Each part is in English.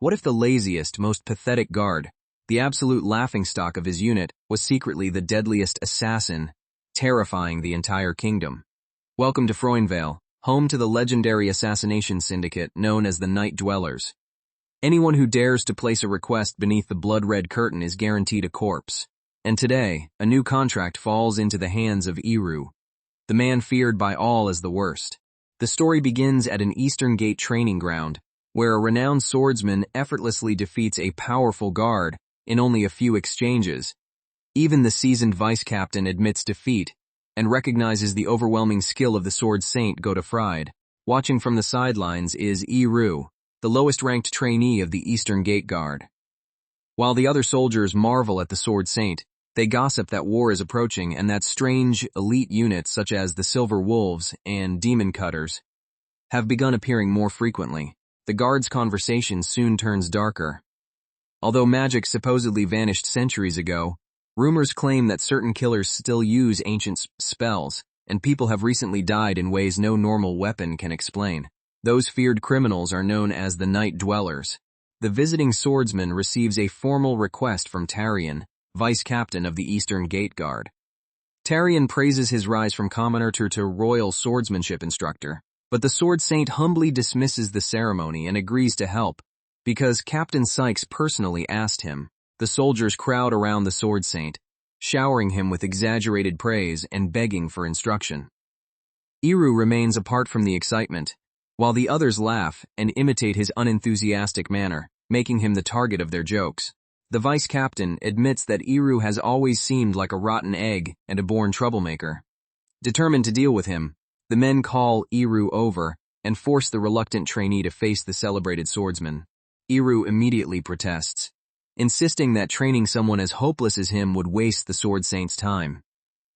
What if the laziest, most pathetic guard, the absolute laughingstock of his unit, was secretly the deadliest assassin, terrifying the entire kingdom? Welcome to Freundvale, home to the legendary assassination syndicate known as the Night Dwellers. Anyone who dares to place a request beneath the blood-red curtain is guaranteed a corpse. And today, a new contract falls into the hands of Iru, the man feared by all as the worst. The story begins at an Eastern Gate training ground, where a renowned swordsman effortlessly defeats a powerful guard in only a few exchanges. Even the seasoned vice-captain admits defeat and recognizes the overwhelming skill of the sword saint Godefroid. Watching from the sidelines is Iru, the lowest-ranked trainee of the Eastern Gate Guard. While the other soldiers marvel at the sword saint, they gossip that war is approaching and that strange, elite units such as the Silver Wolves and Demon Cutters have begun appearing more frequently. The guard's conversation soon turns darker. Although magic supposedly vanished centuries ago, rumors claim that certain killers still use ancient spells, and people have recently died in ways no normal weapon can explain. Those feared criminals are known as the Night Dwellers. The visiting swordsman receives a formal request from Tarion, vice-captain of the Eastern Gate Guard. Tarion praises his rise from commoner to royal swordsmanship instructor, but the sword saint humbly dismisses the ceremony and agrees to help, because Captain Sykes personally asked him. The soldiers crowd around the sword saint, showering him with exaggerated praise and begging for instruction. Iru remains apart from the excitement, while the others laugh and imitate his unenthusiastic manner, making him the target of their jokes. The vice-captain admits that Iru has always seemed like a rotten egg and a born troublemaker. Determined to deal with him, the men call Iru over and force the reluctant trainee to face the celebrated swordsman. Iru immediately protests, insisting that training someone as hopeless as him would waste the sword saint's time.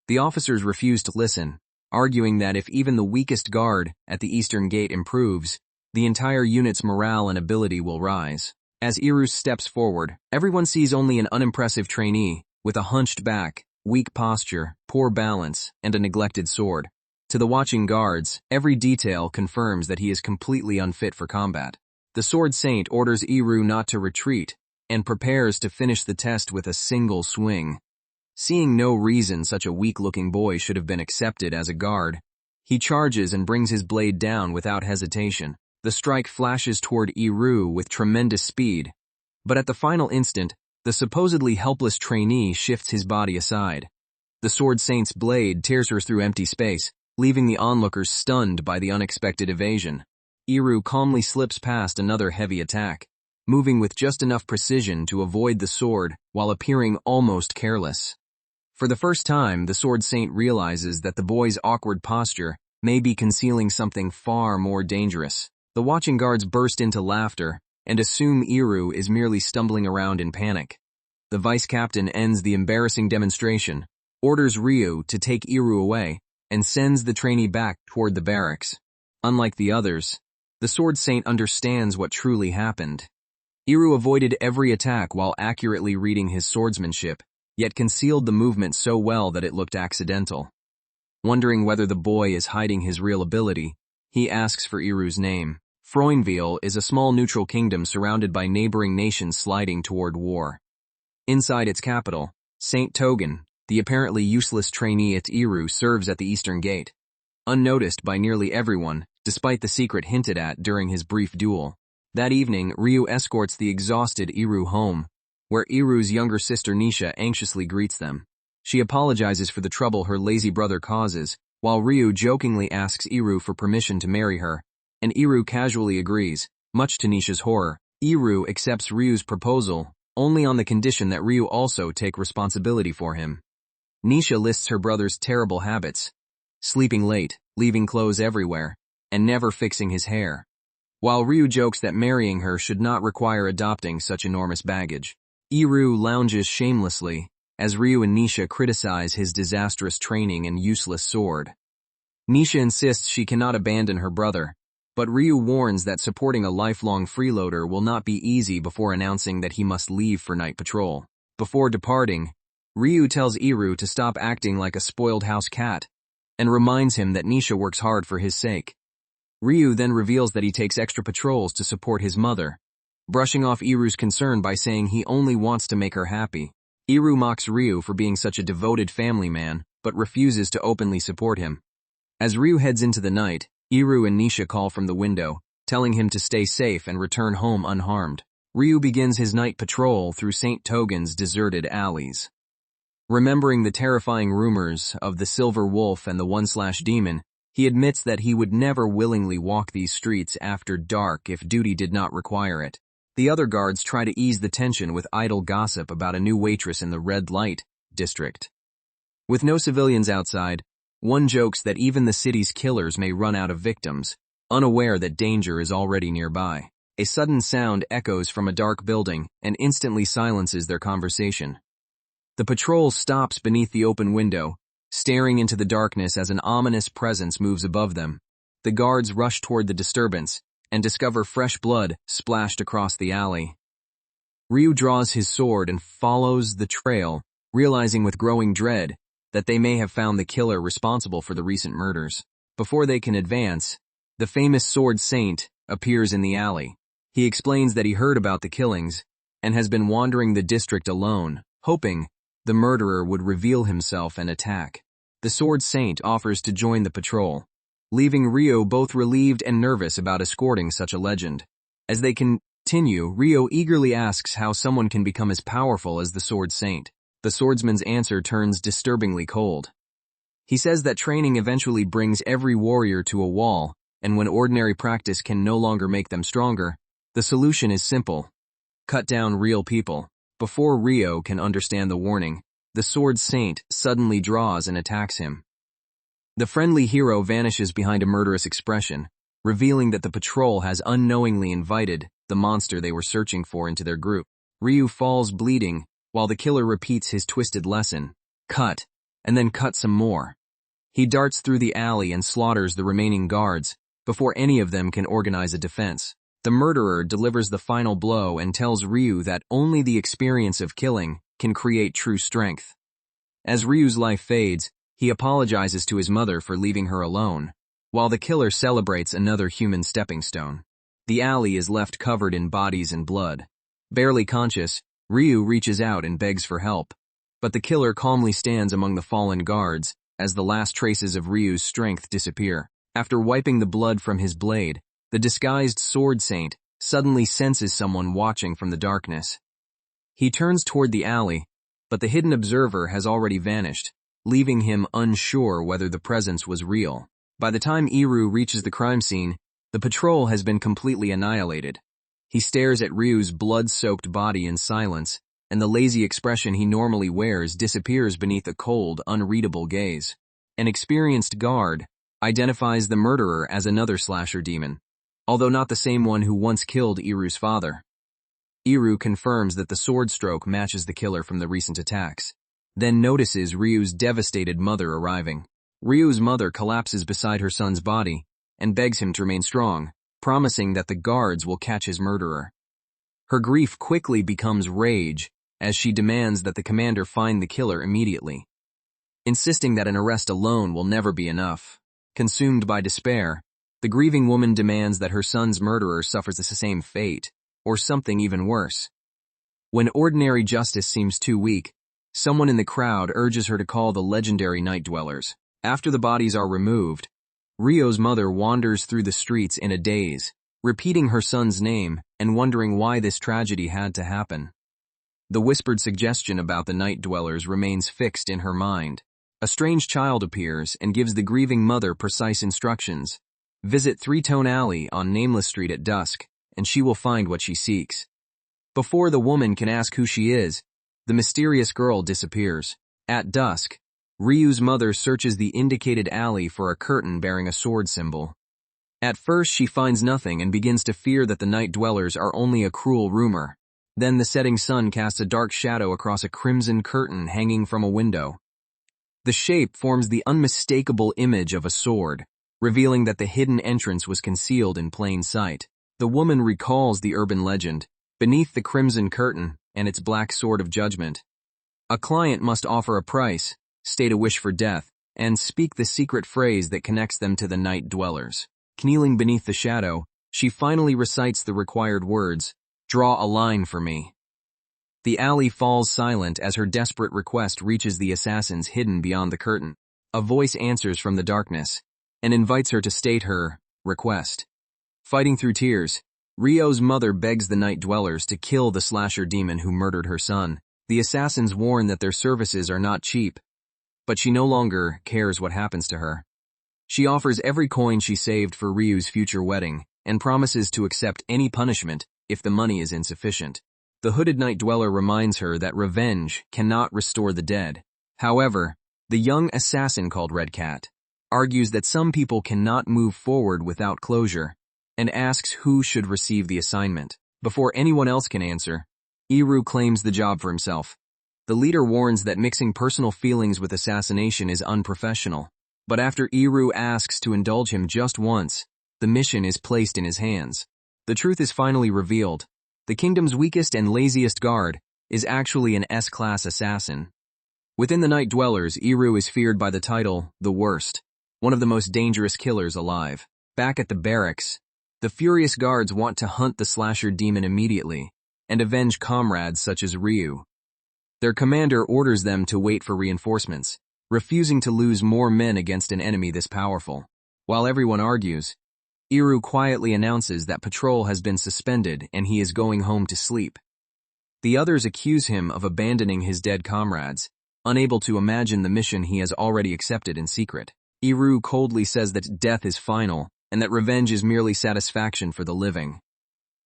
The officers refuse to listen, arguing that if even the weakest guard at the Eastern Gate improves, the entire unit's morale and ability will rise. As Iru steps forward, everyone sees only an unimpressive trainee with a hunched back, weak posture, poor balance, and a neglected sword. To the watching guards, every detail confirms that he is completely unfit for combat. The sword saint orders Iru not to retreat and prepares to finish the test with a single swing. Seeing no reason such a weak-looking boy should have been accepted as a guard, he charges and brings his blade down without hesitation. The strike flashes toward Iru with tremendous speed, but at the final instant, the supposedly helpless trainee shifts his body aside. The sword saint's blade tears her through empty space, leaving the onlookers stunned by the unexpected evasion. Iru calmly slips past another heavy attack, moving with just enough precision to avoid the sword while appearing almost careless. For the first time, the sword saint realizes that the boy's awkward posture may be concealing something far more dangerous. The watching guards burst into laughter and assume Iru is merely stumbling around in panic. The vice-captain ends the embarrassing demonstration, orders Ryu to take Iru away, and sends the trainee back toward the barracks. Unlike the others, the sword saint understands what truly happened. Iru avoided every attack while accurately reading his swordsmanship, yet concealed the movement so well that it looked accidental. Wondering whether the boy is hiding his real ability, he asks for Iru's name. Freundvale is a small neutral kingdom surrounded by neighboring nations sliding toward war. Inside its capital, Saint Togen, the apparently useless trainee at Iru, serves at the Eastern Gate. Unnoticed by nearly everyone, despite the secret hinted at during his brief duel. That evening, Ryu escorts the exhausted Iru home, where Iru's younger sister Nisha anxiously greets them. She apologizes for the trouble her lazy brother causes, while Ryu jokingly asks Iru for permission to marry her, and Iru casually agrees, much to Nisha's horror. Iru accepts Ryu's proposal, only on the condition that Ryu also take responsibility for him. Nisha lists her brother's terrible habits: sleeping late, leaving clothes everywhere, and never fixing his hair. While Ryu jokes that marrying her should not require adopting such enormous baggage. Iru lounges shamelessly, as Ryu and Nisha criticize his disastrous training and useless sword. Nisha insists she cannot abandon her brother, but Ryu warns that supporting a lifelong freeloader will not be easy before announcing that he must leave for night patrol. Before departing, Ryu tells Iru to stop acting like a spoiled house cat, and reminds him that Nisha works hard for his sake. Ryu then reveals that he takes extra patrols to support his mother, brushing off Iru's concern by saying he only wants to make her happy. Iru mocks Ryu for being such a devoted family man, but refuses to openly support him. As Ryu heads into the night, Iru and Nisha call from the window, telling him to stay safe and return home unharmed. Ryu begins his night patrol through St. Togen's deserted alleys. Remembering the terrifying rumors of the Silver Wolf and the One-Demon, he admits that he would never willingly walk these streets after dark if duty did not require it. The other guards try to ease the tension with idle gossip about a new waitress in the red light district. With no civilians outside, one jokes that even the city's killers may run out of victims, unaware that danger is already nearby. A sudden sound echoes from a dark building and instantly silences their conversation. The patrol stops beneath the open window, staring into the darkness as an ominous presence moves above them. The guards rush toward the disturbance and discover fresh blood splashed across the alley. Ryu draws his sword and follows the trail, realizing with growing dread that they may have found the killer responsible for the recent murders. Before they can advance, the famous sword saint appears in the alley. He explains that he heard about the killings and has been wandering the district alone, hoping the murderer would reveal himself and attack. The sword saint offers to join the patrol, leaving Ryo both relieved and nervous about escorting such a legend. As they continue, Ryo eagerly asks how someone can become as powerful as the sword saint. The swordsman's answer turns disturbingly cold. He says that training eventually brings every warrior to a wall, and when ordinary practice can no longer make them stronger, the solution is simple: cut down real people. Before Ryo can understand the warning, the sword saint suddenly draws and attacks him. The friendly hero vanishes behind a murderous expression, revealing that the patrol has unknowingly invited the monster they were searching for into their group. Ryu falls bleeding, while the killer repeats his twisted lesson: cut, and then cut some more. He darts through the alley and slaughters the remaining guards before any of them can organize a defense. The murderer delivers the final blow and tells Ryu that only the experience of killing can create true strength. As Ryu's life fades, he apologizes to his mother for leaving her alone, while the killer celebrates another human stepping stone. The alley is left covered in bodies and blood. Barely conscious, Ryu reaches out and begs for help, but the killer calmly stands among the fallen guards as the last traces of Ryu's strength disappear. After wiping the blood from his blade, the disguised sword saint suddenly senses someone watching from the darkness. He turns toward the alley, but the hidden observer has already vanished, leaving him unsure whether the presence was real. By the time Iru reaches the crime scene, the patrol has been completely annihilated. He stares at Ryu's blood-soaked body in silence, and the lazy expression he normally wears disappears beneath a cold, unreadable gaze. An experienced guard identifies the murderer as another slasher demon, although not the same one who once killed Iru's father. Iru confirms that the sword stroke matches the killer from the recent attacks, then notices Ryu's devastated mother arriving. Ryu's mother collapses beside her son's body and begs him to remain strong, promising that the guards will catch his murderer. Her grief quickly becomes rage as she demands that the commander find the killer immediately, insisting that an arrest alone will never be enough. Consumed by despair, the grieving woman demands that her son's murderer suffers the same fate, or something even worse. When ordinary justice seems too weak, someone in the crowd urges her to call the legendary night dwellers. After the bodies are removed, Ryo's mother wanders through the streets in a daze, repeating her son's name and wondering why this tragedy had to happen. The whispered suggestion about the night dwellers remains fixed in her mind. A strange child appears and gives the grieving mother precise instructions. Visit Three-Tone Alley on Nameless Street at dusk, and she will find what she seeks. Before the woman can ask who she is, the mysterious girl disappears. At dusk, Ryu's mother searches the indicated alley for a curtain bearing a sword symbol. At first she finds nothing and begins to fear that the night dwellers are only a cruel rumor. Then the setting sun casts a dark shadow across a crimson curtain hanging from a window. The shape forms the unmistakable image of a sword, revealing that the hidden entrance was concealed in plain sight. The woman recalls the urban legend, beneath the crimson curtain and its black sword of judgment. A client must offer a price, state a wish for death, and speak the secret phrase that connects them to the night dwellers. Kneeling beneath the shadow, she finally recites the required words, Draw a line for me. The alley falls silent as her desperate request reaches the assassins hidden beyond the curtain. A voice answers from the darkness and invites her to state her request. Fighting through tears, Ryo's mother begs the night dwellers to kill the slasher demon who murdered her son. The assassins warn that their services are not cheap, but she no longer cares what happens to her. She offers every coin she saved for Ryu's future wedding and promises to accept any punishment if the money is insufficient. The hooded night dweller reminds her that revenge cannot restore the dead. However, the young assassin called Red Cat argues that some people cannot move forward without closure and asks who should receive the assignment. Before anyone else can answer, Iru claims the job for himself. The leader warns that mixing personal feelings with assassination is unprofessional, but after Iru asks to indulge him just once, the mission is placed in his hands. The truth is finally revealed. The kingdom's weakest and laziest guard is actually an S-class assassin. Within the Night Dwellers, Iru is feared by the title, The Worst, one of the most dangerous killers alive. Back at the barracks, the furious guards want to hunt the slasher demon immediately and avenge comrades such as Ryu. Their commander orders them to wait for reinforcements, refusing to lose more men against an enemy this powerful. While everyone argues, Iru quietly announces that patrol has been suspended and he is going home to sleep. The others accuse him of abandoning his dead comrades, unable to imagine the mission he has already accepted in secret. Iru coldly says that death is final and that revenge is merely satisfaction for the living.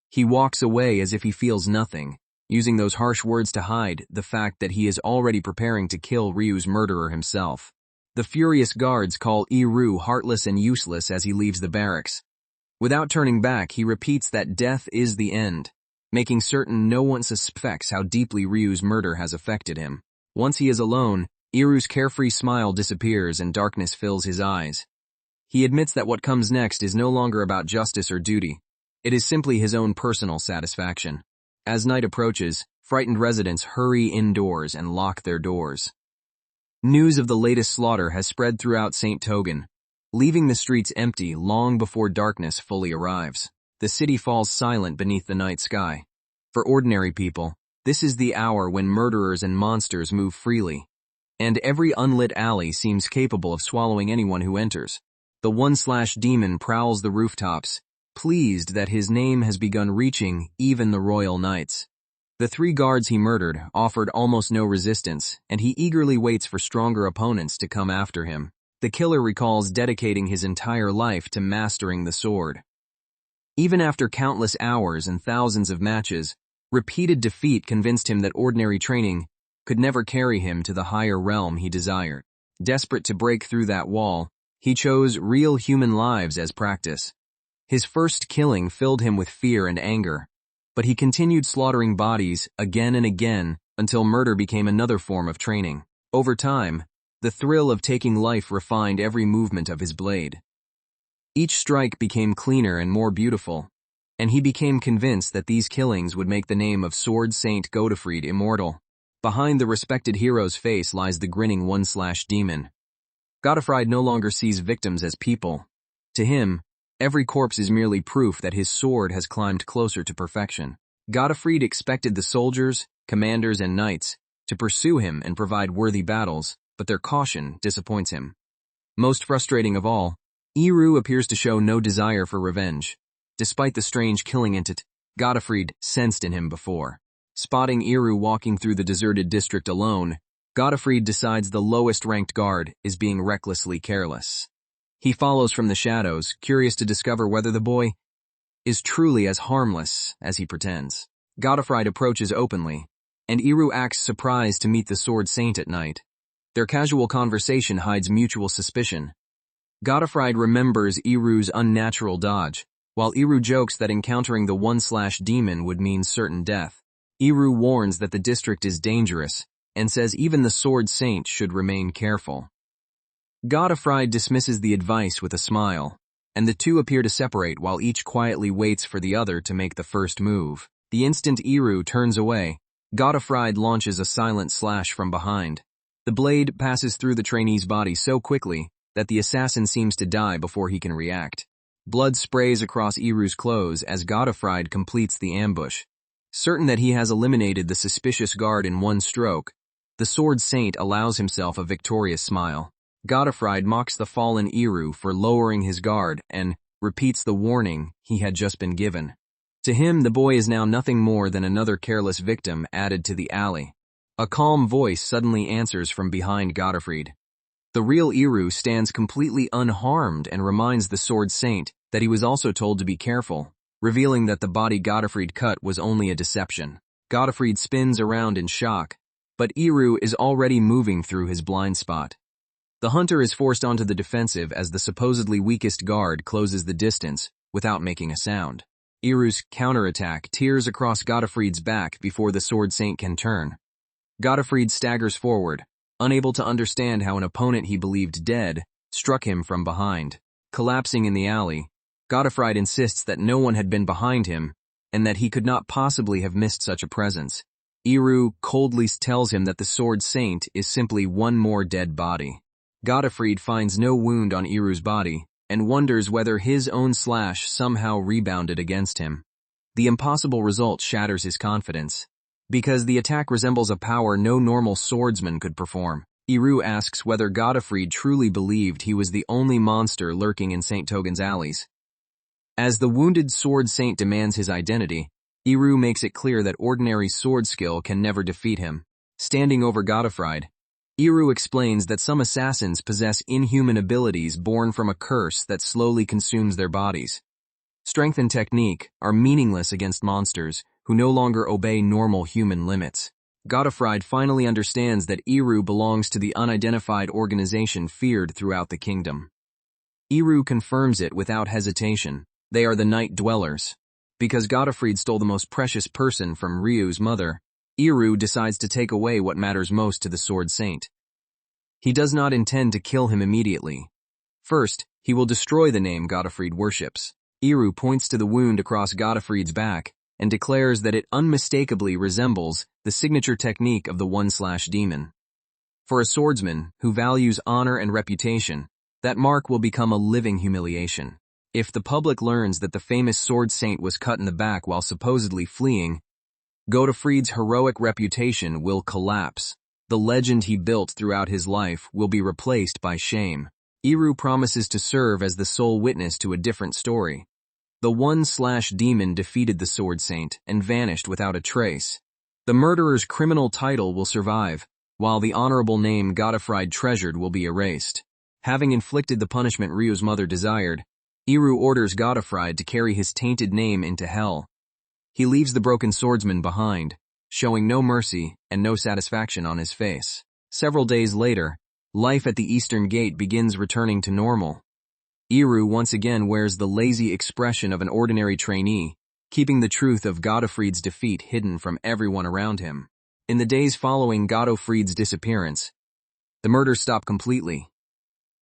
He walks away as if he feels nothing, using those harsh words to hide the fact that he is already preparing to kill Ryu's murderer himself. The furious guards call Iru heartless and useless as he leaves the barracks. Without turning back, he repeats that death is the end, making certain no one suspects how deeply Ryu's murder has affected him. Once he is alone, Iru's carefree smile disappears and darkness fills his eyes. He admits that what comes next is no longer about justice or duty. It is simply his own personal satisfaction. As night approaches, frightened residents hurry indoors and lock their doors. News of the latest slaughter has spread throughout St. Togan, leaving the streets empty long before darkness fully arrives. The city falls silent beneath the night sky. For ordinary people, this is the hour when murderers and monsters move freely, and every unlit alley seems capable of swallowing anyone who enters. The one-slash-demon prowls the rooftops, pleased that his name has begun reaching even the royal knights. The 3 guards he murdered offered almost no resistance, and he eagerly waits for stronger opponents to come after him. The killer recalls dedicating his entire life to mastering the sword. Even after countless hours and thousands of matches, repeated defeat convinced him that ordinary training could never carry him to the higher realm he desired. Desperate to break through that wall, he chose real human lives as practice. His first killing filled him with fear and anger, but he continued slaughtering bodies again and again until murder became another form of training. Over time, the thrill of taking life refined every movement of his blade. Each strike became cleaner and more beautiful, and he became convinced that these killings would make the name of Sword Saint Godefried immortal. Behind the respected hero's face lies the grinning one-slash-demon. Godefried no longer sees victims as people. To him, every corpse is merely proof that his sword has climbed closer to perfection. Godefried expected the soldiers, commanders, and knights to pursue him and provide worthy battles, but their caution disappoints him. Most frustrating of all, Iru appears to show no desire for revenge. Despite the strange killing intent Godefried sensed in him before. Spotting Iru walking through the deserted district alone, Godefried decides the lowest-ranked guard is being recklessly careless. He follows from the shadows, curious to discover whether the boy is truly as harmless as he pretends. Godefried approaches openly, and Iru acts surprised to meet the Sword Saint at night. Their casual conversation hides mutual suspicion. Godefried remembers Iru's unnatural dodge, while Iru jokes that encountering the one-slash-demon would mean certain death. Iru warns that the district is dangerous, and says even the Sword Saint should remain careful. Godefried dismisses the advice with a smile, and the two appear to separate while each quietly waits for the other to make the first move. The instant Iru turns away, Godefried launches a silent slash from behind. The blade passes through the trainee's body so quickly that the assassin seems to die before he can react. Blood sprays across Iru's clothes as Godefried completes the ambush. Certain that he has eliminated the suspicious guard in one stroke, the Sword Saint allows himself a victorious smile. Godefroid mocks the fallen Iru for lowering his guard and repeats the warning he had just been given. To him, the boy is now nothing more than another careless victim added to the alley. A calm voice suddenly answers from behind Godefroid. The real Iru stands completely unharmed and reminds the Sword Saint that he was also told to be careful, revealing that the body Godefroid cut was only a deception. Godefroid spins around in shock, but Iru is already moving through his blind spot. The hunter is forced onto the defensive as the supposedly weakest guard closes the distance without making a sound. Iru's counterattack tears across Godefroid's back before the Sword Saint can turn. Godefroid staggers forward, unable to understand how an opponent he believed dead struck him from behind. Collapsing in the alley, Godefroid insists that no one had been behind him and that he could not possibly have missed such a presence. Iru coldly tells him that the Sword Saint is simply one more dead body. Godefroid finds no wound on Iru's body and wonders whether his own slash somehow rebounded against him. The impossible result shatters his confidence. Because the attack resembles a power no normal swordsman could perform, Iru asks whether Godefroid truly believed he was the only monster lurking in St. Togen's alleys. As the wounded Sword Saint demands his identity, Iru makes it clear that ordinary sword skill can never defeat him. Standing over Godefroid, Iru explains that some assassins possess inhuman abilities born from a curse that slowly consumes their bodies. Strength and technique are meaningless against monsters who no longer obey normal human limits. Godefroid finally understands that Iru belongs to the unidentified organization feared throughout the kingdom. Iru confirms it without hesitation. They are the Night Dwellers. Because Godefroid stole the most precious person from Ryu's mother, Iru decides to take away what matters most to the Sword Saint. He does not intend to kill him immediately. First, he will destroy the name Godefroid worships. Iru points to the wound across Godefroid's back and declares that it unmistakably resembles the signature technique of the one-slash-demon. For a swordsman who values honor and reputation, that mark will become a living humiliation. If the public learns that the famous Sword Saint was cut in the back while supposedly fleeing, Godefroid's heroic reputation will collapse. The legend he built throughout his life will be replaced by shame. Iru promises to serve as the sole witness to a different story. The one-slash-demon defeated the Sword Saint and vanished without a trace. The murderer's criminal title will survive, while the honorable name Godefroid treasured will be erased. Having inflicted the punishment Ryu's mother desired, Iru orders Godefroid to carry his tainted name into hell. He leaves the broken swordsman behind, showing no mercy and no satisfaction on his face. Several days later, life at the Eastern Gate begins returning to normal. Iru once again wears the lazy expression of an ordinary trainee, keeping the truth of Godefroid's defeat hidden from everyone around him. In the days following Godefroid's disappearance, the murders stop completely.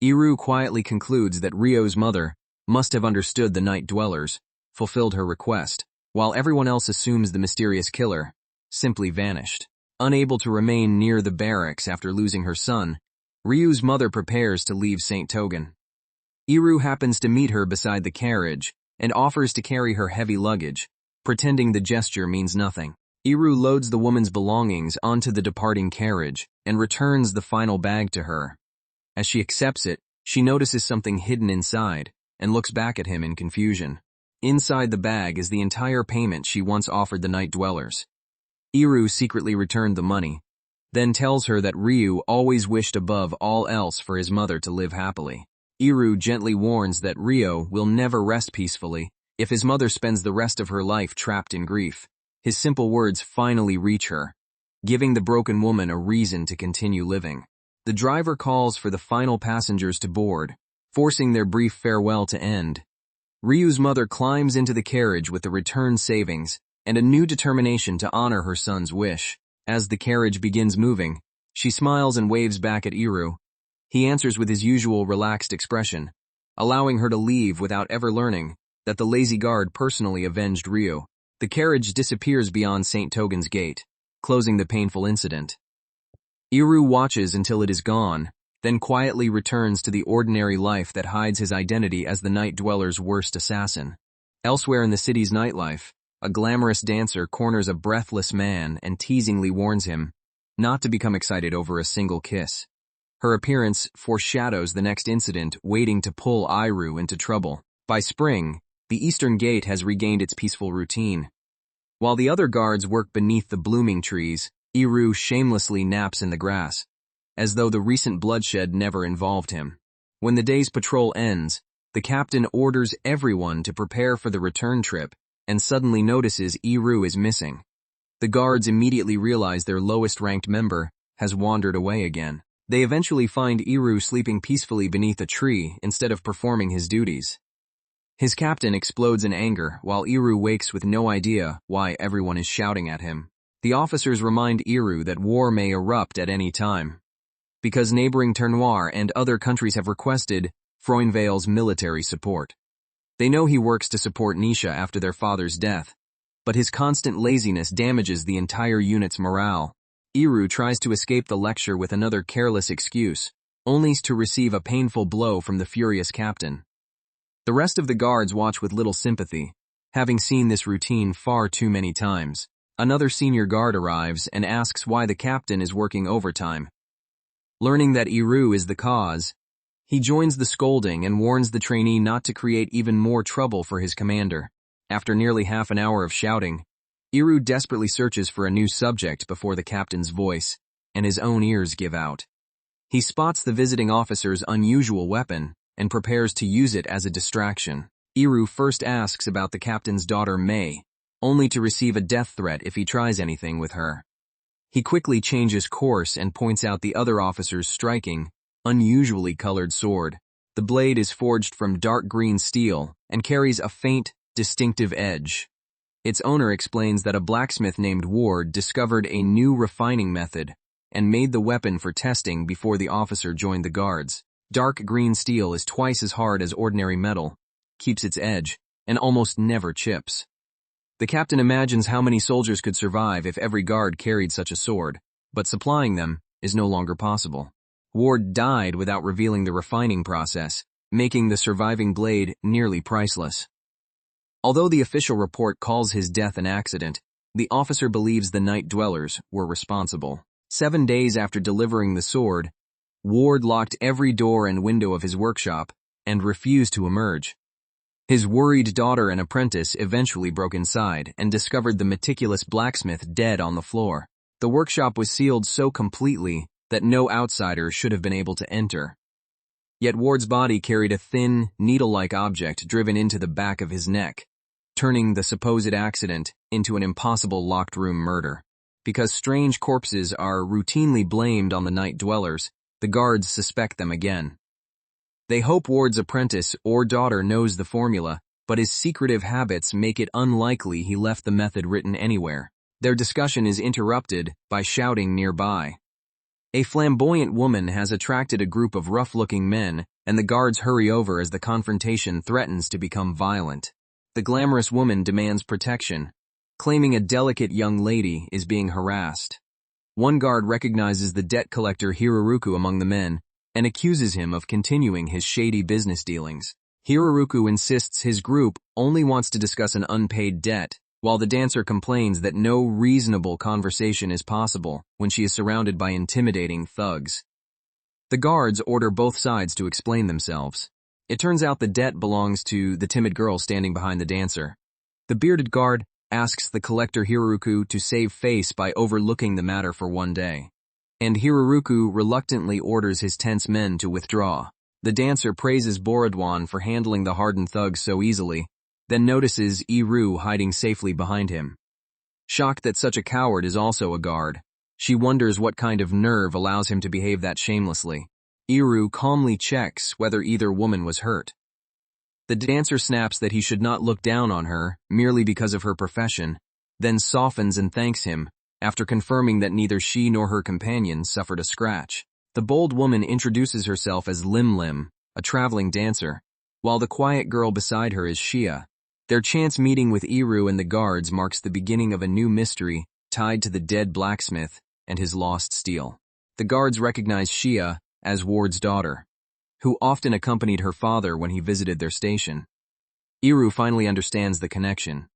Iru quietly concludes that Ryu's mother must have understood the Night Dwellers, fulfilled her request, while everyone else assumes the mysterious killer simply vanished. Unable to remain near the barracks after losing her son, Ryu's mother prepares to leave St. Togen. Iru happens to meet her beside the carriage and offers to carry her heavy luggage, pretending the gesture means nothing. Iru loads the woman's belongings onto the departing carriage and returns the final bag to her. As she accepts it, she notices something hidden inside and looks back at him in confusion. Inside the bag is the entire payment she once offered the Night Dwellers. Iru secretly returned the money, then tells her that Ryu always wished above all else for his mother to live happily. Iru gently warns that Ryo will never rest peacefully if his mother spends the rest of her life trapped in grief. His simple words finally reach her, giving the broken woman a reason to continue living. The driver calls for the final passengers to board, forcing their brief farewell to end. Ryu's mother climbs into the carriage with the return savings and a new determination to honor her son's wish. As the carriage begins moving, she smiles and waves back at Iru. He answers with his usual relaxed expression, allowing her to leave without ever learning that the lazy guard personally avenged Ryu. The carriage disappears beyond St. Togen's gate, closing the painful incident. Iru watches until it is gone, then quietly returns to the ordinary life that hides his identity as the Night Dweller's worst assassin. Elsewhere in the city's nightlife, a glamorous dancer corners a breathless man and teasingly warns him not to become excited over a single kiss. Her appearance foreshadows the next incident waiting to pull Iru into trouble. By spring, the Eastern Gate has regained its peaceful routine. While the other guards work beneath the blooming trees, Iru shamelessly naps in the grass, as though the recent bloodshed never involved him. When the day's patrol ends, the captain orders everyone to prepare for the return trip and suddenly notices Iru is missing. The guards immediately realize their lowest-ranked member has wandered away again. They eventually find Iru sleeping peacefully beneath a tree instead of performing his duties. His captain explodes in anger while Iru wakes with no idea why everyone is shouting at him. The officers remind Iru that war may erupt at any time, because neighboring Ternoir and other countries have requested Froinvale's military support. They know he works to support Nisha after their father's death, but his constant laziness damages the entire unit's morale. Iru tries to escape the lecture with another careless excuse, only to receive a painful blow from the furious captain. The rest of the guards watch with little sympathy, having seen this routine far too many times. Another senior guard arrives and asks why the captain is working overtime. Learning that Iru is the cause, he joins the scolding and warns the trainee not to create even more trouble for his commander. After nearly half an hour of shouting, Iru desperately searches for a new subject before the captain's voice, and his own ears give out. He spots the visiting officer's unusual weapon and prepares to use it as a distraction. Iru first asks about the captain's daughter Mei, only to receive a death threat if he tries anything with her. He quickly changes course and points out the other officer's striking, unusually colored sword. The blade is forged from dark green steel and carries a faint, distinctive edge. Its owner explains that a blacksmith named Ward discovered a new refining method and made the weapon for testing before the officer joined the guards. Dark green steel is twice as hard as ordinary metal, keeps its edge, and almost never chips. The captain imagines how many soldiers could survive if every guard carried such a sword, but supplying them is no longer possible. Ward died without revealing the refining process, making the surviving blade nearly priceless. Although the official report calls his death an accident, the officer believes the night dwellers were responsible. 7 days after delivering the sword, Ward locked every door and window of his workshop and refused to emerge. His worried daughter and apprentice eventually broke inside and discovered the meticulous blacksmith dead on the floor. The workshop was sealed so completely that no outsider should have been able to enter. Yet Ward's body carried a thin, needle-like object driven into the back of his neck, turning the supposed accident into an impossible locked-room murder. Because strange corpses are routinely blamed on the night dwellers, the guards suspect them again. They hope Ward's apprentice or daughter knows the formula, but his secretive habits make it unlikely he left the method written anywhere. Their discussion is interrupted by shouting nearby. A flamboyant woman has attracted a group of rough-looking men, and the guards hurry over as the confrontation threatens to become violent. The glamorous woman demands protection, claiming a delicate young lady is being harassed. One guard recognizes the debt collector Hiroruku among the men and accuses him of continuing his shady business dealings. Hiroruku insists his group only wants to discuss an unpaid debt, while the dancer complains that no reasonable conversation is possible when she is surrounded by intimidating thugs. The guards order both sides to explain themselves. It turns out the debt belongs to the timid girl standing behind the dancer. The bearded guard asks the collector Hiroruku to save face by overlooking the matter for 1 day. And Hiroruku reluctantly orders his tense men to withdraw. The dancer praises Borodwan for handling the hardened thugs so easily, then notices Iru hiding safely behind him. Shocked that such a coward is also a guard, she wonders what kind of nerve allows him to behave that shamelessly. Iru calmly checks whether either woman was hurt. The dancer snaps that he should not look down on her merely because of her profession, then softens and thanks him, after confirming that neither she nor her companion suffered a scratch. The bold woman introduces herself as Lim Lim, a traveling dancer, while the quiet girl beside her is Shia. Their chance meeting with Iru and the guards marks the beginning of a new mystery tied to the dead blacksmith and his lost steel. The guards recognize Shia as Ward's daughter, who often accompanied her father when he visited their station. Iru finally understands the connection.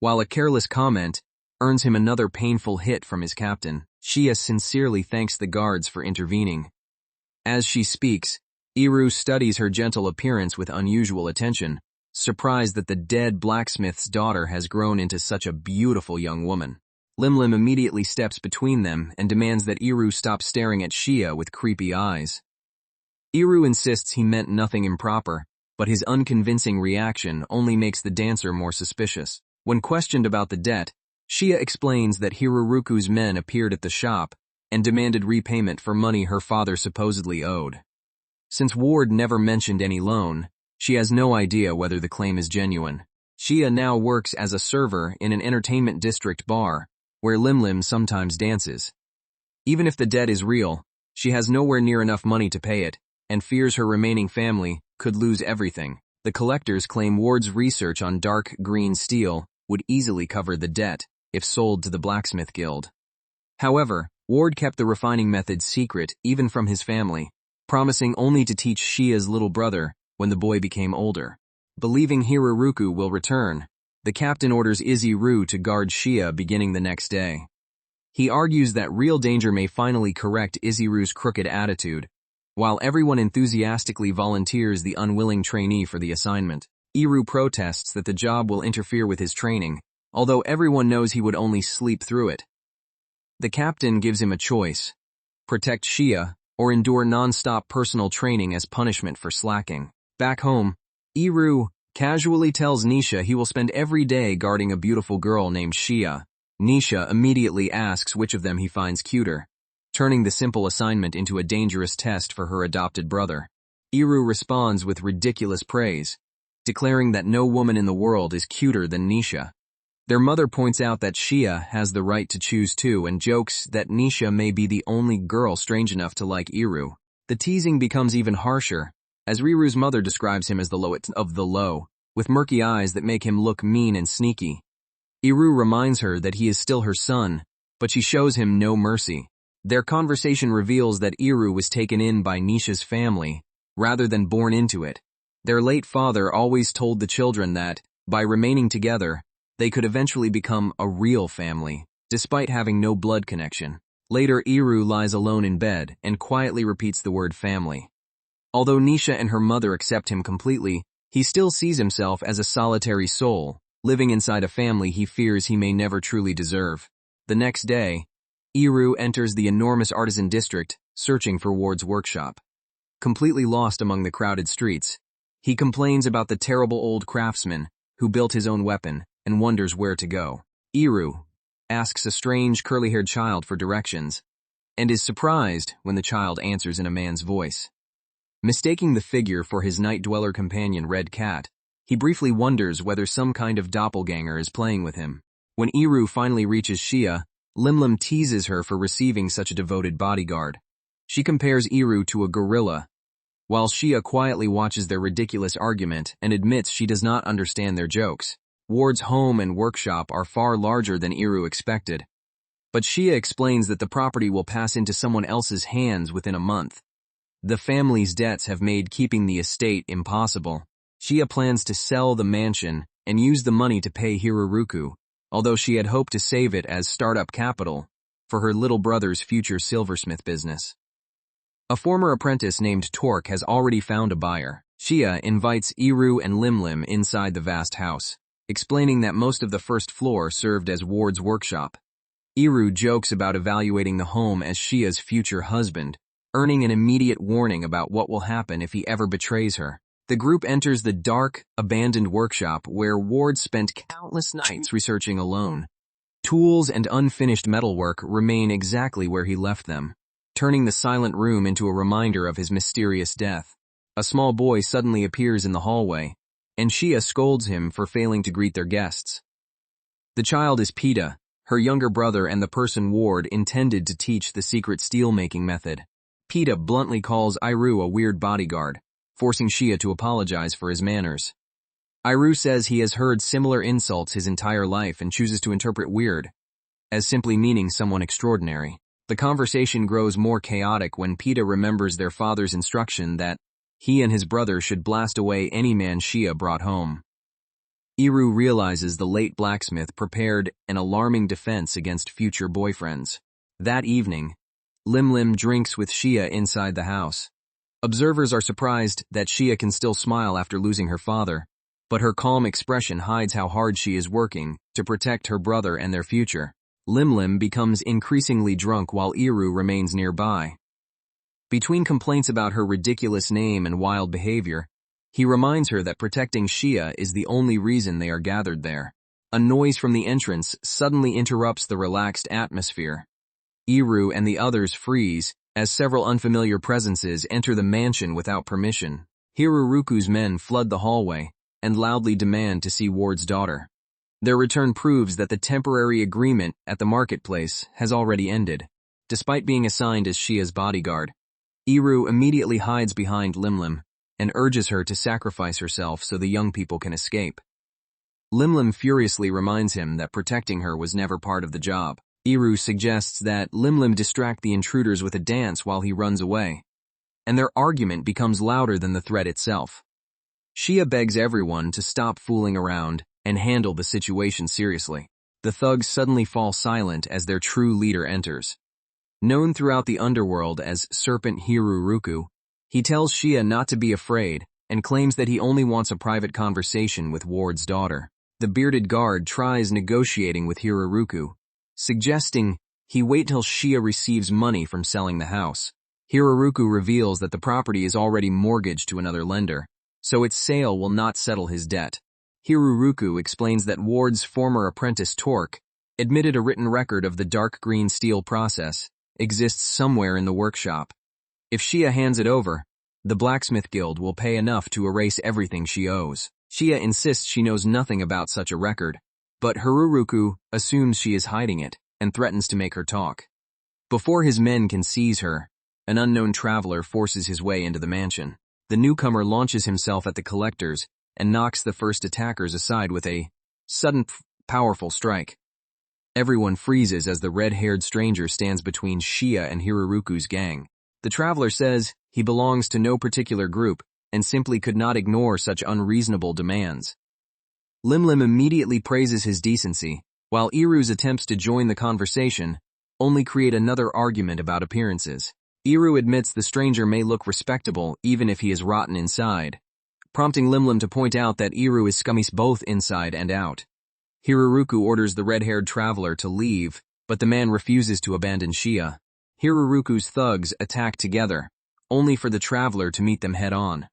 while a careless comment earns him another painful hit from his captain. Shia sincerely thanks the guards for intervening. As she speaks, Iru studies her gentle appearance with unusual attention, surprised that the dead blacksmith's daughter has grown into such a beautiful young woman. Limlim immediately steps between them and demands that Iru stop staring at Shia with creepy eyes. Iru insists he meant nothing improper, but his unconvincing reaction only makes the dancer more suspicious. When questioned about the debt, Shia explains that Hiroruku's men appeared at the shop and demanded repayment for money her father supposedly owed. Since Ward never mentioned any loan, she has no idea whether the claim is genuine. Shia now works as a server in an entertainment district bar, where Limlim sometimes dances. Even if the debt is real, she has nowhere near enough money to pay it, and fears her remaining family could lose everything. The collectors claim Ward's research on dark green steel would easily cover the debt if sold to the blacksmith guild. However, Ward kept the refining method secret even from his family, promising only to teach Shia's little brother when the boy became older. Believing Hiroruku will return, the captain orders Iziru to guard Shia beginning the next day. He argues that real danger may finally correct Iziru's crooked attitude, while everyone enthusiastically volunteers the unwilling trainee for the assignment. Iru protests that the job will interfere with his training, although everyone knows he would only sleep through it. The captain gives him a choice: protect Shia or endure non-stop personal training as punishment for slacking. Back home, Iru casually tells Nisha he will spend every day guarding a beautiful girl named Shia. Nisha immediately asks which of them he finds cuter, turning the simple assignment into a dangerous test for her adopted brother. Iru responds with ridiculous praise, declaring that no woman in the world is cuter than Nisha. Their mother points out that Shia has the right to choose too and jokes that Nisha may be the only girl strange enough to like Iru. The teasing becomes even harsher, as Riru's mother describes him as the lowest of the low, with murky eyes that make him look mean and sneaky. Iru reminds her that he is still her son, but she shows him no mercy. Their conversation reveals that Iru was taken in by Nisha's family, rather than born into it. Their late father always told the children that, by remaining together, they could eventually become a real family, despite having no blood connection. Later, Iru lies alone in bed and quietly repeats the word family. Although Nisha and her mother accept him completely, he still sees himself as a solitary soul, living inside a family he fears he may never truly deserve. The next day, Iru enters the enormous artisan district, searching for Ward's workshop. Completely lost among the crowded streets, he complains about the terrible old craftsman who built his own weapon and wonders where to go. Iru asks a strange curly-haired child for directions, and is surprised when the child answers in a man's voice. Mistaking the figure for his night-dweller companion Red Cat, he briefly wonders whether some kind of doppelganger is playing with him. When Iru finally reaches Shia, Limlim teases her for receiving such a devoted bodyguard. She compares Iru to a gorilla, while Shia quietly watches their ridiculous argument and admits she does not understand their jokes. Ward's home and workshop are far larger than Iru expected, but Shia explains that the property will pass into someone else's hands within a month. The family's debts have made keeping the estate impossible. Shia plans to sell the mansion and use the money to pay Hiroruku, although she had hoped to save it as startup capital for her little brother's future silversmith business. A former apprentice named Torque has already found a buyer. Shia invites Iru and Limlim inside the vast house, explaining that most of the first floor served as Ward's workshop. Iru jokes about evaluating the home as Shia's future husband, earning an immediate warning about what will happen if he ever betrays her. The group enters the dark, abandoned workshop where Ward spent countless nights researching alone. Tools and unfinished metalwork remain exactly where he left them, turning the silent room into a reminder of his mysterious death. A small boy suddenly appears in the hallway, and Shia scolds him for failing to greet their guests. The child is Pita, her younger brother and the person Ward intended to teach the secret steel-making method. Pita bluntly calls Iru a weird bodyguard, forcing Shia to apologize for his manners. Iru says he has heard similar insults his entire life and chooses to interpret weird as simply meaning someone extraordinary. The conversation grows more chaotic when Pita remembers their father's instruction that he and his brother should blast away any man Shia brought home. Iru realizes the late blacksmith prepared an alarming defense against future boyfriends. That evening, Lim drinks with Shia inside the house. Observers are surprised that Shia can still smile after losing her father, but her calm expression hides how hard she is working to protect her brother and their future. Lim becomes increasingly drunk while Iru remains nearby. Between complaints about her ridiculous name and wild behavior, he reminds her that protecting Shia is the only reason they are gathered there. A noise from the entrance suddenly interrupts the relaxed atmosphere. Iru and the others freeze as several unfamiliar presences enter the mansion without permission. Hiruruku's men flood the hallway and loudly demand to see Ward's daughter. Their return proves that the temporary agreement at the marketplace has already ended. Despite being assigned as Shia's bodyguard, Iru immediately hides behind Lim and urges her to sacrifice herself so the young people can escape. Lim furiously reminds him that protecting her was never part of the job. Iru suggests that Lim distract the intruders with a dance while he runs away, and their argument becomes louder than the threat itself. Shia begs everyone to stop fooling around and handle the situation seriously. The thugs suddenly fall silent as their true leader enters. Known throughout the underworld as Serpent Hiruruku, he tells Shia not to be afraid and claims that he only wants a private conversation with Ward's daughter. The bearded guard tries negotiating with Hiruruku, suggesting he wait till Shia receives money from selling the house. Hiruruku reveals that the property is already mortgaged to another lender, so its sale will not settle his debt. Hiruruku explains that Ward's former apprentice Torque admitted a written record of the dark green steel process exists somewhere in the workshop. If Shia hands it over, the blacksmith guild will pay enough to erase everything she owes. Shia insists she knows nothing about such a record, but Hiruruku assumes she is hiding it and threatens to make her talk. Before his men can seize her, an unknown traveler forces his way into the mansion. The newcomer launches himself at the collectors and knocks the first attackers aside with a sudden, powerful strike. Everyone freezes as the red-haired stranger stands between Shia and Hiruruku's gang. The traveler says he belongs to no particular group and simply could not ignore such unreasonable demands. Lim immediately praises his decency, while Iru's attempts to join the conversation only create another argument about appearances. Iru admits the stranger may look respectable even if he is rotten inside, prompting Lim to point out that Iru is scummy both inside and out. Hiruruku orders the red-haired traveler to leave, but the man refuses to abandon Shia. Hiruruku's thugs attack together, only for the traveler to meet them head-on.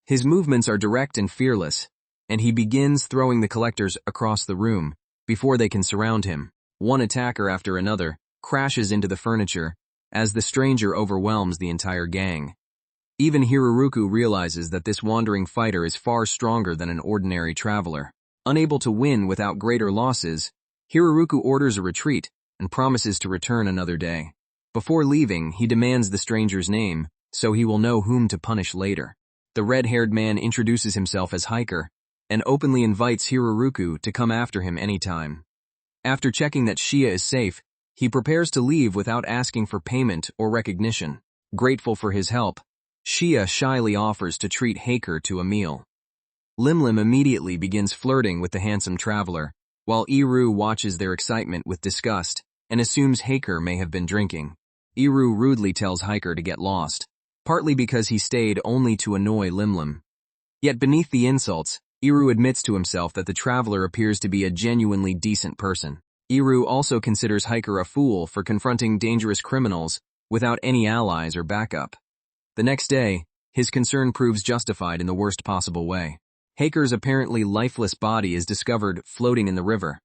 His movements are direct and fearless, and he begins throwing the collectors across the room before they can surround him. One attacker after another crashes into the furniture as the stranger overwhelms the entire gang. Even Hiruruku realizes that this wandering fighter is far stronger than an ordinary traveler. Unable to win without greater losses, Hiruruku orders a retreat and promises to return another day. Before leaving, he demands the stranger's name, so he will know whom to punish later. The red-haired man introduces himself as Hiker and openly invites Hiruruku to come after him anytime. After checking that Shia is safe, he prepares to leave without asking for payment or recognition. Grateful for his help, Shia shyly offers to treat Hiker to a meal. Lim immediately begins flirting with the handsome traveler, while Iru watches their excitement with disgust and assumes Hiker may have been drinking. Iru rudely tells Hiker to get lost, partly because he stayed only to annoy Lim. Yet beneath the insults, Iru admits to himself that the traveler appears to be a genuinely decent person. Iru also considers Hiker a fool for confronting dangerous criminals without any allies or backup. The next day, his concern proves justified in the worst possible way. Hiker's apparently lifeless body is discovered floating in the river.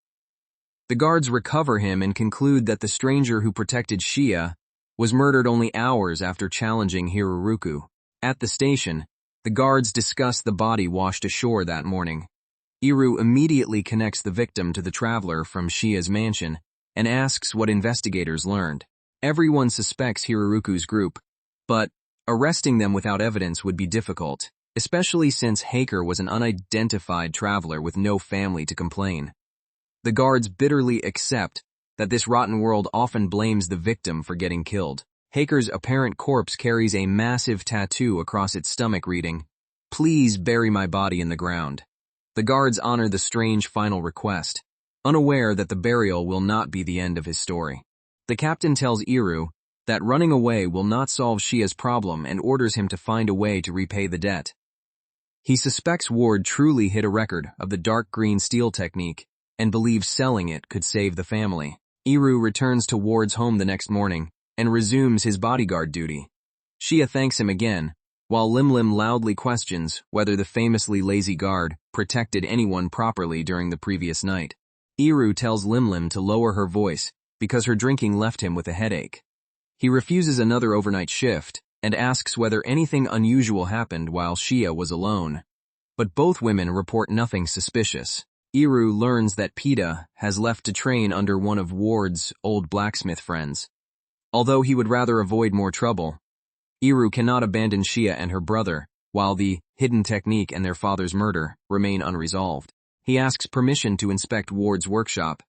The guards recover him and conclude that the stranger who protected Shia was murdered only hours after challenging Hiruruku. At the station, the guards discuss the body washed ashore that morning. Iru immediately connects the victim to the traveler from Shia's mansion and asks what investigators learned. Everyone suspects Hiruruku's group, but arresting them without evidence would be difficult, especially since Hiker was an unidentified traveler with no family to complain. The guards bitterly accept that this rotten world often blames the victim for getting killed. Hiker's apparent corpse carries a massive tattoo across its stomach reading, "Please bury my body in the ground." The guards honor the strange final request, unaware that the burial will not be the end of his story. The captain tells Iru that running away will not solve Shia's problem and orders him to find a way to repay the debt. He suspects Ward truly hit a record of the dark green steel technique and believes selling it could save the family. Iru returns to Ward's home the next morning and resumes his bodyguard duty. Shia thanks him again, while Lim loudly questions whether the famously lazy guard protected anyone properly during the previous night. Iru tells Lim to lower her voice because her drinking left him with a headache. He refuses another overnight shift and asks whether anything unusual happened while Shia was alone. But both women report nothing suspicious. Iru learns that Pita has left to train under one of Ward's old blacksmith friends. Although he would rather avoid more trouble, Iru cannot abandon Shia and her brother, while the hidden technique and their father's murder remain unresolved. He asks permission to inspect Ward's workshop.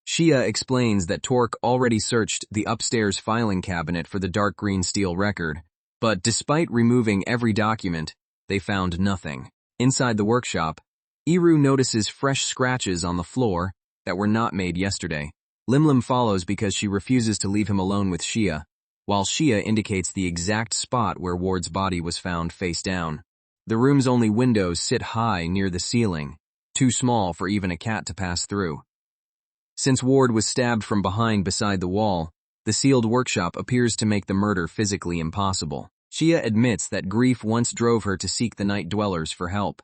Shia explains that Torque already searched the upstairs filing cabinet for the dark green steel record, but despite removing every document, they found nothing. Inside the workshop, Iru notices fresh scratches on the floor that were not made yesterday. Lim follows because she refuses to leave him alone with Shia, while Shia indicates the exact spot where Ward's body was found face down. The room's only windows sit high near the ceiling, too small for even a cat to pass through. Since Ward was stabbed from behind beside the wall, the sealed workshop appears to make the murder physically impossible. Shia admits that grief once drove her to seek the night dwellers for help.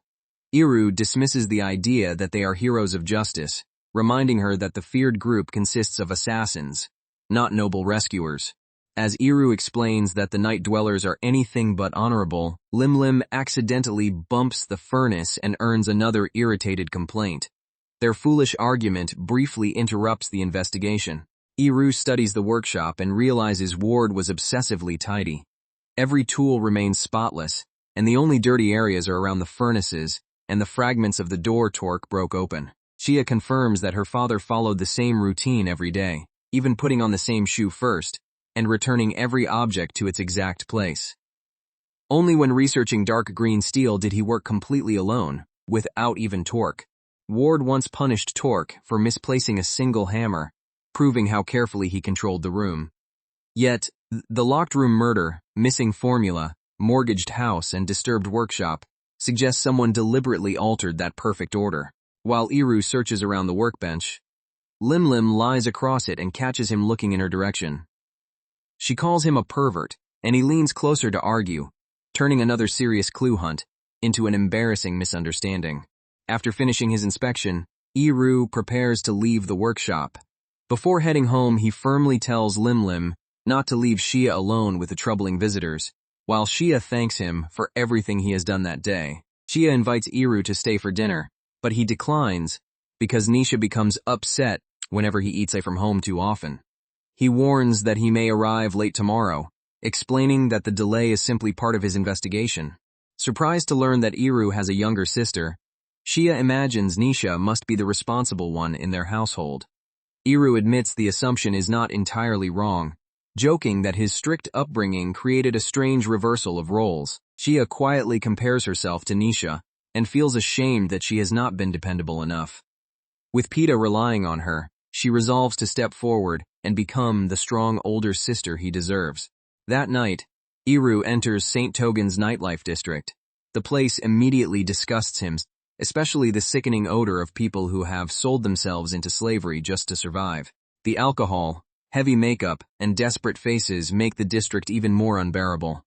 Iru dismisses the idea that they are heroes of justice, reminding her that the feared group consists of assassins, not noble rescuers. As Iru explains that the night dwellers are anything but honorable, Lim accidentally bumps the furnace and earns another irritated complaint. Their foolish argument briefly interrupts the investigation. Iru studies the workshop and realizes Ward was obsessively tidy. Every tool remains spotless, and the only dirty areas are around the furnaces and the fragments of the door Torque broke open. Shia confirms that her father followed the same routine every day, even putting on the same shoe first, and returning every object to its exact place. Only when researching dark green steel did he work completely alone, without even Torque. Ward once punished Torque for misplacing a single hammer, proving how carefully he controlled the room. Yet, the locked room murder, missing formula, mortgaged house, and disturbed workshop suggests someone deliberately altered that perfect order. While Iru searches around the workbench, Lim lies across it and catches him looking in her direction. She calls him a pervert, and he leans closer to argue, turning another serious clue hunt into an embarrassing misunderstanding. After finishing his inspection, Iru prepares to leave the workshop. Before heading home, he firmly tells Lim not to leave Shia alone with the troubling visitors, while Shia thanks him for everything he has done that day. Shia invites Iru to stay for dinner, but he declines because Nisha becomes upset whenever he eats away from home too often. He warns that he may arrive late tomorrow, explaining that the delay is simply part of his investigation. Surprised to learn that Iru has a younger sister, Shia imagines Nisha must be the responsible one in their household. Iru admits the assumption is not entirely wrong, joking that his strict upbringing created a strange reversal of roles. Shia quietly compares herself to Nisha and feels ashamed that she has not been dependable enough. With Pita relying on her, she resolves to step forward and become the strong older sister he deserves. That night, Iru enters St. Togan's nightlife district. The place immediately disgusts him, especially the sickening odor of people who have sold themselves into slavery just to survive. The alcohol, heavy makeup, and desperate faces make the district even more unbearable.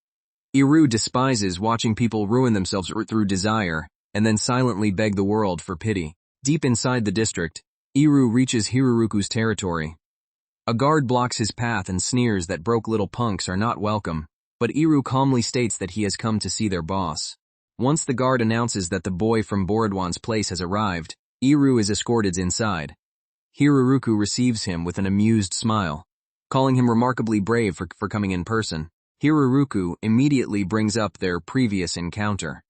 Iru despises watching people ruin themselves through desire and then silently beg the world for pity. Deep inside the district, Iru reaches Hiruruku's territory. A guard blocks his path and sneers that broke little punks are not welcome, but Iru calmly states that he has come to see their boss. Once the guard announces that the boy from Borodwan's place has arrived, Iru is escorted inside. Hiruruku receives him with an amused smile, calling him remarkably brave for coming in person. Hiruruku immediately brings up their previous encounter,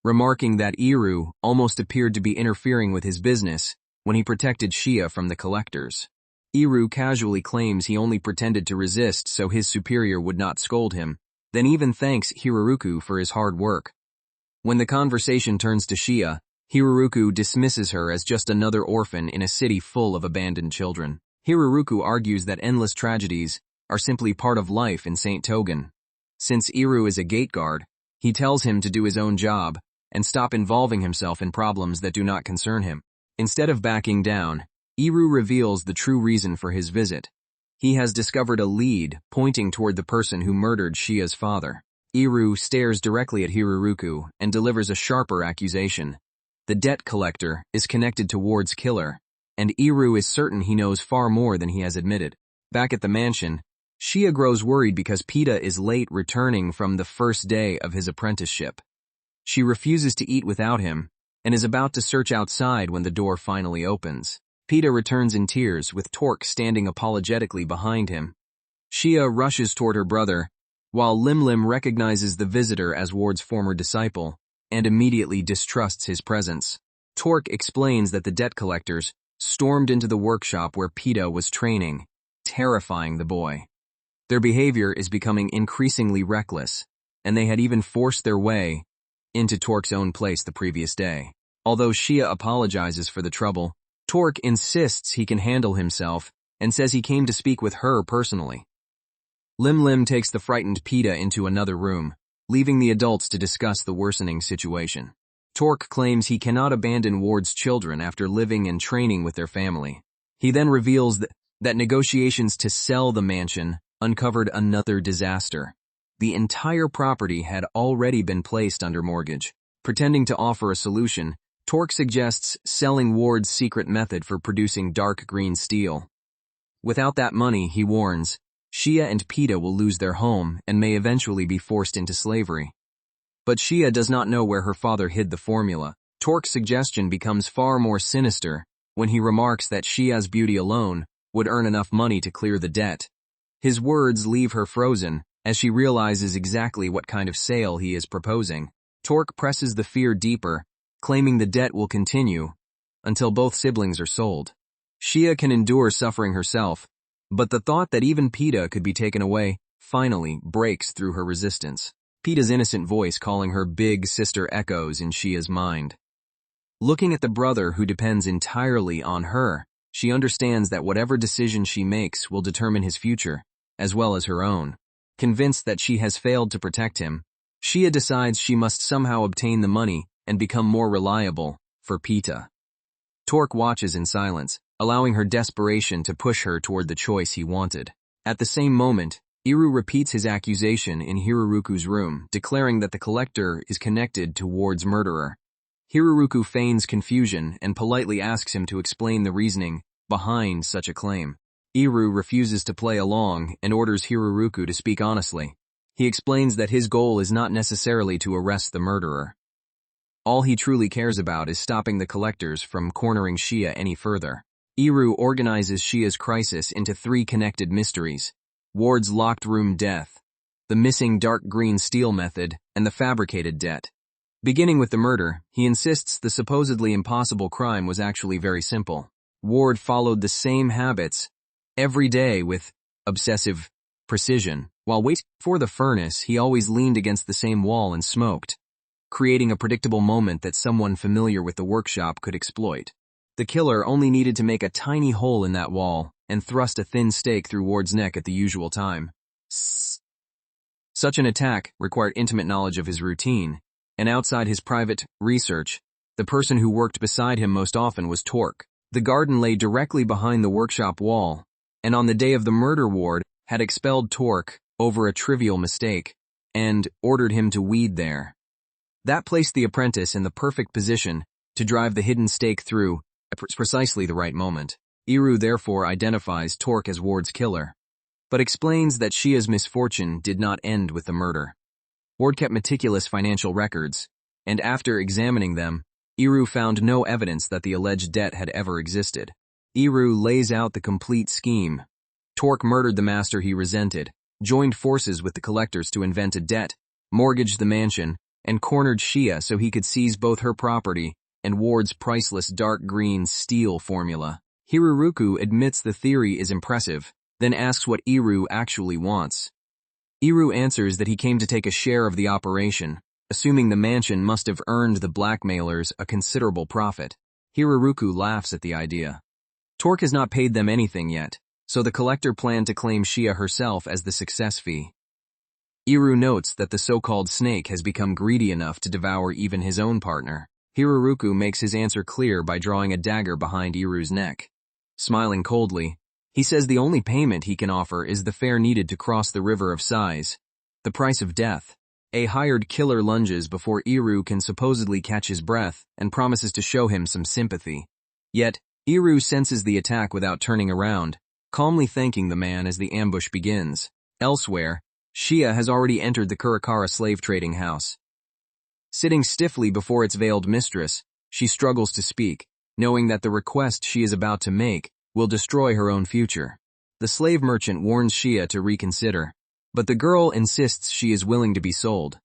remarking that Iru almost appeared to be interfering with his business when he protected Shia from the collectors. Iru casually claims he only pretended to resist so his superior would not scold him, then even thanks Hiruruku for his hard work. When the conversation turns to Shia, Hiruruku dismisses her as just another orphan in a city full of abandoned children. Hiruruku argues that endless tragedies are simply part of life in St. Togen. Since Iru is a gate guard, he tells him to do his own job and stop involving himself in problems that do not concern him. Instead of backing down, Iru reveals the true reason for his visit. He has discovered a lead pointing toward the person who murdered Shia's father. Iru stares directly at Hiruruku and delivers a sharper accusation. The debt collector is connected to Ward's killer, and Iru is certain he knows far more than he has admitted. Back at the mansion, Shia grows worried because Pita is late returning from the first day of his apprenticeship. She refuses to eat without him and is about to search outside when the door finally opens. Pita returns in tears with Torque standing apologetically behind him. Shia rushes toward her brother, while Lim recognizes the visitor as Ward's former disciple and immediately distrusts his presence. Torque explains that the debt collectors stormed into the workshop where Pita was training, terrifying the boy. Their behavior is becoming increasingly reckless, and they had even forced their way into Torque's own place the previous day. Although Shia apologizes for the trouble, Torque insists he can handle himself and says he came to speak with her personally. Lim takes the frightened Pita into another room, leaving the adults to discuss the worsening situation. Torque claims he cannot abandon Ward's children after living and training with their family. He then reveals that negotiations to sell the mansion uncovered another disaster. The entire property had already been placed under mortgage. Pretending to offer a solution, Torque suggests selling Ward's secret method for producing dark green steel. Without that money, he warns, Shia and Pita will lose their home and may eventually be forced into slavery. But Shia does not know where her father hid the formula. Torque's suggestion becomes far more sinister when he remarks that Shia's beauty alone would earn enough money to clear the debt. His words leave her frozen as she realizes exactly what kind of sale he is proposing. Torque presses the fear deeper, claiming the debt will continue until both siblings are sold. Shia can endure suffering herself, but the thought that even Pita could be taken away finally breaks through her resistance. Pita's innocent voice calling her big sister echoes in Shia's mind. Looking at the brother who depends entirely on her, she understands that whatever decision she makes will determine his future, as well as her own. Convinced that she has failed to protect him, Shia decides she must somehow obtain the money and become more reliable for Pita. Torque watches in silence, allowing her desperation to push her toward the choice he wanted. At the same moment, Iru repeats his accusation in Hiruruku's room, declaring that the collector is connected to Ward's murderer. Hiruruku feigns confusion and politely asks him to explain the reasoning behind such a claim. Iru refuses to play along and orders Hiruruku to speak honestly. He explains that his goal is not necessarily to arrest the murderer. All he truly cares about is stopping the collectors from cornering Shia any further. Iru organizes Shia's crisis into 3 connected mysteries: Ward's locked room death, the missing dark green steel method, and the fabricated debt. Beginning with the murder, he insists the supposedly impossible crime was actually very simple. Ward followed the same habits every day with obsessive precision. While waiting for the furnace, he always leaned against the same wall and smoked, creating a predictable moment that someone familiar with the workshop could exploit. The killer only needed to make a tiny hole in that wall and thrust a thin stake through Ward's neck at the usual time. Such an attack required intimate knowledge of his routine, and outside his private research, the person who worked beside him most often was Torque. The garden lay directly behind the workshop wall, and on the day of the murder, Ward had expelled Torque over a trivial mistake and ordered him to weed there. That placed the apprentice in the perfect position to drive the hidden stake through at precisely the right moment. Iru therefore identifies Torque as Ward's killer, but explains that Shia's misfortune did not end with the murder. Ward kept meticulous financial records, and after examining them, Iru found no evidence that the alleged debt had ever existed. Iru lays out the complete scheme. Torque murdered the master he resented, joined forces with the collectors to invent a debt, mortgaged the mansion, and cornered Shia so he could seize both her property and Ward's priceless dark green steel formula. Hiruruku admits the theory is impressive, then asks what Iru actually wants. Iru answers that he came to take a share of the operation, assuming the mansion must have earned the blackmailers a considerable profit. Hiruruku laughs at the idea. Torque has not paid them anything yet, so the collector planned to claim Shia herself as the success fee. Iru notes that the so-called snake has become greedy enough to devour even his own partner. Hiruruku makes his answer clear by drawing a dagger behind Iru's neck. Smiling coldly, he says the only payment he can offer is the fare needed to cross the river of sighs, the price of death. A hired killer lunges before Iru can supposedly catch his breath and promises to show him some sympathy. Yet, Iru senses the attack without turning around, calmly thanking the man as the ambush begins. Elsewhere, Shia has already entered the Kurakara slave trading house. Sitting stiffly before its veiled mistress, she struggles to speak, knowing that the request she is about to make will destroy her own future. The slave merchant warns Shia to reconsider, but the girl insists she is willing to be sold.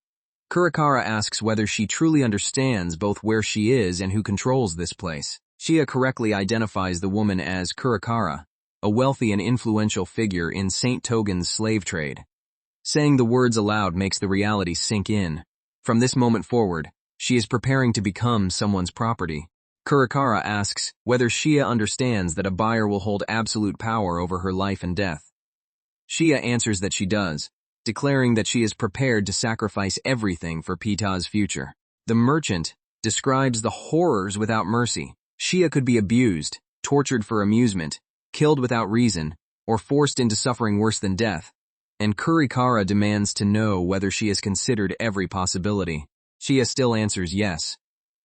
Kurakara asks whether she truly understands both where she is and who controls this place. Shia correctly identifies the woman as Kurakara, a wealthy and influential figure in Saint Togen's slave trade. Saying the words aloud makes the reality sink in. From this moment forward, she is preparing to become someone's property. Kurakara asks whether Shia understands that a buyer will hold absolute power over her life and death. Shia answers that she does, declaring that she is prepared to sacrifice everything for Pita's future. The merchant describes the horrors without mercy. Shia could be abused, tortured for amusement, killed without reason, or forced into suffering worse than death. And Kurakara demands to know whether she has considered every possibility. Shia still answers yes.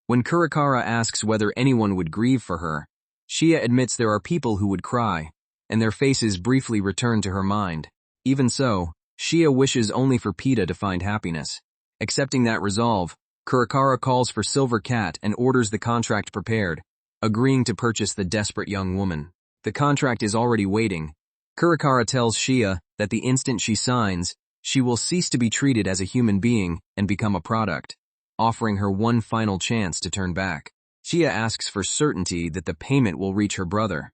When Kurakara asks whether anyone would grieve for her, Shia admits there are people who would cry, and their faces briefly return to her mind. Even so, Shia wishes only for Pita to find happiness. Accepting that resolve, Kurakara calls for Silver Cat and orders the contract prepared, agreeing to purchase the desperate young woman. The contract is already waiting. Kurakara tells Shia that the instant she signs, she will cease to be treated as a human being and become a product, offering her one final chance to turn back. Shia asks for certainty that the payment will reach her brother.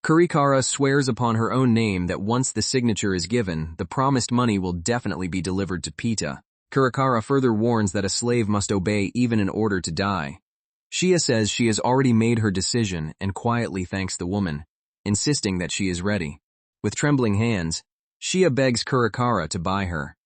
Kurakara swears upon her own name that once the signature is given, the promised money will definitely be delivered to Pita. Kurakara further warns that a slave must obey even in order to die. Shia says she has already made her decision and quietly thanks the woman, insisting that she is ready. With trembling hands, Shia begs Kurakara to buy her.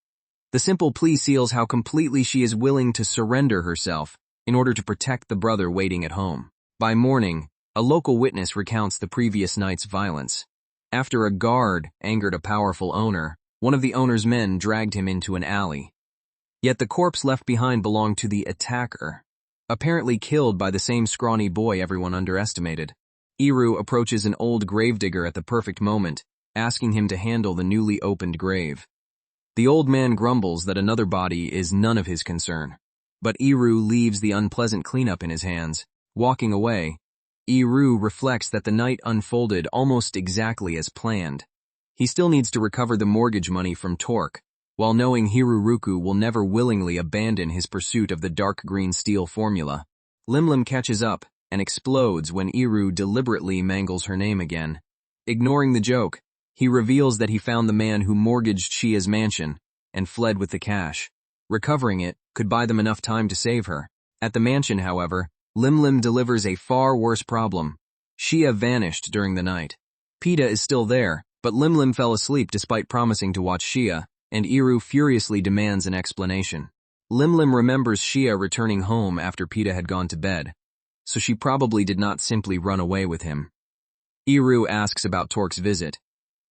The simple plea seals how completely she is willing to surrender herself in order to protect the brother waiting at home. By morning, a local witness recounts the previous night's violence. After a guard angered a powerful owner, one of the owner's men dragged him into an alley. Yet the corpse left behind belonged to the attacker, apparently killed by the same scrawny boy everyone underestimated. Iru approaches an old gravedigger at the perfect moment, asking him to handle the newly opened grave. The old man grumbles that another body is none of his concern, but Iru leaves the unpleasant cleanup in his hands. Walking away, Iru reflects that the night unfolded almost exactly as planned. He still needs to recover the mortgage money from Torque, while knowing Hiruruku will never willingly abandon his pursuit of the dark green steel formula. Limlim catches up and explodes when Iru deliberately mangles her name again. Ignoring the joke, he reveals that he found the man who mortgaged Shia's mansion and fled with the cash. Recovering it could buy them enough time to save her. At the mansion, however, Limlim delivers a far worse problem. Shia vanished during the night. Pita is still there, but Limlim fell asleep despite promising to watch Shia, and Iru furiously demands an explanation. Limlim remembers Shia returning home after Pita had gone to bed, so she probably did not simply run away with him. Iru asks about Torque's visit,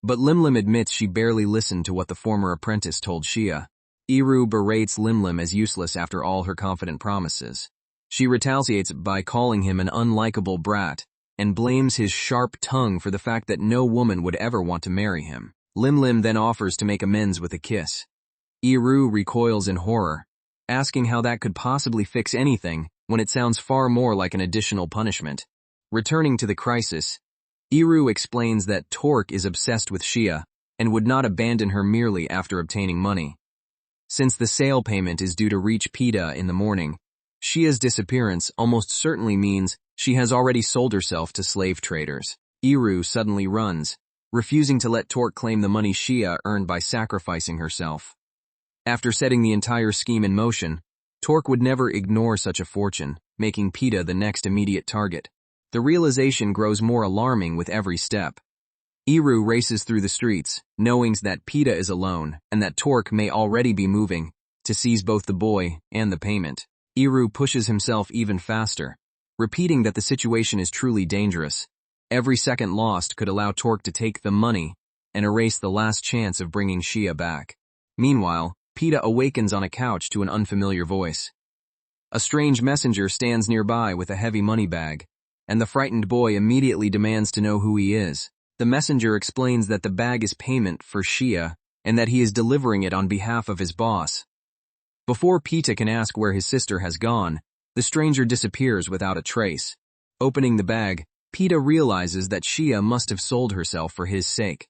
but Limlim admits she barely listened to what the former apprentice told Shia. Iru berates Limlim as useless after all her confident promises. She retaliates by calling him an unlikable brat and blames his sharp tongue for the fact that no woman would ever want to marry him. Limlim then offers to make amends with a kiss. Iru recoils in horror, asking how that could possibly fix anything when it sounds far more like an additional punishment. Returning to the crisis, Iru explains that Torque is obsessed with Shia and would not abandon her merely after obtaining money. Since the sale payment is due to reach Pita in the morning, Shia's disappearance almost certainly means she has already sold herself to slave traders. Iru suddenly runs, refusing to let Torque claim the money Shia earned by sacrificing herself. After setting the entire scheme in motion, Torque would never ignore such a fortune, making Pita the next immediate target. The realization grows more alarming with every step. Iru races through the streets, knowing that Pita is alone and that Torque may already be moving to seize both the boy and the payment. Iru pushes himself even faster, repeating that the situation is truly dangerous. Every second lost could allow Torque to take the money and erase the last chance of bringing Shia back. Meanwhile, Pita awakens on a couch to an unfamiliar voice. A strange messenger stands nearby with a heavy money bag, and the frightened boy immediately demands to know who he is. The messenger explains that the bag is payment for Shia and that he is delivering it on behalf of his boss. Before Pita can ask where his sister has gone, the stranger disappears without a trace. Opening the bag, Pita realizes that Shia must have sold herself for his sake.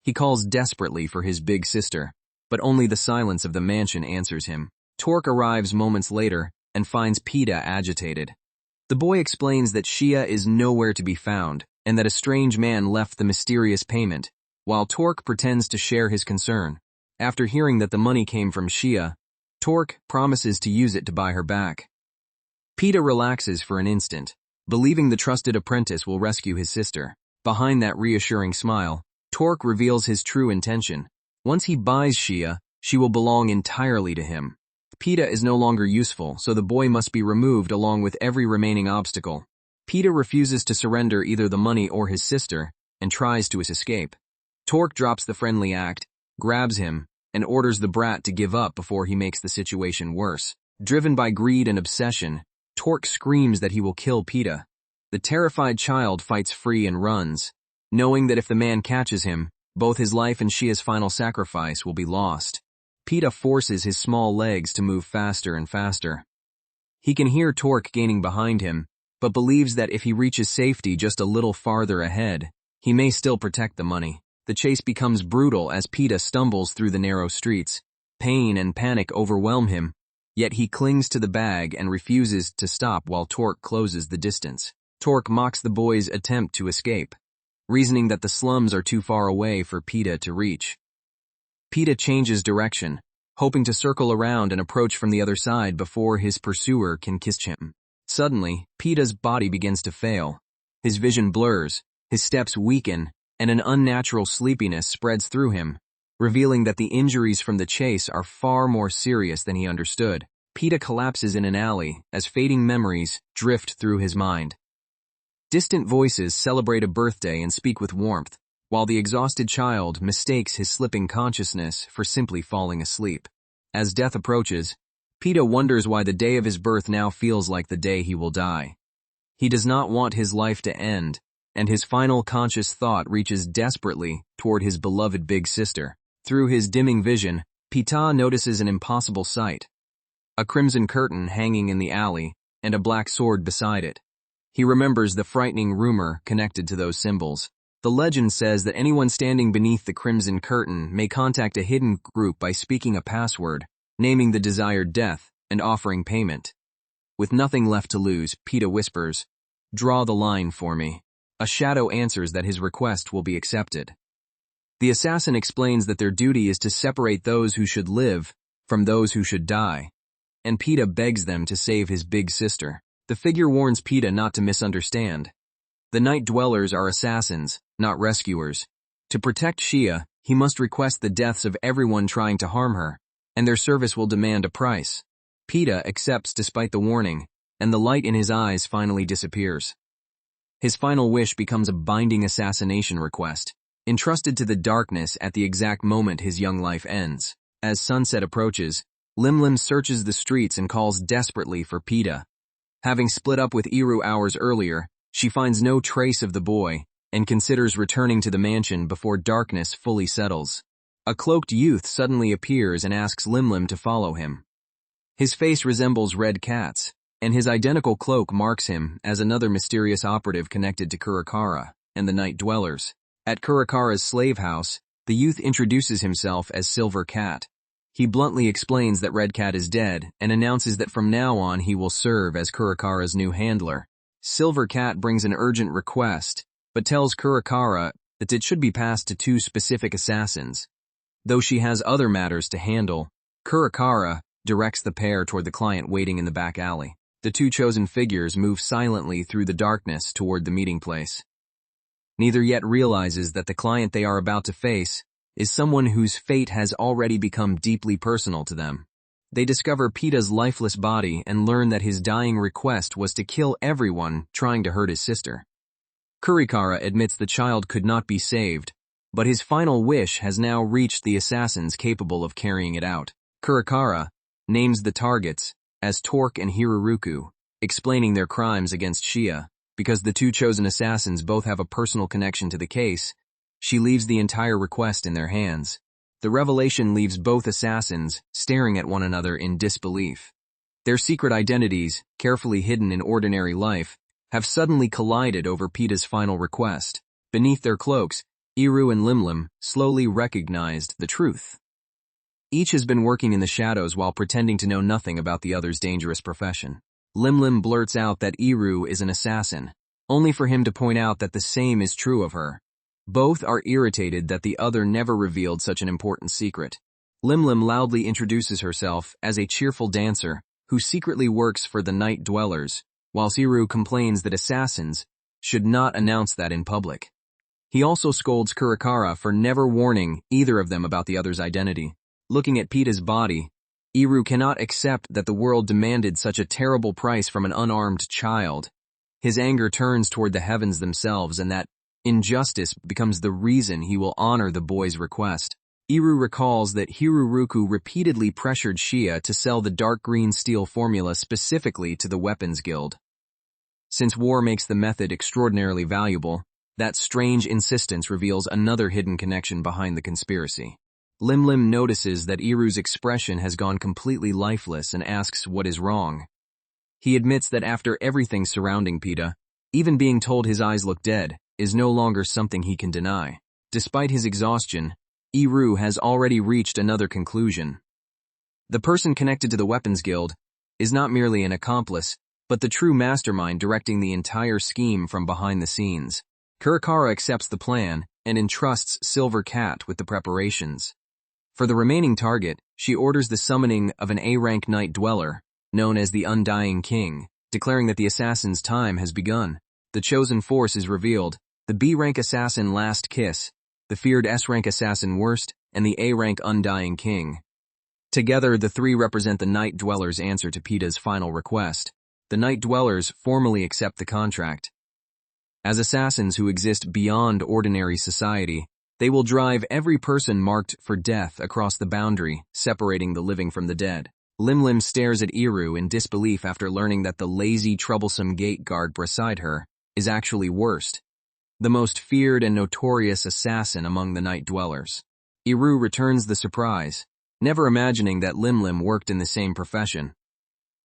He calls desperately for his big sister, but only the silence of the mansion answers him. Torque arrives moments later and finds Pita agitated. The boy explains that Shia is nowhere to be found and that a strange man left the mysterious payment, while Torque pretends to share his concern. After hearing that the money came from Shia, Torque promises to use it to buy her back. Pita relaxes for an instant, believing the trusted apprentice will rescue his sister. Behind that reassuring smile, Torque reveals his true intention. Once he buys Shia, she will belong entirely to him. Pita is no longer useful, so the boy must be removed along with every remaining obstacle. Pita refuses to surrender either the money or his sister, and tries to escape. Torque drops the friendly act, grabs him, and orders the brat to give up before he makes the situation worse. Driven by greed and obsession, Torque screams that he will kill Pita. The terrified child fights free and runs, knowing that if the man catches him, both his life and Shia's final sacrifice will be lost. Pita forces his small legs to move faster and faster. He can hear Torque gaining behind him, but believes that if he reaches safety just a little farther ahead, he may still protect the money. The chase becomes brutal as Pita stumbles through the narrow streets. Pain and panic overwhelm him, yet he clings to the bag and refuses to stop while Torque closes the distance. Torque mocks the boy's attempt to escape, reasoning that the slums are too far away for Pita to reach. Pita changes direction, hoping to circle around and approach from the other side before his pursuer can kiss him. Suddenly, Pita's body begins to fail. His vision blurs, his steps weaken, and an unnatural sleepiness spreads through him, revealing that the injuries from the chase are far more serious than he understood. Pita collapses in an alley as fading memories drift through his mind. Distant voices celebrate a birthday and speak with warmth, while the exhausted child mistakes his slipping consciousness for simply falling asleep. As death approaches, Pita wonders why the day of his birth now feels like the day he will die. He does not want his life to end, and his final conscious thought reaches desperately toward his beloved big sister. Through his dimming vision, Pita notices an impossible sight: a crimson curtain hanging in the alley and a black sword beside it. He remembers the frightening rumor connected to those symbols. The legend says that anyone standing beneath the crimson curtain may contact a hidden group by speaking a password, naming the desired death, and offering payment. With nothing left to lose, Pita whispers, "Draw the line for me." A shadow answers that his request will be accepted. The assassin explains that their duty is to separate those who should live from those who should die, and Pita begs them to save his big sister. The figure warns Pita not to misunderstand. The night dwellers are assassins, not rescuers. To protect Shia, he must request the deaths of everyone trying to harm her, and their service will demand a price. Pita accepts despite the warning, and the light in his eyes finally disappears. His final wish becomes a binding assassination request, entrusted to the darkness at the exact moment his young life ends. As sunset approaches, Limlim searches the streets and calls desperately for Pita. Having split up with Iru hours earlier, she finds no trace of the boy and considers returning to the mansion before darkness fully settles. A cloaked youth suddenly appears and asks Limlim to follow him. His face resembles Red Cat's, and his identical cloak marks him as another mysterious operative connected to Kurakara and the Night Dwellers. At Kurakara's slave house, the youth introduces himself as Silver Cat. He bluntly explains that Red Cat is dead and announces that from now on he will serve as Kurakara's new handler. Silver Cat brings an urgent request, but tells Kurakara that it should be passed to 2 specific assassins. Though she has other matters to handle, Kurakara directs the pair toward the client waiting in the back alley. The two chosen figures move silently through the darkness toward the meeting place. Neither yet realizes that the client they are about to face is someone whose fate has already become deeply personal to them. They discover Pita's lifeless body and learn that his dying request was to kill everyone trying to hurt his sister. Kurikara admits the child could not be saved, but his final wish has now reached the assassins capable of carrying it out. Kurikara names the targets as Torque and Hiruruku, explaining their crimes against Shia. Because the two chosen assassins both have a personal connection to the case, she leaves the entire request in their hands. The revelation leaves both assassins staring at one another in disbelief. Their secret identities, carefully hidden in ordinary life, have suddenly collided over Pita's final request. Beneath their cloaks, Iru and Limlim slowly recognized the truth. Each has been working in the shadows while pretending to know nothing about the other's dangerous profession. Limlim blurts out that Iru is an assassin, only for him to point out that the same is true of her. Both are irritated that the other never revealed such an important secret. Limlim loudly introduces herself as a cheerful dancer who secretly works for the Night Dwellers, while Iru complains that assassins should not announce that in public. He also scolds Kurikara for never warning either of them about the other's identity. Looking at Pita's body, Iru cannot accept that the world demanded such a terrible price from an unarmed child. His anger turns toward the heavens themselves, and that injustice becomes the reason he will honor the boy's request. Iru recalls that Hiruruku repeatedly pressured Shia to sell the dark green steel formula specifically to the Weapons Guild. Since war makes the method extraordinarily valuable, that strange insistence reveals another hidden connection behind the conspiracy. Limlim notices that Iru's expression has gone completely lifeless and asks what is wrong. He admits that after everything surrounding Pita, even being told his eyes look dead is no longer something he can deny. Despite his exhaustion, Iru has already reached another conclusion. The person connected to the Weapons Guild is not merely an accomplice, but the true mastermind directing the entire scheme from behind the scenes. Kurikara accepts the plan and entrusts Silver Cat with the preparations. For the remaining target, she orders the summoning of an A-rank Night Dweller, known as the Undying King, declaring that the assassin's time has begun. The chosen force is revealed: the B-rank assassin Last Kiss, the feared S-rank assassin Worst, and the A-rank Undying King. Together, the three represent the Night Dwellers' answer to Pita's final request. The Night Dwellers formally accept the contract. As assassins who exist beyond ordinary society, they will drive every person marked for death across the boundary, separating the living from the dead. Limlim stares at Iru in disbelief after learning that the lazy, troublesome gate guard beside her is actually Worst, the most feared and notorious assassin among the Night Dwellers. Iru returns the surprise, never imagining that Limlim worked in the same profession.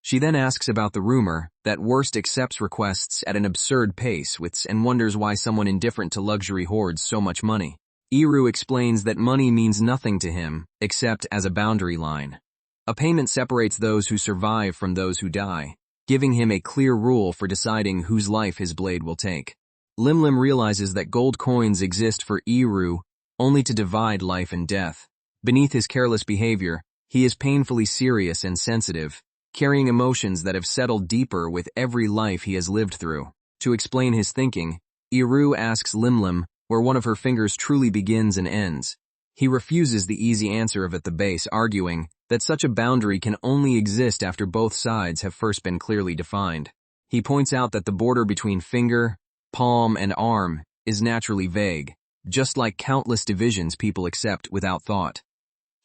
She then asks about the rumor that Worst accepts requests at an absurd pace and wonders why someone indifferent to luxury hoards so much money. Iru explains that money means nothing to him except as a boundary line. A payment separates those who survive from those who die, giving him a clear rule for deciding whose life his blade will take. Limlim realizes that gold coins exist for Iru only to divide life and death. Beneath his careless behavior, he is painfully serious and sensitive, carrying emotions that have settled deeper with every life he has lived through. To explain his thinking, Iru asks Limlim where one of her fingers truly begins and ends. He refuses the easy answer of at the base, arguing that such a boundary can only exist after both sides have first been clearly defined. He points out that the border between finger, palm, and arm is naturally vague, just like countless divisions people accept without thought.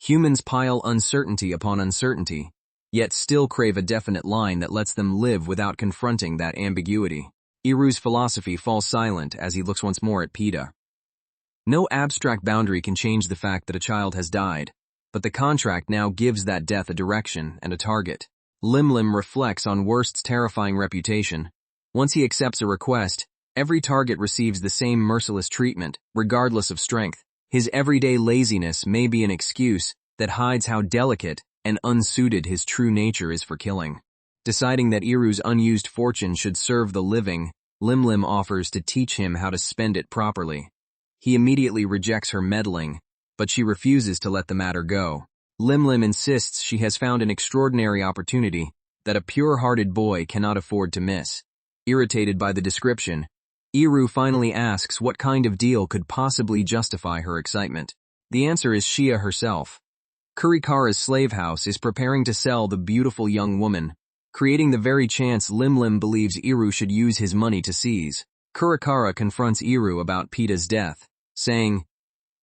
Humans pile uncertainty upon uncertainty, yet still crave a definite line that lets them live without confronting that ambiguity. Iru's philosophy falls silent as he looks once more at Pita. No abstract boundary can change the fact that a child has died, but the contract now gives that death a direction and a target. Limlim reflects on Worst's terrifying reputation. Once he accepts a request, every target receives the same merciless treatment, regardless of strength. His everyday laziness may be an excuse that hides how delicate and unsuited his true nature is for killing. Deciding that Iru's unused fortune should serve the living, Limlim offers to teach him how to spend it properly. He immediately rejects her meddling, but she refuses to let the matter go. Lim Lim insists she has found an extraordinary opportunity that a pure-hearted boy cannot afford to miss. Irritated by the description, Iru finally asks what kind of deal could possibly justify her excitement. The answer is Shia herself. Kurikara's slave house is preparing to sell the beautiful young woman, creating the very chance Lim Lim believes Iru should use his money to seize. Kurikara confronts Iru about Pita's death, saying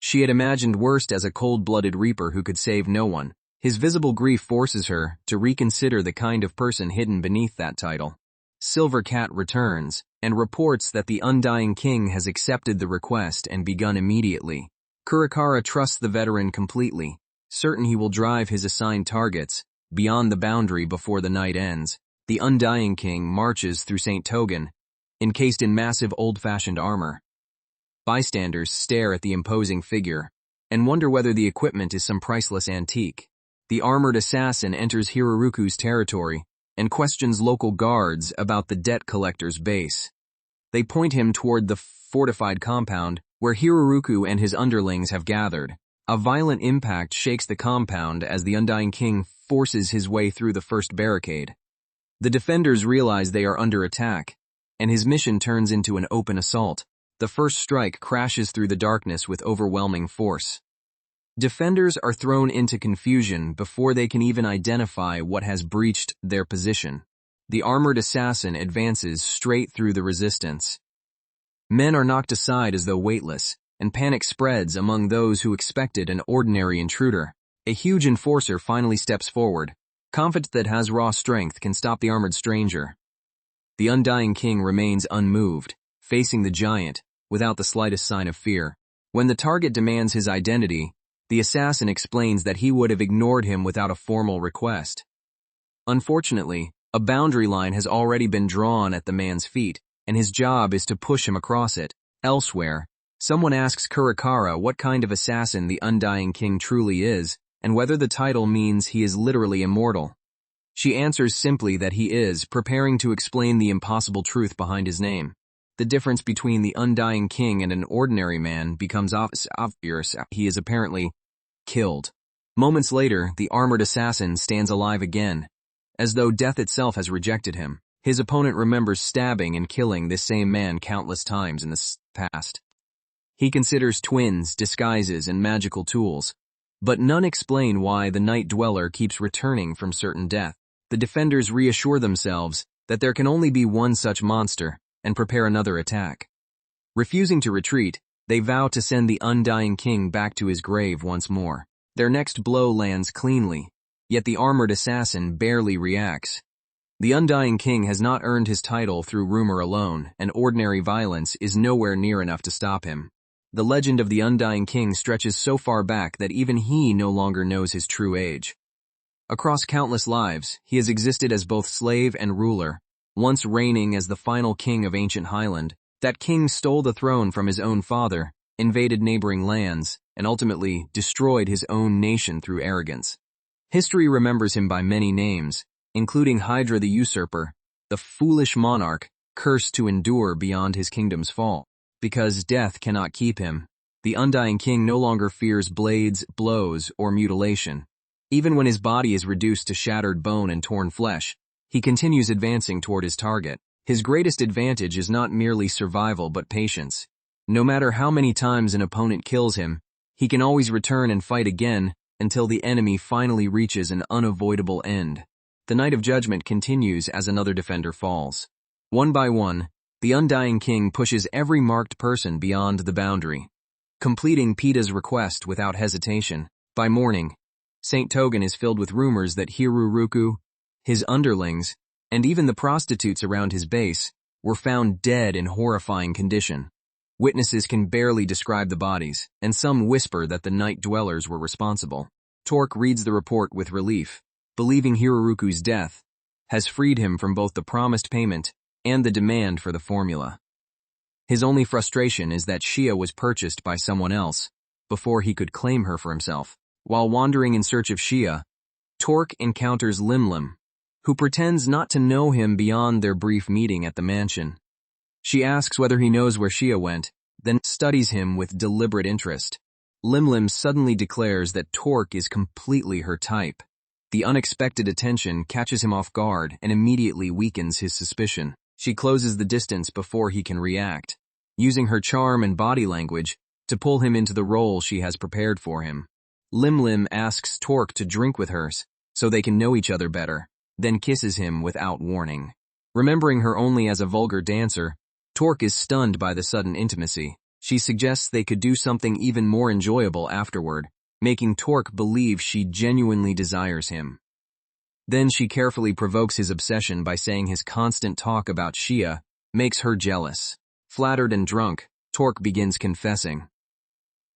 she had imagined worst as a cold-blooded reaper who could save no one. His visible grief forces her to reconsider the kind of person hidden beneath that title. Silver Cat returns and reports that the Undying King has accepted the request and begun immediately. Kurikara trusts the veteran completely, certain he will drive his assigned targets beyond the boundary before the night ends. The Undying King marches through St. Togan, encased in massive old-fashioned armor. Bystanders stare at the imposing figure and wonder whether the equipment is some priceless antique. The armored assassin enters Hiroruku's territory and questions local guards about the debt collector's base. They point him toward the fortified compound where Hiroruku and his underlings have gathered. A violent impact shakes the compound as the Undying King forces his way through the first barricade. The defenders realize they are under attack, and his mission turns into an open assault. The first strike crashes through the darkness with overwhelming force. Defenders are thrown into confusion before they can even identify what has breached their position. The armored assassin advances straight through the resistance. Men are knocked aside as though weightless, and panic spreads among those who expected an ordinary intruder. A huge enforcer finally steps forward, confident that his raw strength can stop the armored stranger. The Undying King remains unmoved, facing the giant, without the slightest sign of fear. When the target demands his identity, the assassin explains that he would have ignored him without a formal request. Unfortunately, a boundary line has already been drawn at the man's feet, and his job is to push him across it. Elsewhere, someone asks Kurikara what kind of assassin the Undying King truly is, and whether the title means he is literally immortal. She answers simply that he is, preparing to explain the impossible truth behind his name. The difference between the Undying King and an ordinary man becomes obvious. He is apparently killed. Moments later, the armored assassin stands alive again, as though death itself has rejected him. His opponent remembers stabbing and killing this same man countless times in the past. He considers twins, disguises, and magical tools, but none explain why the Night Dweller keeps returning from certain death. The defenders reassure themselves that there can only be one such monster, and prepare another attack. Refusing to retreat, they vow to send the Undying King back to his grave once more. Their next blow lands cleanly, yet the armored assassin barely reacts. The Undying King has not earned his title through rumor alone, and ordinary violence is nowhere near enough to stop him. The legend of the Undying King stretches so far back that even he no longer knows his true age. Across countless lives, he has existed as both slave and ruler. Once reigning as the final king of ancient Highland, that king stole the throne from his own father, invaded neighboring lands, and ultimately destroyed his own nation through arrogance. History remembers him by many names, including Hydra the Usurper, the foolish monarch cursed to endure beyond his kingdom's fall. Because death cannot keep him, the Undying King no longer fears blades, blows, or mutilation. Even when his body is reduced to shattered bone and torn flesh, he continues advancing toward his target. His greatest advantage is not merely survival but patience. No matter how many times an opponent kills him, he can always return and fight again until the enemy finally reaches an unavoidable end. The Night of Judgment continues as another defender falls. One by one, the Undying King pushes every marked person beyond the boundary, completing Pita's request without hesitation. By morning, St. Togan is filled with rumors that Hiroruku, his underlings, and even the prostitutes around his base, were found dead in horrifying condition. Witnesses can barely describe the bodies, and some whisper that the Night Dwellers were responsible. Torque reads the report with relief, believing Hiroruku's death has freed him from both the promised payment and the demand for the formula. His only frustration is that Shia was purchased by someone else before he could claim her for himself. While wandering in search of Shia, Torque encounters Lim Lim, who pretends not to know him beyond their brief meeting at the mansion. She asks whether he knows where Shia went, then studies him with deliberate interest. Lim Lim suddenly declares that Torque is completely her type. The unexpected attention catches him off guard and immediately weakens his suspicion. She closes the distance before he can react, using her charm and body language to pull him into the role she has prepared for him. Lim Lim asks Torque to drink with her so they can know each other better, then kisses him without warning. Remembering her only as a vulgar dancer, Torque is stunned by the sudden intimacy. She suggests they could do something even more enjoyable afterward, making Torque believe she genuinely desires him. Then she carefully provokes his obsession by saying his constant talk about Shia makes her jealous. Flattered and drunk, Torque begins confessing.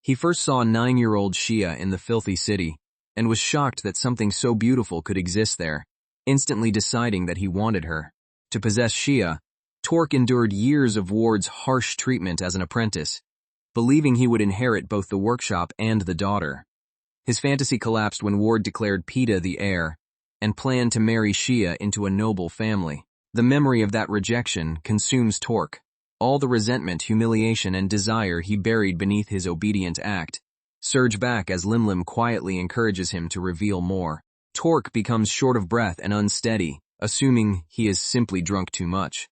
He first saw 9-year-old Shia in the filthy city and was shocked that something so beautiful could exist there, instantly deciding that he wanted her. To possess Shia, Torque endured years of Ward's harsh treatment as an apprentice, believing he would inherit both the workshop and the daughter. His fantasy collapsed when Ward declared Peta the heir and planned to marry Shia into a noble family. The memory of that rejection consumes Torque. All the resentment, humiliation, and desire he buried beneath his obedient act surge back as Lim Lim quietly encourages him to reveal more. Torque becomes short of breath and unsteady, assuming he is simply drunk too much.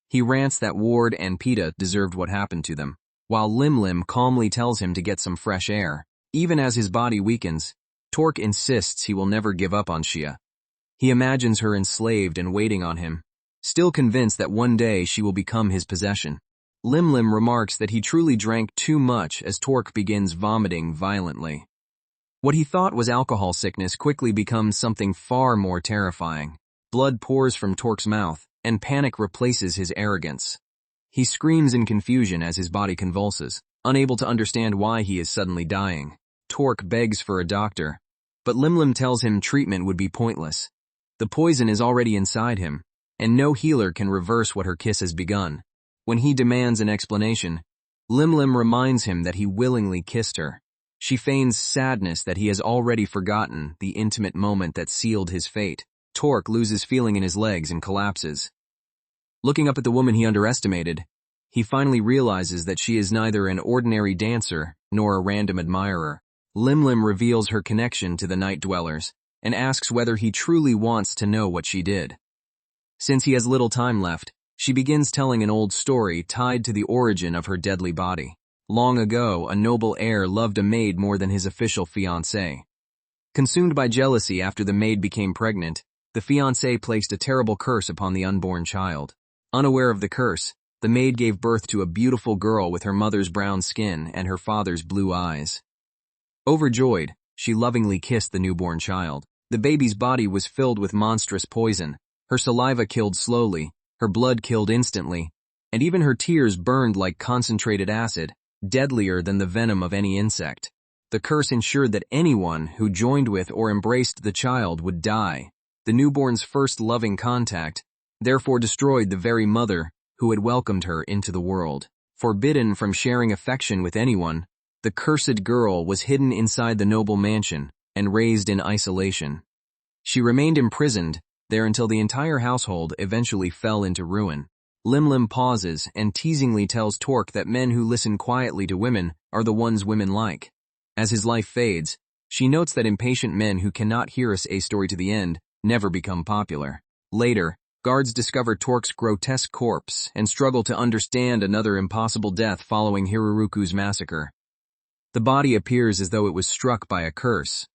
He rants that Ward and Peta deserved what happened to them, while Lim Lim calmly tells him to get some fresh air. Even as his body weakens, Torque insists he will never give up on Shia. He imagines her enslaved and waiting on him, still convinced that one day she will become his possession. Lim Lim remarks that he truly drank too much as Torque begins vomiting violently. What he thought was alcohol sickness quickly becomes something far more terrifying. Blood pours from Torque's mouth, and panic replaces his arrogance. He screams in confusion as his body convulses, unable to understand why he is suddenly dying. Torque begs for a doctor, but Lim Lim tells him treatment would be pointless. The poison is already inside him, and no healer can reverse what her kiss has begun. When he demands an explanation, Lim Lim reminds him that he willingly kissed her. She feigns sadness that he has already forgotten the intimate moment that sealed his fate. Torque loses feeling in his legs and collapses. Looking up at the woman he underestimated, he finally realizes that she is neither an ordinary dancer nor a random admirer. Lim Lim reveals her connection to the Night Dwellers and asks whether he truly wants to know what she did. Since he has little time left, she begins telling an old story tied to the origin of her deadly body. Long ago, a noble heir loved a maid more than his official fiancée. Consumed by jealousy after the maid became pregnant, the fiancé placed a terrible curse upon the unborn child. Unaware of the curse, the maid gave birth to a beautiful girl with her mother's brown skin and her father's blue eyes. Overjoyed, she lovingly kissed the newborn child. The baby's body was filled with monstrous poison. Her saliva killed slowly, her blood killed instantly, and even her tears burned like concentrated acid, deadlier than the venom of any insect. The curse ensured that anyone who joined with or embraced the child would die. The newborn's first loving contact therefore destroyed the very mother who had welcomed her into the world. Forbidden from sharing affection with anyone, the cursed girl was hidden inside the noble mansion and raised in isolation. She remained imprisoned there until the entire household eventually fell into ruin. Lim Lim pauses and teasingly tells Torque that men who listen quietly to women are the ones women like. As his life fades, she notes that impatient men who cannot hear a story to the end never become popular. Later, guards discover Torque's grotesque corpse and struggle to understand another impossible death following Hiruruku's massacre. The body appears as though it was struck by a curse,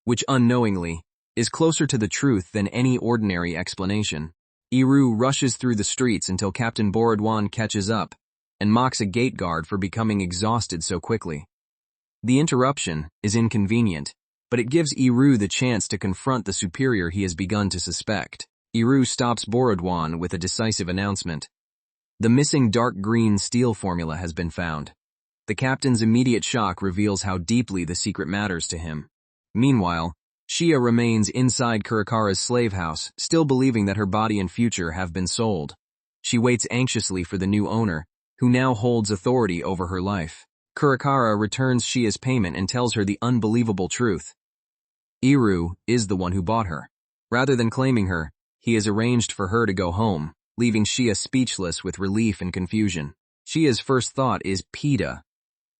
which unknowingly is closer to the truth than any ordinary explanation. Iru rushes through the streets until Captain Borodwan catches up and mocks a gate guard for becoming exhausted so quickly. The interruption is inconvenient, but it gives Iru the chance to confront the superior he has begun to suspect. Iru stops Borodwan with a decisive announcement. The missing dark green steel formula has been found. The captain's immediate shock reveals how deeply the secret matters to him. Meanwhile, Shia remains inside Kurakara's slave house, still believing that her body and future have been sold. She waits anxiously for the new owner, who now holds authority over her life. Kurakara returns Shia's payment and tells her the unbelievable truth. Iru is the one who bought her. Rather than claiming her, he has arranged for her to go home, leaving Shia speechless with relief and confusion. Shia's first thought is Peta,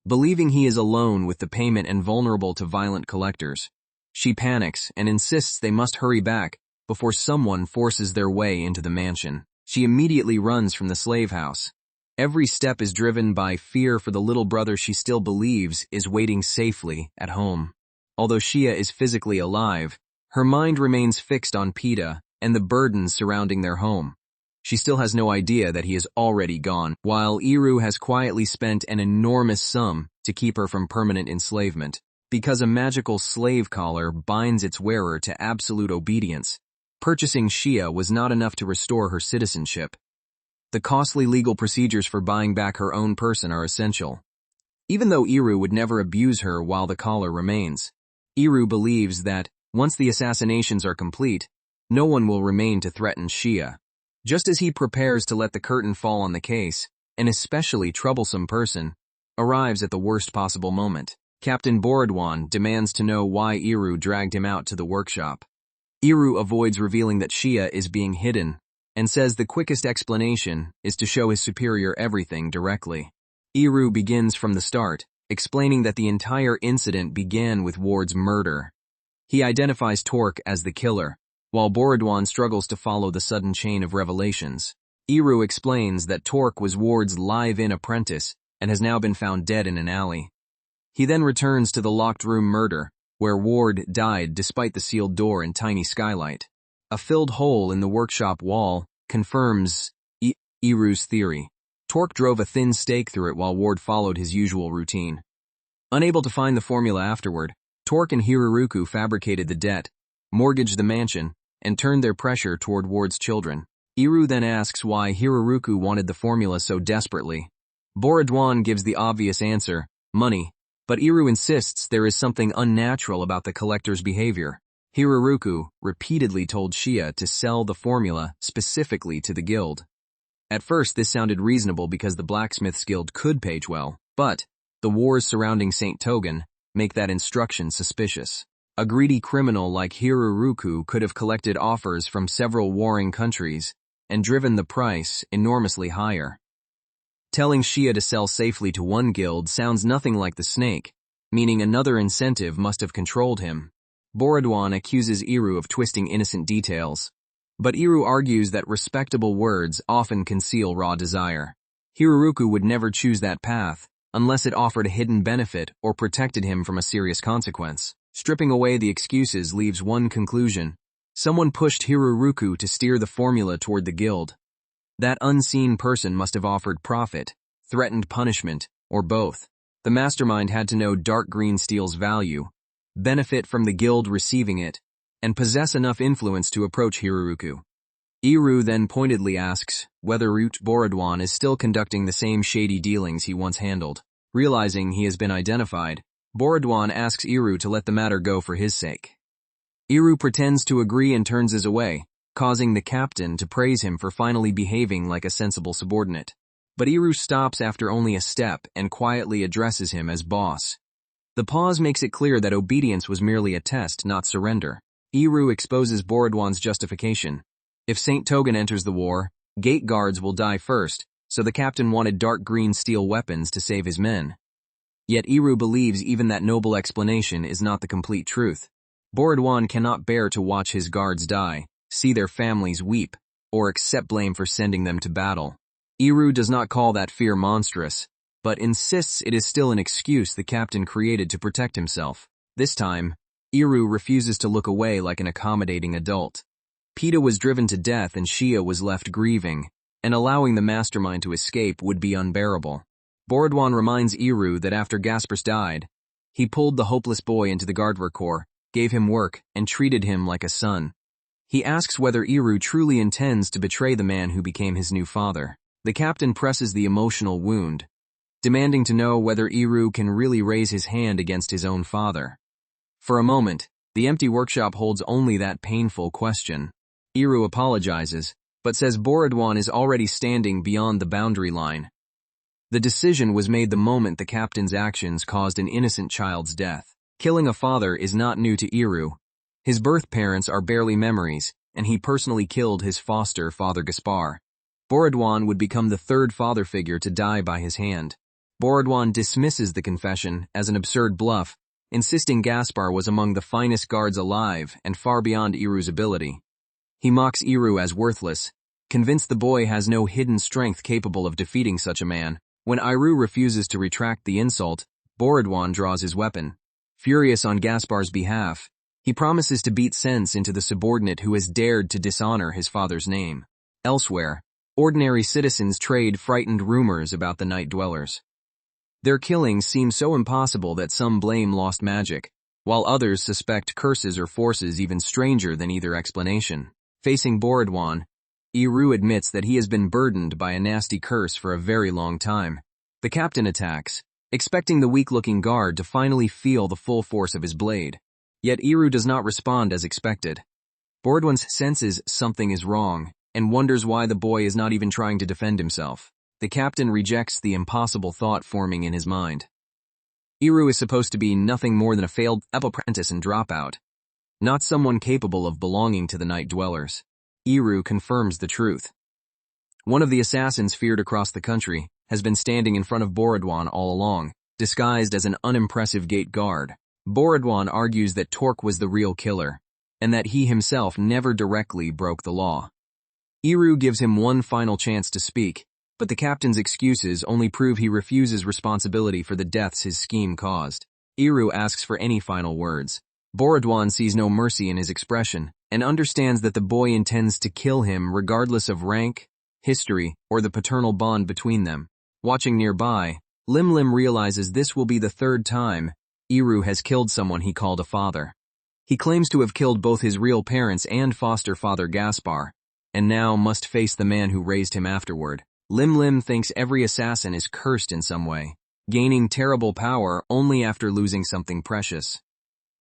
Believing he is alone with the payment and vulnerable to violent collectors, she panics and insists they must hurry back before someone forces their way into the mansion. She immediately runs from the slave house. Every step is driven by fear for the little brother she still believes is waiting safely at home. Although Shia is physically alive, her mind remains fixed on Pita and the burdens surrounding their home. She still has no idea that he is already gone, while Iru has quietly spent an enormous sum to keep her from permanent enslavement. Because a magical slave collar binds its wearer to absolute obedience, purchasing Shia was not enough to restore her citizenship. The costly legal procedures for buying back her own person are essential. Even though Iru would never abuse her while the collar remains, Iru believes that, once the assassinations are complete, no one will remain to threaten Shia. Just as he prepares to let the curtain fall on the case, an especially troublesome person arrives at the worst possible moment. Captain Borodwan demands to know why Iru dragged him out to the workshop. Iru avoids revealing that Shia is being hidden, and says the quickest explanation is to show his superior everything directly. Iru begins from the start, explaining that the entire incident began with Ward's murder. He identifies Torque as the killer, while Borodwan struggles to follow the sudden chain of revelations. Iru explains that Torque was Ward's live-in apprentice and has now been found dead in an alley. He then returns to the locked room murder, where Ward died despite the sealed door and tiny skylight. A filled hole in the workshop wall confirms Iru's theory. Torque drove a thin stake through it while Ward followed his usual routine. Unable to find the formula afterward, Torque and Hiruruku fabricated the debt, mortgaged the mansion, and turned their pressure toward Ward's children. Iru then asks why Hiruruku wanted the formula so desperately. Borodwan gives the obvious answer, money, but Iru insists there is something unnatural about the collector's behavior. Hiruruku repeatedly told Shia to sell the formula specifically to the guild. At first this sounded reasonable because the blacksmith's guild could pay well, but the wars surrounding St. Togan make that instruction suspicious. A greedy criminal like Hiruruku could have collected offers from several warring countries and driven the price enormously higher. Telling Shia to sell safely to one guild sounds nothing like the snake, meaning another incentive must have controlled him. Borodwan accuses Iru of twisting innocent details, but Iru argues that respectable words often conceal raw desire. Hiruruku would never choose that path unless it offered a hidden benefit or protected him from a serious consequence. Stripping away the excuses leaves one conclusion. Someone pushed Hiruruku to steer the formula toward the guild. That unseen person must have offered profit, threatened punishment, or both. The mastermind had to know dark green steel's value, benefit from the guild receiving it, and possess enough influence to approach Hiruruku. Iru then pointedly asks whether Borodwan is still conducting the same shady dealings he once handled. Realizing he has been identified, Borodwan asks Iru to let the matter go for his sake. Iru pretends to agree and turns his away, causing the captain to praise him for finally behaving like a sensible subordinate. But Iru stops after only a step and quietly addresses him as boss. The pause makes it clear that obedience was merely a test, not surrender. Iru exposes Borodwan's justification. If St. Togan enters the war, gate guards will die first, so the captain wanted dark green steel weapons to save his men. Yet Iru believes even that noble explanation is not the complete truth. Borodwan cannot bear to watch his guards die, see their families weep, or accept blame for sending them to battle. Iru does not call that fear monstrous, but insists it is still an excuse the captain created to protect himself. This time, Iru refuses to look away like an accommodating adult. Pita was driven to death and Shia was left grieving, and allowing the mastermind to escape would be unbearable. Borodwan reminds Iru that after Gaspers died, he pulled the hopeless boy into the Guardwork Corps, gave him work, and treated him like a son. He asks whether Iru truly intends to betray the man who became his new father. The captain presses the emotional wound, demanding to know whether Iru can really raise his hand against his own father. For a moment, the empty workshop holds only that painful question. Iru apologizes, but says Borodwan is already standing beyond the boundary line. The decision was made the moment the captain's actions caused an innocent child's death. Killing a father is not new to Iru. His birth parents are barely memories, and he personally killed his foster father Gaspar. Borodwan would become the third father figure to die by his hand. Borodwan dismisses the confession as an absurd bluff, insisting Gaspar was among the finest guards alive and far beyond Iru's ability. He mocks Iru as worthless, convinced the boy has no hidden strength capable of defeating such a man. When Iru refuses to retract the insult, Borodwan draws his weapon. Furious on Gaspar's behalf, he promises to beat sense into the subordinate who has dared to dishonor his father's name. Elsewhere, ordinary citizens trade frightened rumors about the night dwellers. Their killings seem so impossible that some blame lost magic, while others suspect curses or forces even stranger than either explanation. Facing Borodwan, Iru admits that he has been burdened by a nasty curse for a very long time. The captain attacks, expecting the weak-looking guard to finally feel the full force of his blade. Yet Iru does not respond as expected. Borodwan senses something is wrong and wonders why the boy is not even trying to defend himself. The captain rejects the impossible thought forming in his mind. Iru is supposed to be nothing more than a failed apprentice and dropout, not someone capable of belonging to the night dwellers. Iru confirms the truth. One of the assassins feared across the country has been standing in front of Borodwan all along, disguised as an unimpressive gate guard. Borodwan argues that Torque was the real killer, and that he himself never directly broke the law. Iru gives him one final chance to speak, but the captain's excuses only prove he refuses responsibility for the deaths his scheme caused. Iru asks for any final words. Borodwan sees no mercy in his expression, and understands that the boy intends to kill him regardless of rank, history, or the paternal bond between them. Watching nearby, Lim Lim realizes this will be the third time Iru has killed someone he called a father. He claims to have killed both his real parents and foster father Gaspar, and now must face the man who raised him afterward. Lim Lim thinks every assassin is cursed in some way, gaining terrible power only after losing something precious.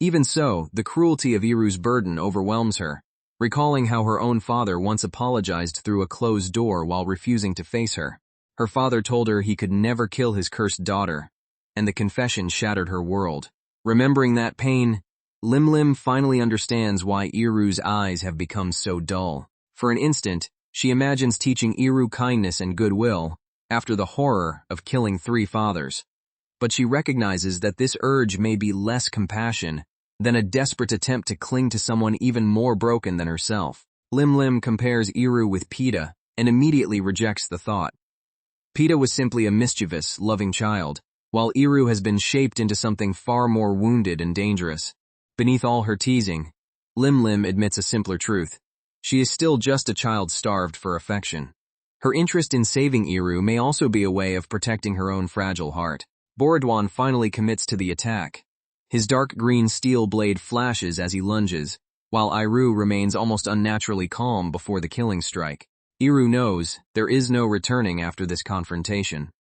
Even so, the cruelty of Iru's burden overwhelms her, recalling how her own father once apologized through a closed door while refusing to face her. Her father told her he could never kill his cursed daughter, and the confession shattered her world. Remembering that pain, Lim Lim finally understands why Iru's eyes have become so dull. For an instant, she imagines teaching Iru kindness and goodwill after the horror of killing 3 fathers. But she recognizes that this urge may be less compassion than a desperate attempt to cling to someone even more broken than herself. Lim Lim compares Iru with Pita and immediately rejects the thought. Pita was simply a mischievous, loving child, while Iru has been shaped into something far more wounded and dangerous. Beneath all her teasing, Lim Lim admits a simpler truth. She is still just a child starved for affection. Her interest in saving Iru may also be a way of protecting her own fragile heart. Borodwan finally commits to the attack. His dark green steel blade flashes as he lunges, while Iru remains almost unnaturally calm before the killing strike. Iru knows there is no returning after this confrontation.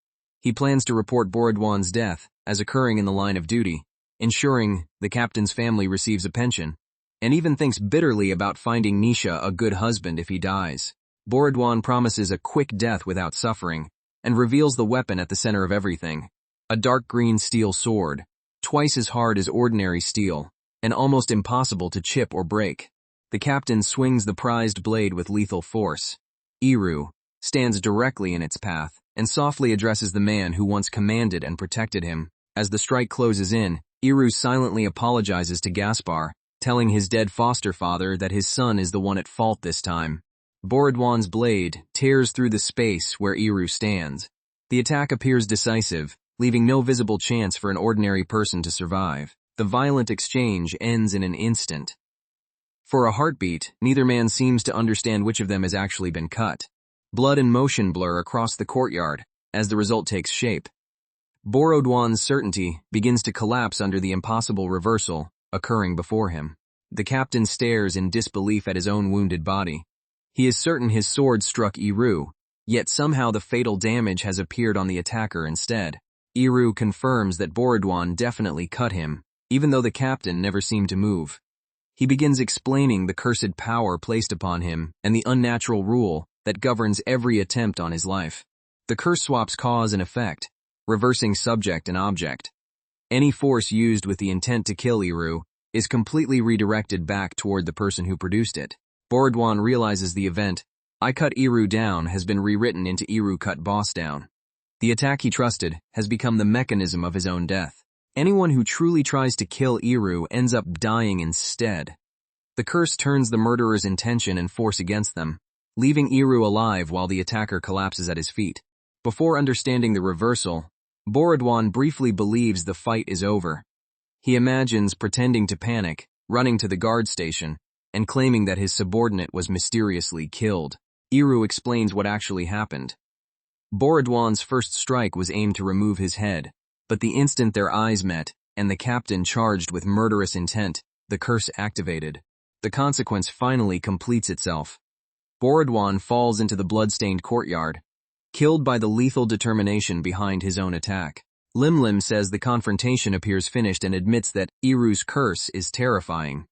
He plans to report Borodwan's death as occurring in the line of duty, ensuring the captain's family receives a pension, and even thinks bitterly about finding Nisha a good husband if he dies. Borodwan promises a quick death without suffering, and reveals the weapon at the center of everything. A dark green steel sword, twice as hard as ordinary steel, and almost impossible to chip or break. The captain swings the prized blade with lethal force. Iru stands directly in its path, and softly addresses the man who once commanded and protected him. As the strike closes in, Iru silently apologizes to Gaspar, telling his dead foster father that his son is the one at fault this time. Borodwan's blade tears through the space where Iru stands. The attack appears decisive, leaving no visible chance for an ordinary person to survive. The violent exchange ends in an instant. For a heartbeat, neither man seems to understand which of them has actually been cut. Blood and motion blur across the courtyard as the result takes shape. Borodwan's certainty begins to collapse under the impossible reversal occurring before him. The captain stares in disbelief at his own wounded body. He is certain his sword struck Iru, yet somehow the fatal damage has appeared on the attacker instead. Iru confirms that Borodwan definitely cut him, even though the captain never seemed to move. He begins explaining the cursed power placed upon him and the unnatural rule that governs every attempt on his life. The curse swaps cause and effect, reversing subject and object. Any force used with the intent to kill Iru is completely redirected back toward the person who produced it. Borodwan realizes the event, "I cut Iru down," has been rewritten into "Iru cut boss down." The attack he trusted has become the mechanism of his own death. Anyone who truly tries to kill Iru ends up dying instead. The curse turns the murderer's intention and force against them, leaving Iru alive while the attacker collapses at his feet. Before understanding the reversal, Borodwan briefly believes the fight is over. He imagines pretending to panic, running to the guard station, and claiming that his subordinate was mysteriously killed. Iru explains what actually happened. Borodwan's first strike was aimed to remove his head, but the instant their eyes met, and the captain charged with murderous intent, the curse activated. The consequence finally completes itself. Borodwan falls into the blood-stained courtyard, killed by the lethal determination behind his own attack. Limlim says the confrontation appears finished and admits that Iru's curse is terrifying.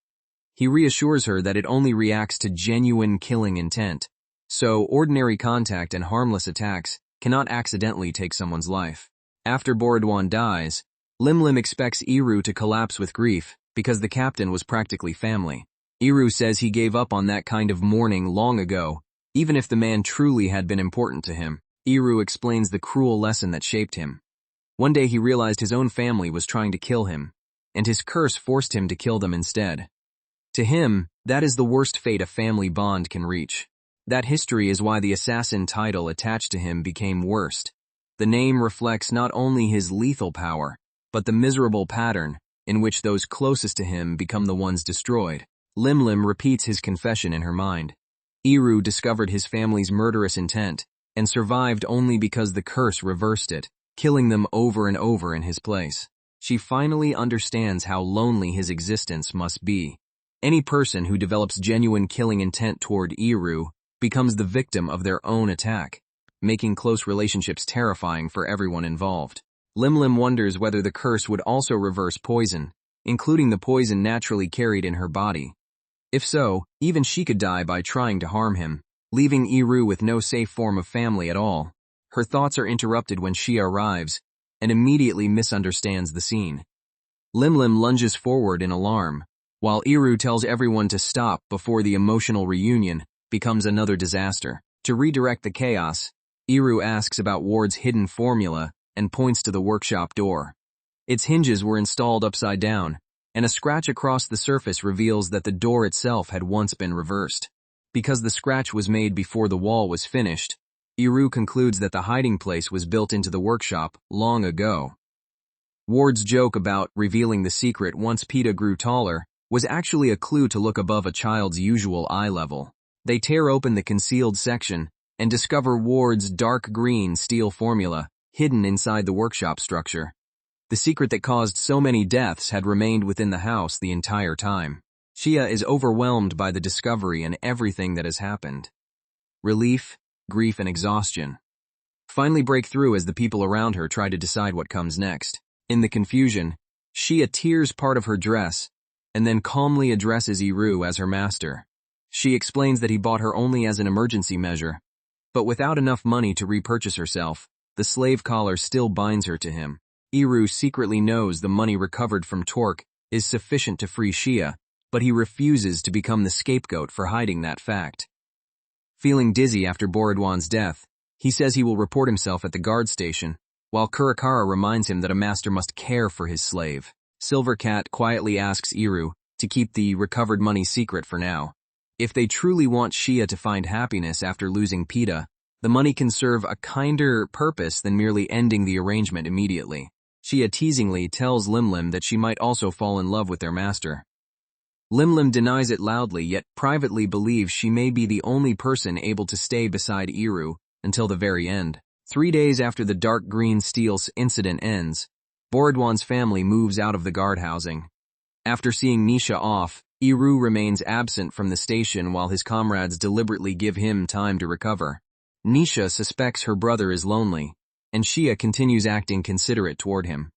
He reassures her that it only reacts to genuine killing intent, so ordinary contact and harmless attacks cannot accidentally take someone's life. After Borodwan dies, Limlim expects Iru to collapse with grief because the captain was practically family. Iru says he gave up on that kind of mourning long ago, even if the man truly had been important to him. Iru explains the cruel lesson that shaped him. One day he realized his own family was trying to kill him, and his curse forced him to kill them instead. To him, that is the worst fate a family bond can reach. That history is why the assassin title attached to him became worst. The name reflects not only his lethal power, but the miserable pattern in which those closest to him become the ones destroyed. Limlim repeats his confession in her mind. Iru discovered his family's murderous intent and survived only because the curse reversed it, killing them over and over in his place. She finally understands how lonely his existence must be. Any person who develops genuine killing intent toward Iru becomes the victim of their own attack, making close relationships terrifying for everyone involved. Limlim wonders whether the curse would also reverse poison, including the poison naturally carried in her body. If so, even she could die by trying to harm him, leaving Iru with no safe form of family at all. Her thoughts are interrupted when Shia arrives and immediately misunderstands the scene. Limlim lunges forward in alarm, while Iru tells everyone to stop before the emotional reunion becomes another disaster. To redirect the chaos, Iru asks about Ward's hidden formula and points to the workshop door. Its hinges were installed upside down, and a scratch across the surface reveals that the door itself had once been reversed. Because the scratch was made before the wall was finished, Iru concludes that the hiding place was built into the workshop long ago. Ward's joke about revealing the secret once Peta grew taller was actually a clue to look above a child's usual eye level. They tear open the concealed section and discover Ward's dark green steel formula hidden inside the workshop structure. The secret that caused so many deaths had remained within the house the entire time. Shia is overwhelmed by the discovery and everything that has happened. Relief, grief, and exhaustion finally break through as the people around her try to decide what comes next. In the confusion, Shia tears part of her dress and then calmly addresses Iru as her master. She explains that he bought her only as an emergency measure, but without enough money to repurchase herself, the slave collar still binds her to him. Iru secretly knows the money recovered from Torque is sufficient to free Shia, but he refuses to become the scapegoat for hiding that fact. Feeling dizzy after Borodwan's death, he says he will report himself at the guard station, while Kurakara reminds him that a master must care for his slave. Silvercat quietly asks Iru to keep the recovered money secret for now. If they truly want Shia to find happiness after losing Peta, the money can serve a kinder purpose than merely ending the arrangement immediately. Shia teasingly tells Limlim that she might also fall in love with their master. Limlim denies it loudly, yet privately believes she may be the only person able to stay beside Iru until the very end. 3 days after the dark green steel incident ends, Borodwan's family moves out of the guard housing. After seeing Nisha off, Iru remains absent from the station while his comrades deliberately give him time to recover. Nisha suspects her brother is lonely, and Shia continues acting considerate toward him.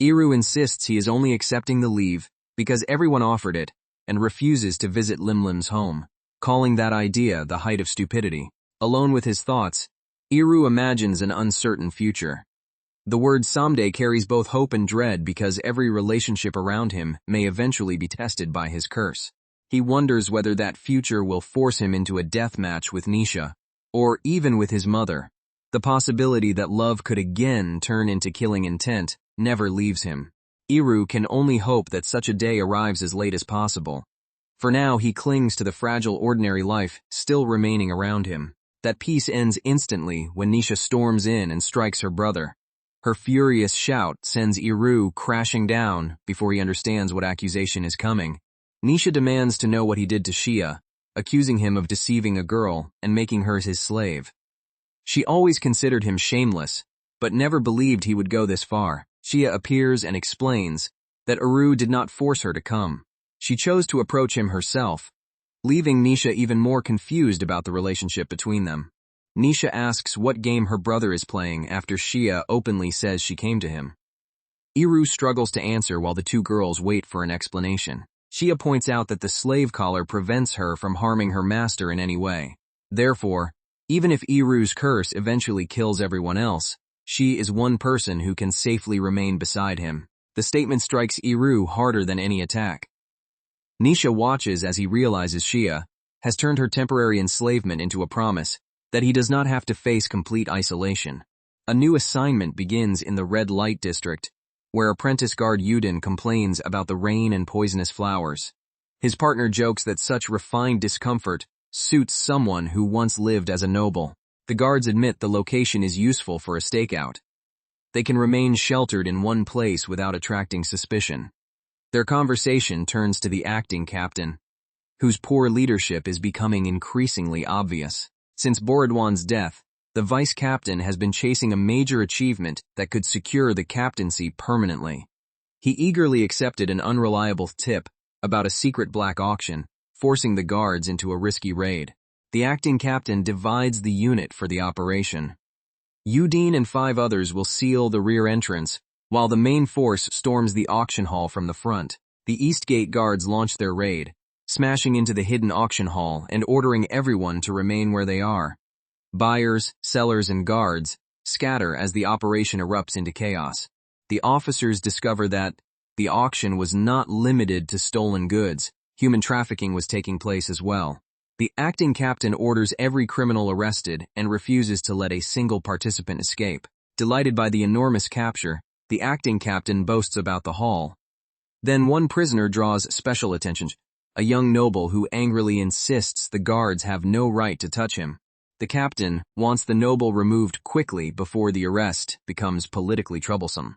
Iru insists he is only accepting the leave because everyone offered it and refuses to visit Limlim's home, calling that idea the height of stupidity. Alone with his thoughts, Iru imagines an uncertain future. The word someday carries both hope and dread because every relationship around him may eventually be tested by his curse. He wonders whether that future will force him into a death match with Nisha, or even with his mother. The possibility that love could again turn into killing intent never leaves him. Iru can only hope that such a day arrives as late as possible. For now, he clings to the fragile ordinary life still remaining around him. That peace ends instantly when Nisha storms in and strikes her brother. Her furious shout sends Iru crashing down before he understands what accusation is coming. Nisha demands to know what he did to Shia, accusing him of deceiving a girl and making her his slave. She always considered him shameless, but never believed he would go this far. Shia appears and explains that Iru did not force her to come. She chose to approach him herself, leaving Nisha even more confused about the relationship between them. Nisha asks what game her brother is playing after Shia openly says she came to him. Iru struggles to answer while the two girls wait for an explanation. Shia points out that the slave collar prevents her from harming her master in any way. Therefore, even if Iru's curse eventually kills everyone else, she is one person who can safely remain beside him. The statement strikes Iru harder than any attack. Nisha watches as he realizes Shia has turned her temporary enslavement into a promise that he does not have to face complete isolation. A new assignment begins in the red light district, where apprentice guard Yudin complains about the rain and poisonous flowers. His partner jokes that such refined discomfort suits someone who once lived as a noble. The guards admit the location is useful for a stakeout. They can remain sheltered in one place without attracting suspicion. Their conversation turns to the acting captain, whose poor leadership is becoming increasingly obvious. Since Borodwan's death, the vice captain has been chasing a major achievement that could secure the captaincy permanently. He eagerly accepted an unreliable tip about a secret black auction, forcing the guards into a risky raid. The acting captain divides the unit for the operation. Yudin and 5 others will seal the rear entrance, while the main force storms the auction hall from the front. The East Gate guards launch their raid, smashing into the hidden auction hall and ordering everyone to remain where they are. Buyers, sellers, and guards scatter as the operation erupts into chaos. The officers discover that the auction was not limited to stolen goods. Human trafficking was taking place as well. The acting captain orders every criminal arrested and refuses to let a single participant escape. Delighted by the enormous capture, the acting captain boasts about the haul. Then one prisoner draws special attention, a young noble who angrily insists the guards have no right to touch him. The captain wants the noble removed quickly before the arrest becomes politically troublesome.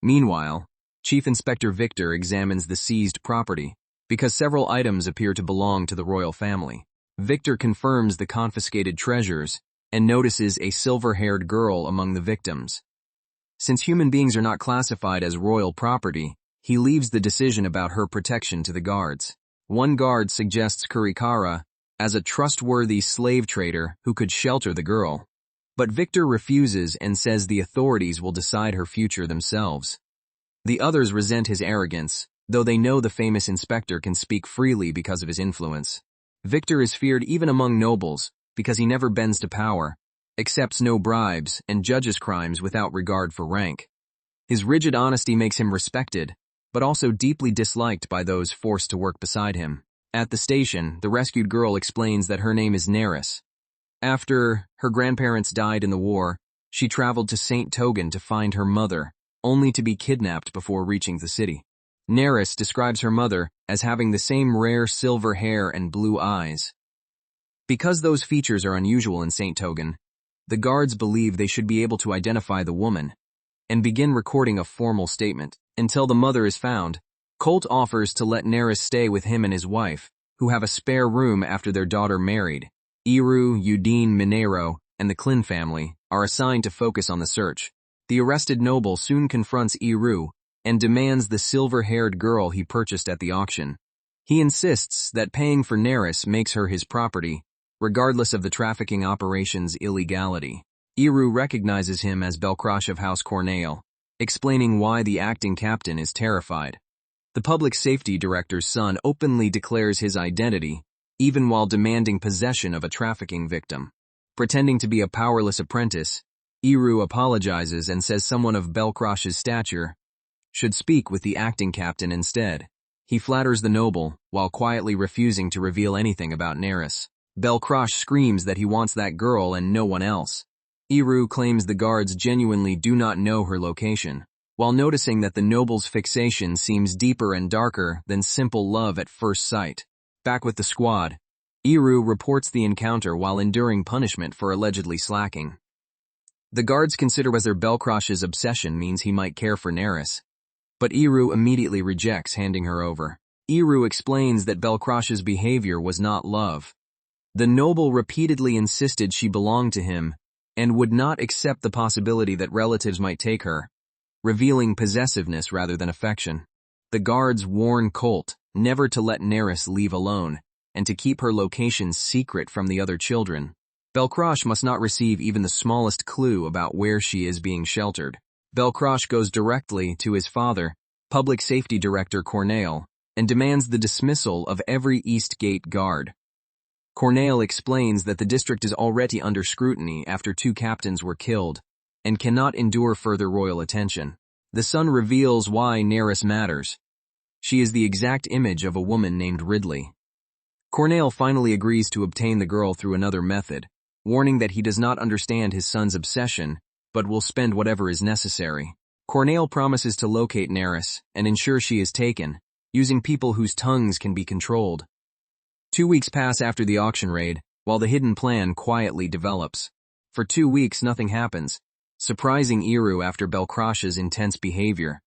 Meanwhile, Chief Inspector Victor examines the seized property, because several items appear to belong to the royal family. Victor confirms the confiscated treasures and notices a silver-haired girl among the victims. Since human beings are not classified as royal property, he leaves the decision about her protection to the guards. One guard suggests Kurikara as a trustworthy slave trader who could shelter the girl. But Victor refuses and says the authorities will decide her future themselves. The others resent his arrogance, though they know the famous inspector can speak freely because of his influence. Victor is feared even among nobles because he never bends to power, accepts no bribes, and judges crimes without regard for rank. His rigid honesty makes him respected, but also deeply disliked by those forced to work beside him. At the station, the rescued girl explains that her name is Neris. After her grandparents died in the war, she traveled to St. Togan to find her mother, only to be kidnapped before reaching the city. Neris describes her mother as having the same rare silver hair and blue eyes. Because those features are unusual in St. Togan, the guards believe they should be able to identify the woman and begin recording a formal statement. Until the mother is found, Colt offers to let Neris stay with him and his wife, who have a spare room after their daughter married. Iru, Yudin, Minero, and the Klin family are assigned to focus on the search. The arrested noble soon confronts Iru and demands the silver-haired girl he purchased at the auction. He insists that paying for Neris makes her his property, regardless of the trafficking operation's illegality. Iru recognizes him as Belcrosh of House Cornale, explaining why the acting captain is terrified. The public safety director's son openly declares his identity, even while demanding possession of a trafficking victim. Pretending to be a powerless apprentice, Iru apologizes and says someone of Belcrosh's stature should speak with the acting captain instead. He flatters the noble, while quietly refusing to reveal anything about Neris. Belcrosh screams that he wants that girl and no one else. Iru claims the guards genuinely do not know her location, while noticing that the noble's fixation seems deeper and darker than simple love at first sight. Back with the squad, Iru reports the encounter while enduring punishment for allegedly slacking. The guards consider whether Belcrosh's obsession means he might care for Neris, but Iru immediately rejects handing her over. Iru explains that Belcrosh's behavior was not love. The noble repeatedly insisted she belonged to him and would not accept the possibility that relatives might take her, revealing possessiveness rather than affection. The guards warn Colt never to let Neris leave alone and to keep her location secret from the other children. Belcrosh must not receive even the smallest clue about where she is being sheltered. Belcrosh goes directly to his father, Public Safety Director Cornell, and demands the dismissal of every East Gate guard. Cornell explains that the district is already under scrutiny after 2 captains were killed and cannot endure further royal attention. The son reveals why Neris matters. She is the exact image of a woman named Ridley. Cornell finally agrees to obtain the girl through another method, warning that he does not understand his son's obsession, but will spend whatever is necessary. Cornell promises to locate Neris and ensure she is taken, using people whose tongues can be controlled. 2 weeks pass after the auction raid, while the hidden plan quietly develops. For 2 weeks nothing happens, surprising Iru after Belcrosh's intense behavior.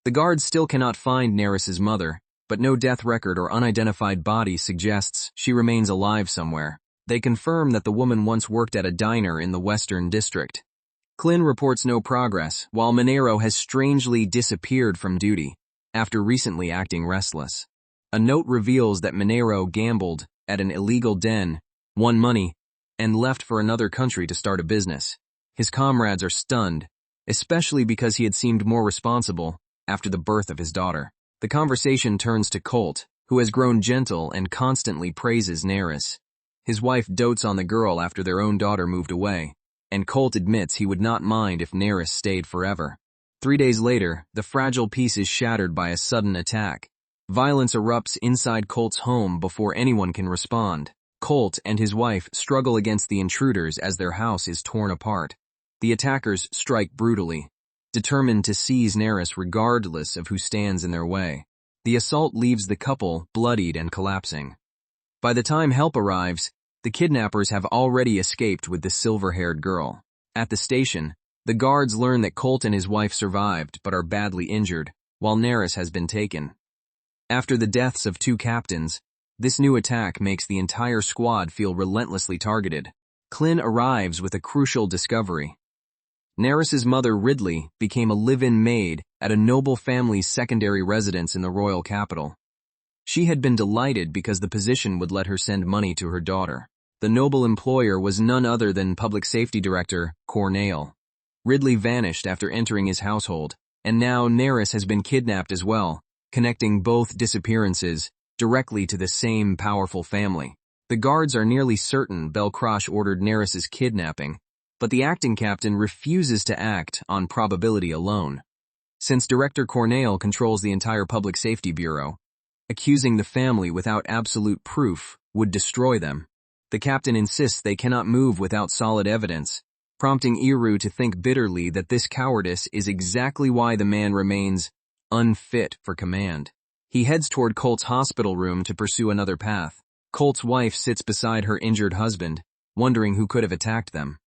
The guards still cannot find Neris's mother, but no death record or unidentified body suggests she remains alive somewhere. They confirm that the woman once worked at a diner in the Western District. Clint reports no progress, while Monero has strangely disappeared from duty, after recently acting restless. A note reveals that Monero gambled at an illegal den, won money, and left for another country to start a business. His comrades are stunned, especially because he had seemed more responsible after the birth of his daughter. The conversation turns to Colt, who has grown gentle and constantly praises Neris. His wife dotes on the girl after their own daughter moved away, and Colt admits he would not mind if Neris stayed forever. 3 days later, the fragile peace is shattered by a sudden attack. Violence erupts inside Colt's home before anyone can respond. Colt and his wife struggle against the intruders as their house is torn apart. The attackers strike brutally, determined to seize Neris regardless of who stands in their way. The assault leaves the couple bloodied and collapsing. By the time help arrives, the kidnappers have already escaped with the silver-haired girl. At the station, the guards learn that Colt and his wife survived but are badly injured, while Neris has been taken. After the deaths of 2 captains, this new attack makes the entire squad feel relentlessly targeted. Clint arrives with a crucial discovery. Neris's mother, Ridley, became a live-in maid at a noble family's secondary residence in the royal capital. She had been delighted because the position would let her send money to her daughter. The noble employer was none other than Public Safety Director Cornell. Ridley vanished after entering his household, and now Neris has been kidnapped as well, connecting both disappearances directly to the same powerful family. The guards are nearly certain Belcrosh ordered Neris's kidnapping, but the acting captain refuses to act on probability alone. Since Director Cornell controls the entire Public Safety Bureau, accusing the family without absolute proof would destroy them. The captain insists they cannot move without solid evidence, prompting Iru to think bitterly that this cowardice is exactly why the man remains unfit for command. He heads toward Colt's hospital room to pursue another path. Colt's wife sits beside her injured husband, wondering who could have attacked them.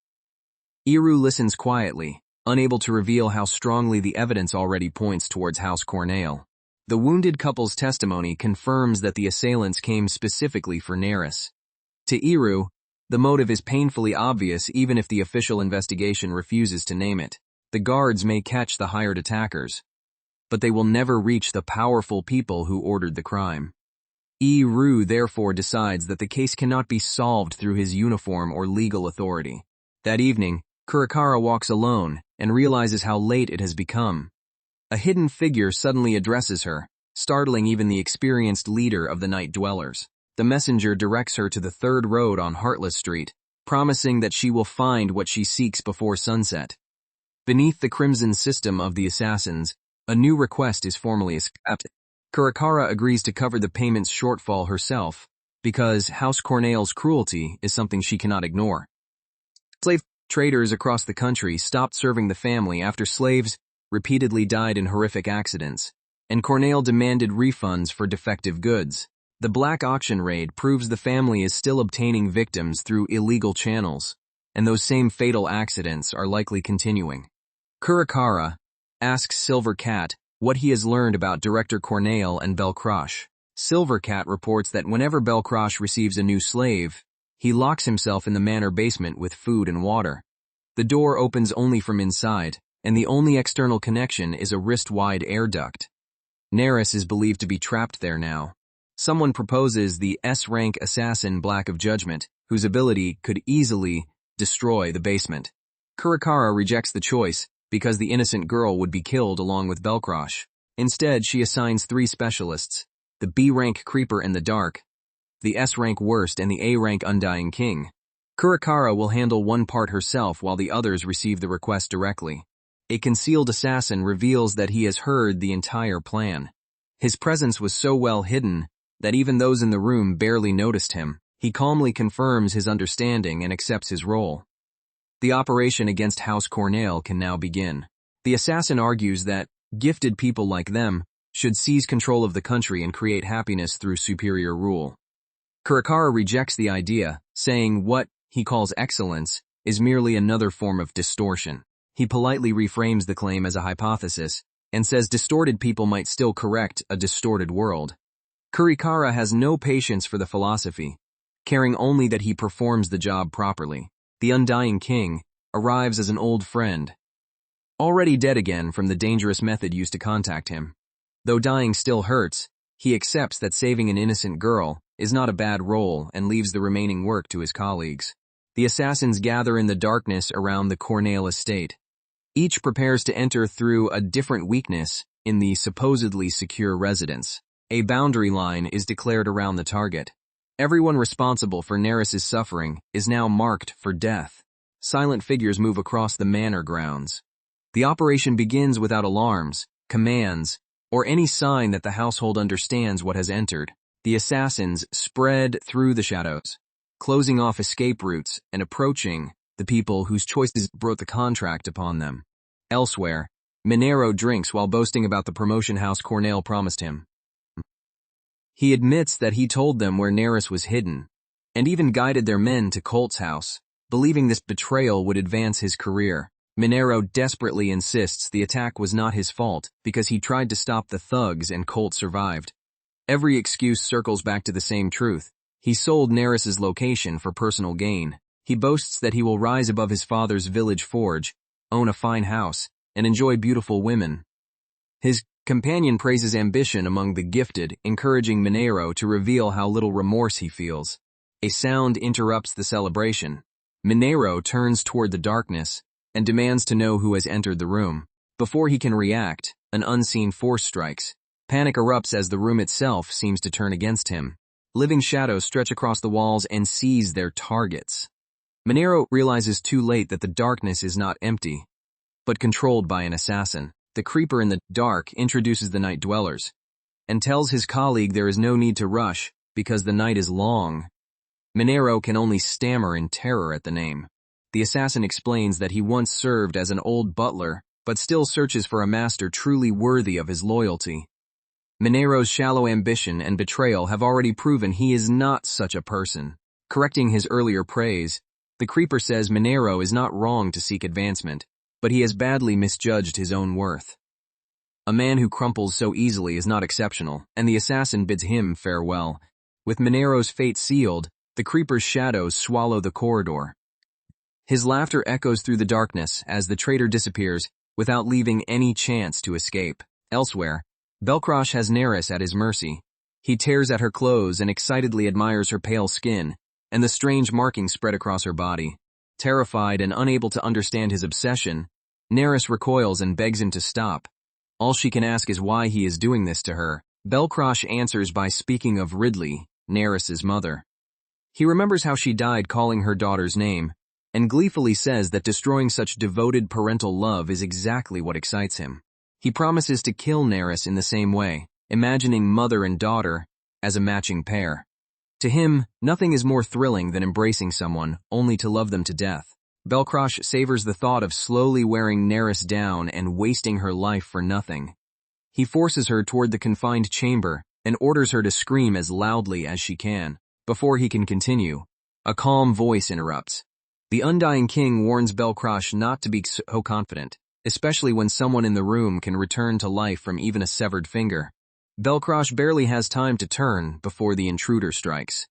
Iru listens quietly, unable to reveal how strongly the evidence already points towards House Cornell. The wounded couple's testimony confirms that the assailants came specifically for Neris. To Iru, the motive is painfully obvious even if the official investigation refuses to name it. The guards may catch the hired attackers, but they will never reach the powerful people who ordered the crime. Iru therefore decides that the case cannot be solved through his uniform or legal authority. That evening, Kurakara walks alone and realizes how late it has become. A hidden figure suddenly addresses her, startling even the experienced leader of the Night Dwellers. The messenger directs her to the 3rd road on Heartless Street, promising that she will find what she seeks before sunset. Beneath the crimson system of the assassins, a new request is formally accepted. Kurakara agrees to cover the payment's shortfall herself, because House Cornell's cruelty is something she cannot ignore. Slave Traders across the country stopped serving the family after slaves repeatedly died in horrific accidents, and Cornell demanded refunds for defective goods. The black auction raid proves the family is still obtaining victims through illegal channels, and those same fatal accidents are likely continuing. Kurakara asks Silver Cat what he has learned about director Cornell and Belcroche. Silver Cat reports that whenever Belcroche receives a new slave, he locks himself in the manor basement with food and water. The door opens only from inside, and the only external connection is a wrist-wide air duct. Neris is believed to be trapped there now. Someone proposes the S-rank assassin Black of Judgment, whose ability could easily destroy the basement. Kurakara rejects the choice because the innocent girl would be killed along with Belcroche. Instead, she assigns 3 specialists: the B-rank Creeper in the Dark, the S-rank Worst, and the A-rank Undying King. Kurakara will handle one part herself while the others receive the request directly. A concealed assassin reveals that he has heard the entire plan. His presence was so well hidden that even those in the room barely noticed him. He calmly confirms his understanding and accepts his role. The operation against House Cornell can now begin. The assassin argues that gifted people like them should seize control of the country and create happiness through superior rule. Kurakara rejects the idea, saying what he calls excellence is merely another form of distortion. He politely reframes the claim as a hypothesis and says distorted people might still correct a distorted world. Kurakara has no patience for the philosophy, caring only that he performs the job properly. The Undying King arrives as an old friend, already dead again from the dangerous method used to contact him. Though dying still hurts, he accepts that saving an innocent girl is not a bad role and leaves the remaining work to his colleagues. The assassins gather in the darkness around the Cornell estate. Each prepares to enter through a different weakness in the supposedly secure residence. A boundary line is declared around the target. Everyone responsible for Neris's suffering is now marked for death. Silent figures move across the manor grounds. The operation begins without alarms, commands, or any sign that the household understands what has entered. The assassins spread through the shadows, closing off escape routes and approaching the people whose choices brought the contract upon them. Elsewhere, Minero drinks while boasting about the promotion House Cornell promised him. He admits that he told them where Neris was hidden, and even guided their men to Colt's house, believing this betrayal would advance his career. Minero desperately insists the attack was not his fault because he tried to stop the thugs and Colt survived. Every excuse circles back to the same truth. He sold Neris's location for personal gain. He boasts that he will rise above his father's village forge, own a fine house, and enjoy beautiful women. His companion praises ambition among the gifted, encouraging Minero to reveal how little remorse he feels. A sound interrupts the celebration. Minero turns toward the darkness and demands to know who has entered the room. Before he can react, an unseen force strikes. Panic erupts as the room itself seems to turn against him. Living shadows stretch across the walls and seize their targets. Minero realizes too late that the darkness is not empty, but controlled by an assassin. The Creeper in the Dark introduces the night dwellers, and tells his colleague there is no need to rush because the night is long. Minero can only stammer in terror at the name. The assassin explains that he once served as an old butler, but still searches for a master truly worthy of his loyalty. Minero's shallow ambition and betrayal have already proven he is not such a person. Correcting his earlier praise, the Creeper says Minero is not wrong to seek advancement, but he has badly misjudged his own worth. A man who crumples so easily is not exceptional, and the assassin bids him farewell. With Minero's fate sealed, the Creeper's shadows swallow the corridor. His laughter echoes through the darkness as the traitor disappears without leaving any chance to escape. Elsewhere, Belcroche has Neris at his mercy. He tears at her clothes and excitedly admires her pale skin and the strange markings spread across her body. Terrified and unable to understand his obsession, Neris recoils and begs him to stop. All she can ask is why he is doing this to her. Belcroche answers by speaking of Ridley, Neris's mother. He remembers how she died calling her daughter's name, and gleefully says that destroying such devoted parental love is exactly what excites him. He promises to kill Neris in the same way, imagining mother and daughter as a matching pair. To him, nothing is more thrilling than embracing someone only to love them to death. Belcrosh savors the thought of slowly wearing Neris down and wasting her life for nothing. He forces her toward the confined chamber and orders her to scream as loudly as she can. Before he can continue, a calm voice interrupts. The Undying King warns Belcrosh not to be so confident, especially when someone in the room can return to life from even a severed finger. Belcrosh barely has time to turn before the intruder strikes.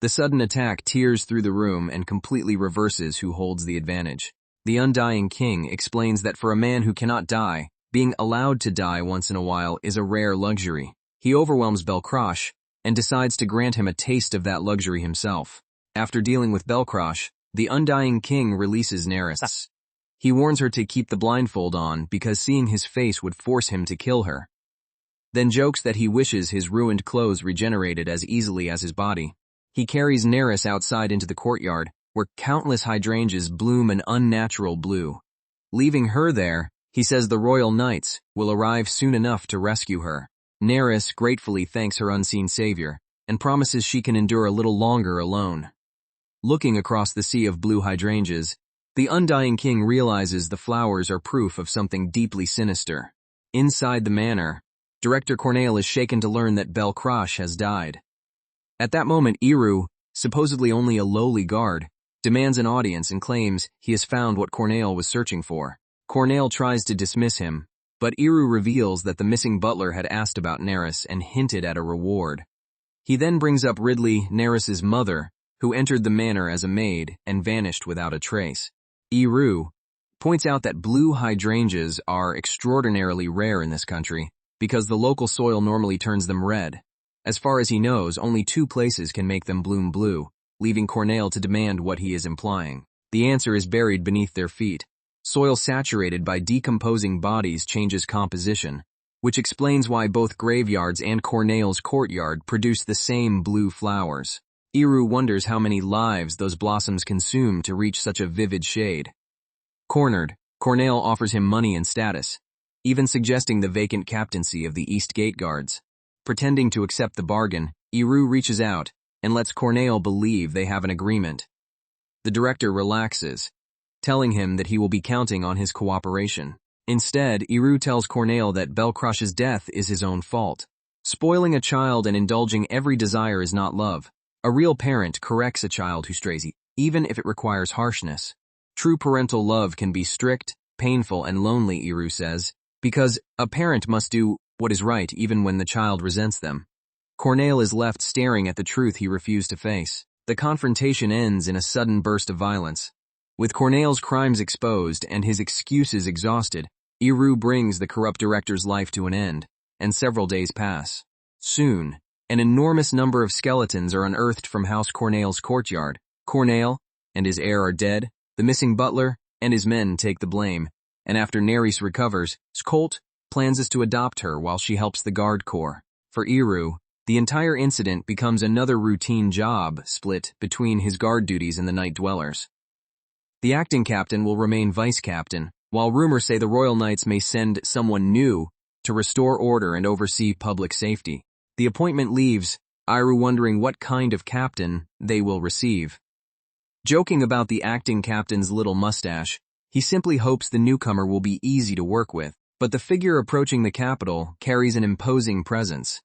The sudden attack tears through the room and completely reverses who holds the advantage. The Undying King explains that for a man who cannot die, being allowed to die once in a while is a rare luxury. He overwhelms Belcrosh and decides to grant him a taste of that luxury himself. After dealing with Belcrosh, the Undying King releases Neris. He warns her to keep the blindfold on because seeing his face would force him to kill her. Then jokes that he wishes his ruined clothes regenerated as easily as his body. He carries Neris outside into the courtyard, where countless hydrangeas bloom an unnatural blue. Leaving her there, he says the royal knights will arrive soon enough to rescue her. Neris gratefully thanks her unseen savior, and promises she can endure a little longer alone. Looking across the sea of blue hydrangeas, the Undying King realizes the flowers are proof of something deeply sinister. Inside the manor, Director Cornell is shaken to learn that Belcrosh has died. At that moment, Iru, supposedly only a lowly guard, demands an audience and claims he has found what Cornell was searching for. Cornell tries to dismiss him, but Iru reveals that the missing butler had asked about Neris and hinted at a reward. He then brings up Ridley, Neris's mother, who entered the manor as a maid and vanished without a trace. Iru points out that blue hydrangeas are extraordinarily rare in this country because the local soil normally turns them red. As far as he knows, only 2 places can make them bloom blue, leaving Cornell to demand what he is implying. The answer is buried beneath their feet. Soil saturated by decomposing bodies changes composition, which explains why both graveyards and Cornell's courtyard produce the same blue flowers. Iru wonders how many lives those blossoms consume to reach such a vivid shade. Cornered, Cornell offers him money and status, even suggesting the vacant captaincy of the East Gate Guards. Pretending to accept the bargain, Iru reaches out and lets Cornell believe they have an agreement. The director relaxes, telling him that he will be counting on his cooperation. Instead, Iru tells Cornell that Belcrosh's death is his own fault. Spoiling a child and indulging every desire is not love. A real parent corrects a child who strays, even if it requires harshness. True parental love can be strict, painful, and lonely, Iru says, because a parent must do what is right even when the child resents them. Cornell is left staring at the truth he refused to face. The confrontation ends in a sudden burst of violence. With Cornell's crimes exposed and his excuses exhausted, Iru brings the corrupt director's life to an end, and several days pass. Soon, an enormous number of skeletons are unearthed from House Cornell's courtyard. Cornell and his heir are dead, the missing butler and his men take the blame, and after Neris recovers, Skolt plans to adopt her while she helps the guard corps. For Iru, the entire incident becomes another routine job split between his guard duties and the night dwellers. The acting captain will remain vice captain, while rumors say the Royal Knights may send someone new to restore order and oversee public safety. The appointment leaves Iru wondering what kind of captain they will receive. Joking about the acting captain's little mustache, he simply hopes the newcomer will be easy to work with. But the figure approaching the capital carries an imposing presence.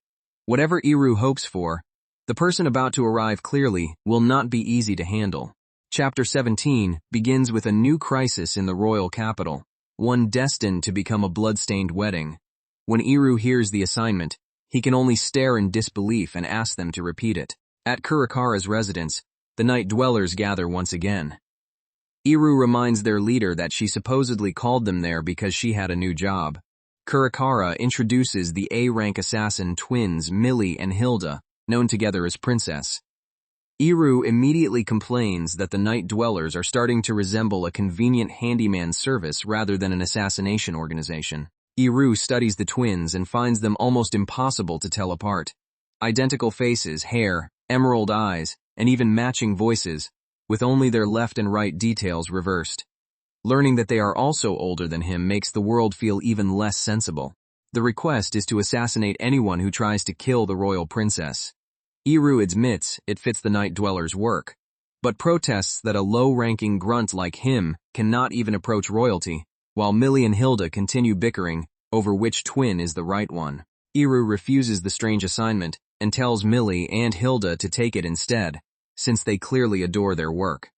Whatever Iru hopes for, the person about to arrive clearly will not be easy to handle. Chapter 17 begins with a new crisis in the royal capital, one destined to become a blood-stained wedding. When Iru hears the assignment, he can only stare in disbelief and ask them to repeat it. At Kurakara's residence, the night dwellers gather once again. Iru reminds their leader that she supposedly called them there because she had a new job. Kurakara introduces the A-rank assassin twins Millie and Hilda, known together as Princess. Iru immediately complains that the night dwellers are starting to resemble a convenient handyman service rather than an assassination organization. Iru studies the twins and finds them almost impossible to tell apart. Identical faces, hair, emerald eyes, and even matching voices, with only their left and right details reversed. Learning that they are also older than him makes the world feel even less sensible. The request is to assassinate anyone who tries to kill the royal princess. Iru admits it fits the night dweller's work. but protests that a low-ranking grunt like him cannot even approach royalty, while Millie and Hilda continue bickering over which twin is the right one. Iru refuses the strange assignment and tells Millie and Hilda to take it instead, since they clearly adore their work.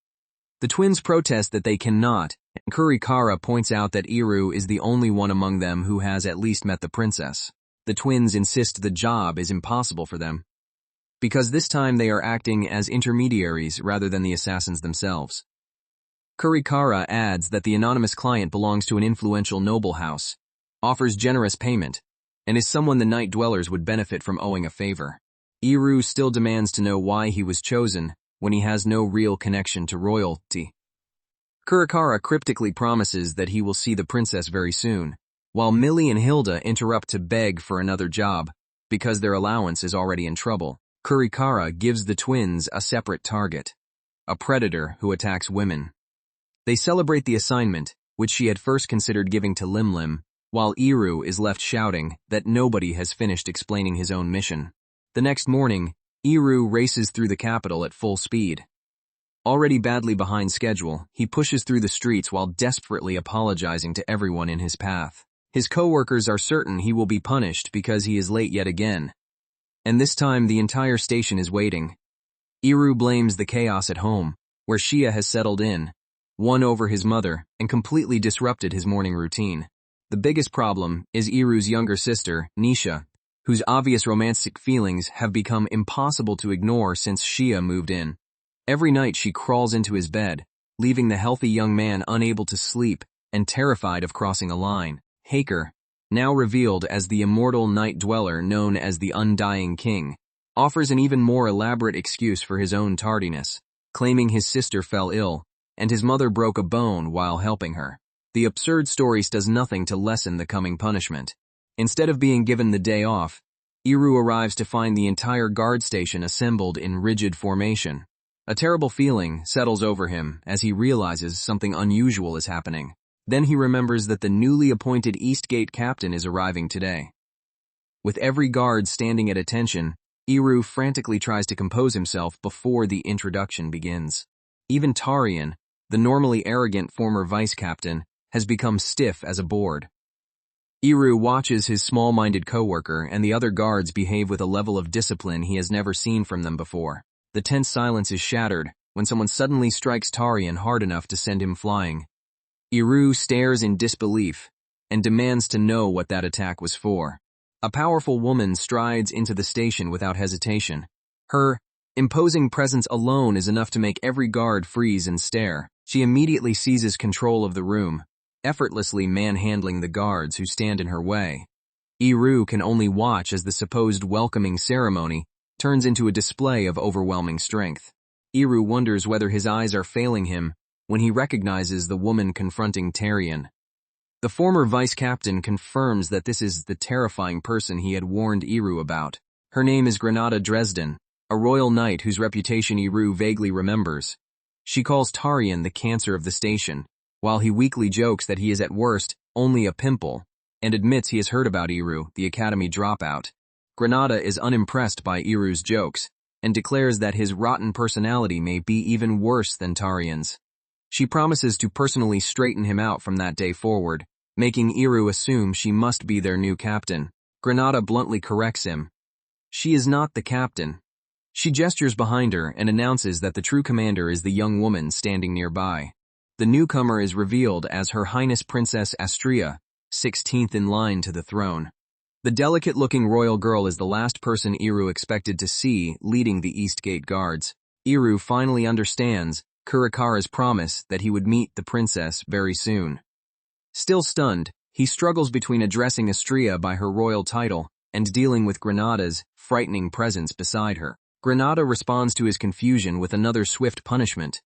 The twins protest that they cannot, and Kurikara points out that Iru is the only one among them who has at least met the princess. The twins insist the job is impossible for them, because this time they are acting as intermediaries rather than the assassins themselves. Kurikara adds that the anonymous client belongs to an influential noble house, offers generous payment, and is someone the night dwellers would benefit from owing a favor. Iru still demands to know why he was chosen when he has no real connection to royalty. Kurikara cryptically promises that he will see the princess very soon, while Millie and Hilda interrupt to beg for another job because their allowance is already in trouble. Kurikara gives the twins a separate target, a predator who attacks women. They celebrate the assignment, which she had first considered giving to Lim Lim, while Iru is left shouting that nobody has finished explaining his own mission. The next morning, Iru races through the capital at full speed. Already badly behind schedule, he pushes through the streets while desperately apologizing to everyone in his path. His co-workers are certain he will be punished because he is late yet again. And this time the entire station is waiting. Iru blames the chaos at home, where Shia has settled in, won over his mother, and completely disrupted his morning routine. The biggest problem is Iru's younger sister, Nisha, whose obvious romantic feelings have become impossible to ignore since Shia moved in. Every night she crawls into his bed, leaving the healthy young man unable to sleep and terrified of crossing a line. Haker, now revealed as the immortal night dweller known as the Undying King, offers an even more elaborate excuse for his own tardiness, claiming his sister fell ill and his mother broke a bone while helping her. The absurd story does nothing to lessen the coming punishment. Instead of being given the day off, Iru arrives to find the entire guard station assembled in rigid formation. A terrible feeling settles over him as he realizes something unusual is happening. Then he remembers that the newly appointed East Gate captain is arriving today. With every guard standing at attention, Iru frantically tries to compose himself before the introduction begins. Even Tarian, the normally arrogant former vice captain, has become stiff as a board. Iru watches his small-minded coworker and the other guards behave with a level of discipline he has never seen from them before. The tense silence is shattered when someone suddenly strikes Tarian hard enough to send him flying. Iru stares in disbelief and demands to know what that attack was for. A powerful woman strides into the station without hesitation. Her imposing presence alone is enough to make every guard freeze and stare. She immediately seizes control of the room, effortlessly manhandling the guards who stand in her way. Iru can only watch as the supposed welcoming ceremony turns into a display of overwhelming strength. Iru wonders whether his eyes are failing him when he recognizes the woman confronting Tarian. The former vice captain confirms that this is the terrifying person he had warned Iru about. Her name is Granada Dresden, a royal knight whose reputation Iru vaguely remembers. She calls Tarian the cancer of the station, while he weakly jokes that he is at worst only a pimple, and admits he has heard about Iru, the academy dropout. Granada is unimpressed by Iru's jokes, and declares that his rotten personality may be even worse than Tarian's. She promises to personally straighten him out from that day forward, making Iru assume she must be their new captain. Granada bluntly corrects him. She is not the captain. She gestures behind her and announces that the true commander is the young woman standing nearby. The newcomer is revealed as Her Highness Princess Astria, 16th in line to the throne. The delicate-looking royal girl is the last person Iru expected to see leading the East Gate guards. Iru finally understands Kurikara's promise that he would meet the princess very soon. Still stunned, he struggles between addressing Astria by her royal title and dealing with Granada's frightening presence beside her. Granada responds to his confusion with another swift punishment.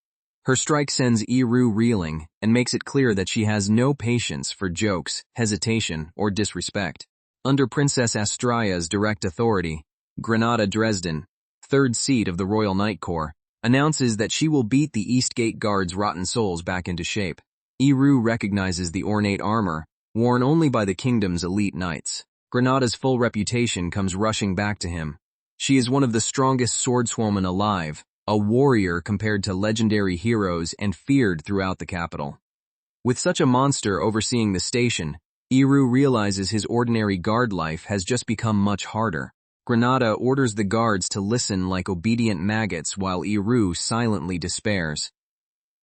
Her strike sends Iru reeling and makes it clear that she has no patience for jokes, hesitation, or disrespect. Under Princess Astria's direct authority, Granada Dresden, third seat of the Royal Knight Corps, announces that she will beat the East Gate Guard's rotten souls back into shape. Iru recognizes the ornate armor, worn only by the kingdom's elite knights. Granada's full reputation comes rushing back to him. She is one of the strongest swordswomen alive, a warrior compared to legendary heroes and feared throughout the capital. With such a monster overseeing the station, Iru realizes his ordinary guard life has just become much harder. Granada orders the guards to listen like obedient maggots while Iru silently despairs.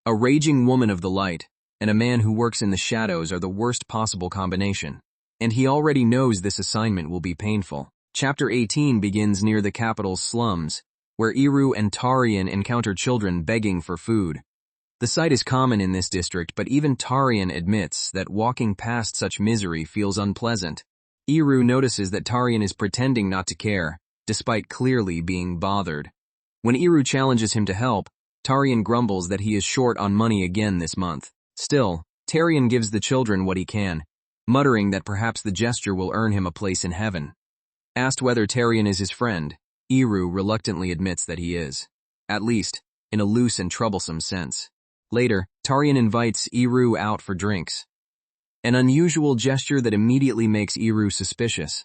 A raging woman of the light and a man who works in the shadows are the worst possible combination, and he already knows this assignment will be painful. Chapter 18 begins near the capital's slums, where Iru and Tarian encounter children begging for food. The sight is common in this district, but even Tarian admits that walking past such misery feels unpleasant. Iru notices that Tarian is pretending not to care, despite clearly being bothered. When Iru challenges him to help, Tarian grumbles that he is short on money again this month. Still, Tarian gives the children what he can, muttering that perhaps the gesture will earn him a place in heaven. Asked whether Tarian is his friend, Iru reluctantly admits that he is, at least in a loose and troublesome sense. Later, Tarian invites Iru out for drinks, an unusual gesture that immediately makes Iru suspicious.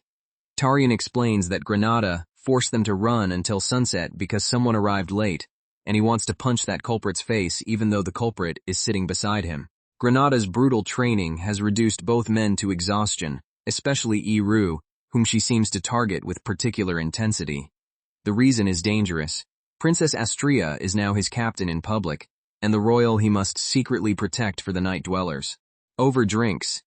Tarian explains that Granada forced them to run until sunset because someone arrived late, and he wants to punch that culprit's face even though the culprit is sitting beside him. Granada's brutal training has reduced both men to exhaustion, especially Iru, whom she seems to target with particular intensity. The reason is dangerous. Princess Astria is now his captain in public, and the royal he must secretly protect for the night dwellers. Over drinks,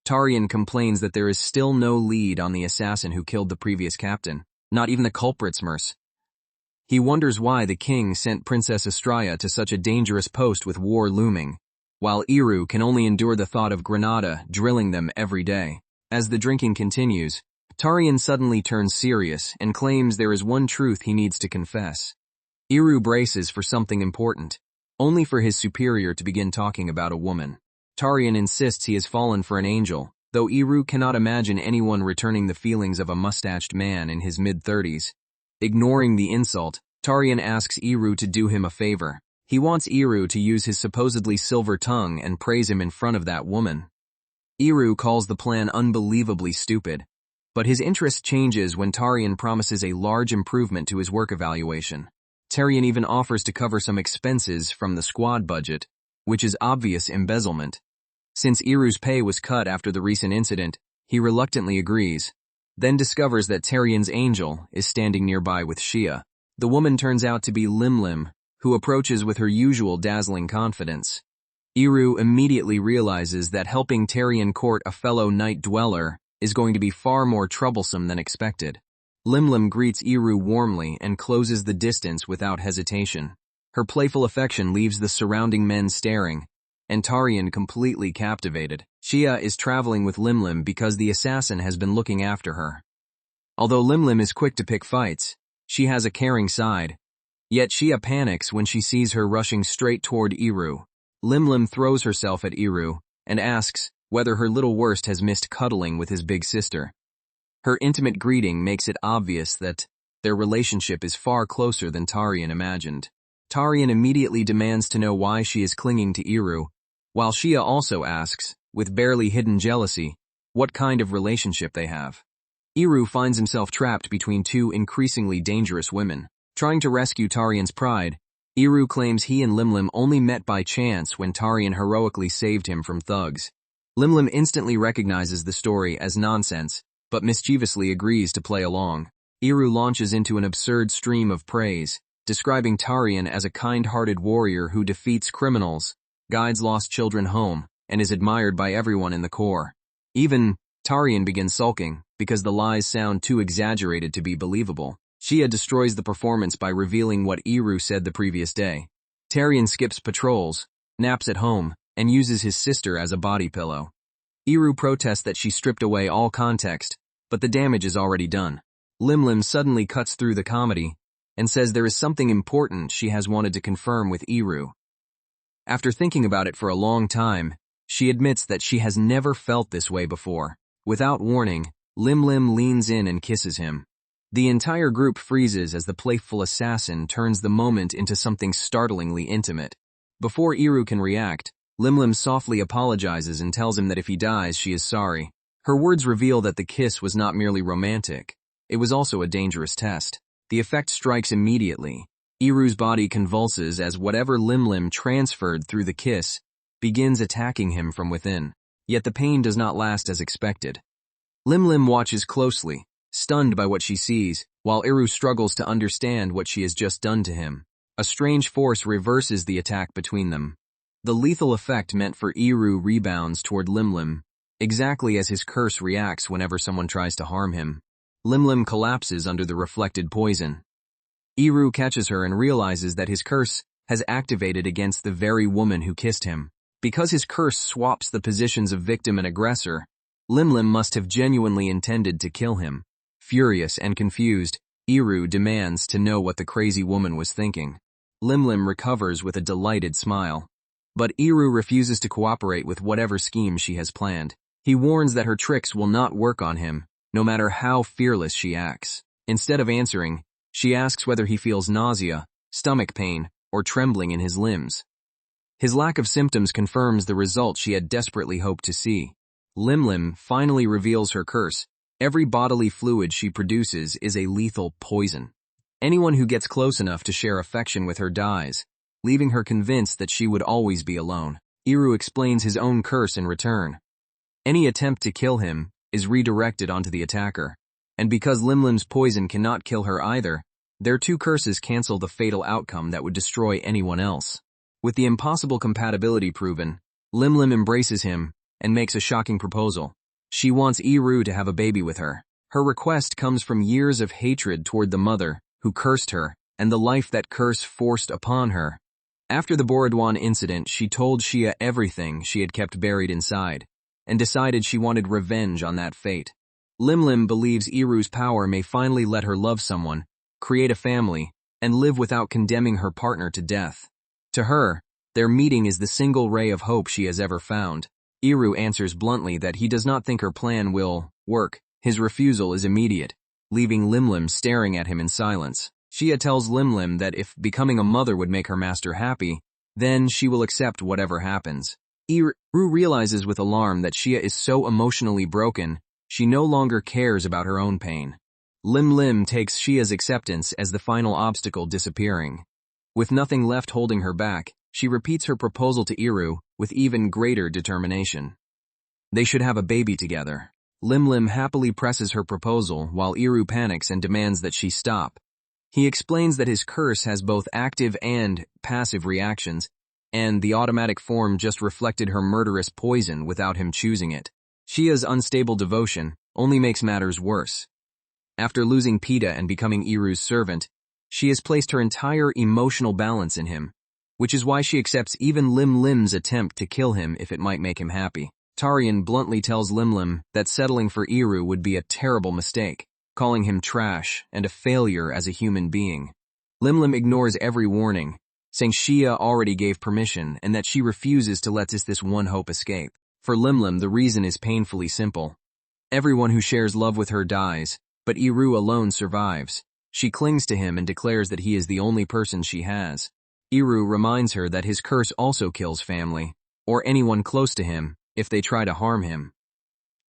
Tarian complains that there is still no lead on the assassin who killed the previous captain, not even the culprit's mercy. He wonders why the king sent Princess Astria to such a dangerous post with war looming, while Iru can only endure the thought of Granada drilling them every day. As the drinking continues, Tarian suddenly turns serious and claims there is one truth he needs to confess. Iru braces for something important, only for his superior to begin talking about a woman. Tarian insists he has fallen for an angel, though Iru cannot imagine anyone returning the feelings of a mustached man in his mid-30s. Ignoring the insult, Tarian asks Iru to do him a favor. He wants Iru to use his supposedly silver tongue and praise him in front of that woman. Iru calls the plan unbelievably stupid, but his interest changes when Tarian promises a large improvement to his work evaluation. Tarian even offers to cover some expenses from the squad budget, which is obvious embezzlement. Since Iru's pay was cut after the recent incident, he reluctantly agrees, then discovers that Tarian's angel is standing nearby with Shia. The woman turns out to be Limlim, who approaches with her usual dazzling confidence. Iru immediately realizes that helping Tarian court a fellow night dweller is going to be far more troublesome than expected. Limlim greets Iru warmly and closes the distance without hesitation. Her playful affection leaves the surrounding men staring, and Tarian completely captivated. Shia is traveling with Limlim because the assassin has been looking after her. Although Limlim is quick to pick fights, she has a caring side. Yet Shia panics when she sees her rushing straight toward Iru. Limlim throws herself at Iru and asks whether her little worst has missed cuddling with his big sister. Her intimate greeting makes it obvious that their relationship is far closer than Tarian imagined. Tarian immediately demands to know why she is clinging to Iru, while Shia also asks, with barely hidden jealousy, what kind of relationship they have. Iru finds himself trapped between two increasingly dangerous women. Trying to rescue Tarian's pride, Iru claims he and Limlim only met by chance when Tarian heroically saved him from thugs. Limlim instantly recognizes the story as nonsense, but mischievously agrees to play along. Iru launches into an absurd stream of praise, describing Tarian as a kind-hearted warrior who defeats criminals, guides lost children home, and is admired by everyone in the corps. Even Tarian begins sulking, because the lies sound too exaggerated to be believable. Shia destroys the performance by revealing what Iru said the previous day. Tarian skips patrols, naps at home, and uses his sister as a body pillow. Iru protests that she stripped away all context, but the damage is already done. Limlim suddenly cuts through the comedy and says there is something important she has wanted to confirm with Iru. After thinking about it for a long time, she admits that she has never felt this way before. Without warning, Limlim leans in and kisses him. The entire group freezes as the playful assassin turns the moment into something startlingly intimate. Before Iru can react, Limlim softly apologizes and tells him that if he dies, she is sorry. Her words reveal that the kiss was not merely romantic. It was also a dangerous test. The effect strikes immediately. Iru's body convulses as whatever Limlim transferred through the kiss begins attacking him from within. Yet the pain does not last as expected. Limlim watches closely, stunned by what she sees, while Iru struggles to understand what she has just done to him. A strange force reverses the attack between them. The lethal effect meant for Iru rebounds toward Limlim, exactly as his curse reacts whenever someone tries to harm him. Limlim collapses under the reflected poison. Iru catches her and realizes that his curse has activated against the very woman who kissed him. Because his curse swaps the positions of victim and aggressor, Limlim must have genuinely intended to kill him. Furious and confused, Iru demands to know what the crazy woman was thinking. Limlim recovers with a delighted smile. But Iru refuses to cooperate with whatever scheme she has planned. He warns that her tricks will not work on him, no matter how fearless she acts. Instead of answering, she asks whether he feels nausea, stomach pain, or trembling in his limbs. His lack of symptoms confirms the result she had desperately hoped to see. Limlim finally reveals her curse. Every bodily fluid she produces is a lethal poison. Anyone who gets close enough to share affection with her dies, leaving her convinced that she would always be alone. Iru explains his own curse in return. Any attempt to kill him is redirected onto the attacker, and because Limlim's poison cannot kill her either, their two curses cancel the fatal outcome that would destroy anyone else. With the impossible compatibility proven, Limlim embraces him and makes a shocking proposal. She wants Iru to have a baby with her. Her request comes from years of hatred toward the mother who cursed her and the life that curse forced upon her. After the Borodwan incident, she told Shia everything she had kept buried inside, and decided she wanted revenge on that fate. Limlim believes Iru's power may finally let her love someone, create a family, and live without condemning her partner to death. To her, their meeting is the single ray of hope she has ever found. Iru answers bluntly that he does not think her plan will work. His refusal is immediate, leaving Limlim staring at him in silence. Shia tells Limlim that if becoming a mother would make her master happy, then she will accept whatever happens. Iru realizes with alarm that Shia is so emotionally broken, she no longer cares about her own pain. Limlim takes Shia's acceptance as the final obstacle disappearing. With nothing left holding her back, she repeats her proposal to Iru with even greater determination. They should have a baby together. Limlim happily presses her proposal while Iru panics and demands that she stop. He explains that his curse has both active and passive reactions, and the automatic form just reflected her murderous poison without him choosing it. Shia's unstable devotion only makes matters worse. After losing Pita and becoming Iru's servant, she has placed her entire emotional balance in him, which is why she accepts even Limlim's attempt to kill him if it might make him happy. Tarian bluntly tells Limlim that settling for Iru would be a terrible mistake, calling him trash and a failure as a human being. Limlim ignores every warning, saying Shia already gave permission and that she refuses to let this one hope escape. For Limlim, the reason is painfully simple. Everyone who shares love with her dies, but Iru alone survives. She clings to him and declares that he is the only person she has. Iru reminds her that his curse also kills family, or anyone close to him, if they try to harm him.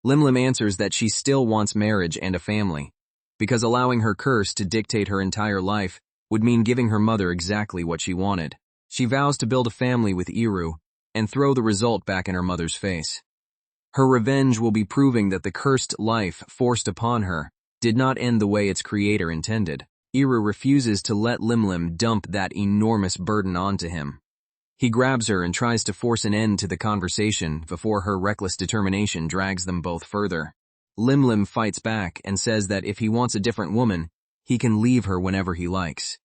Limlim answers that she still wants marriage and a family, because allowing her curse to dictate her entire life would mean giving her mother exactly what she wanted. She vows to build a family with Iru and throw the result back in her mother's face. Her revenge will be proving that the cursed life forced upon her did not end the way its creator intended. Iru refuses to let Limlim dump that enormous burden onto him. He grabs her and tries to force an end to the conversation before her reckless determination drags them both further. Limlim fights back and says that if he wants a different woman, he can leave her whenever he likes.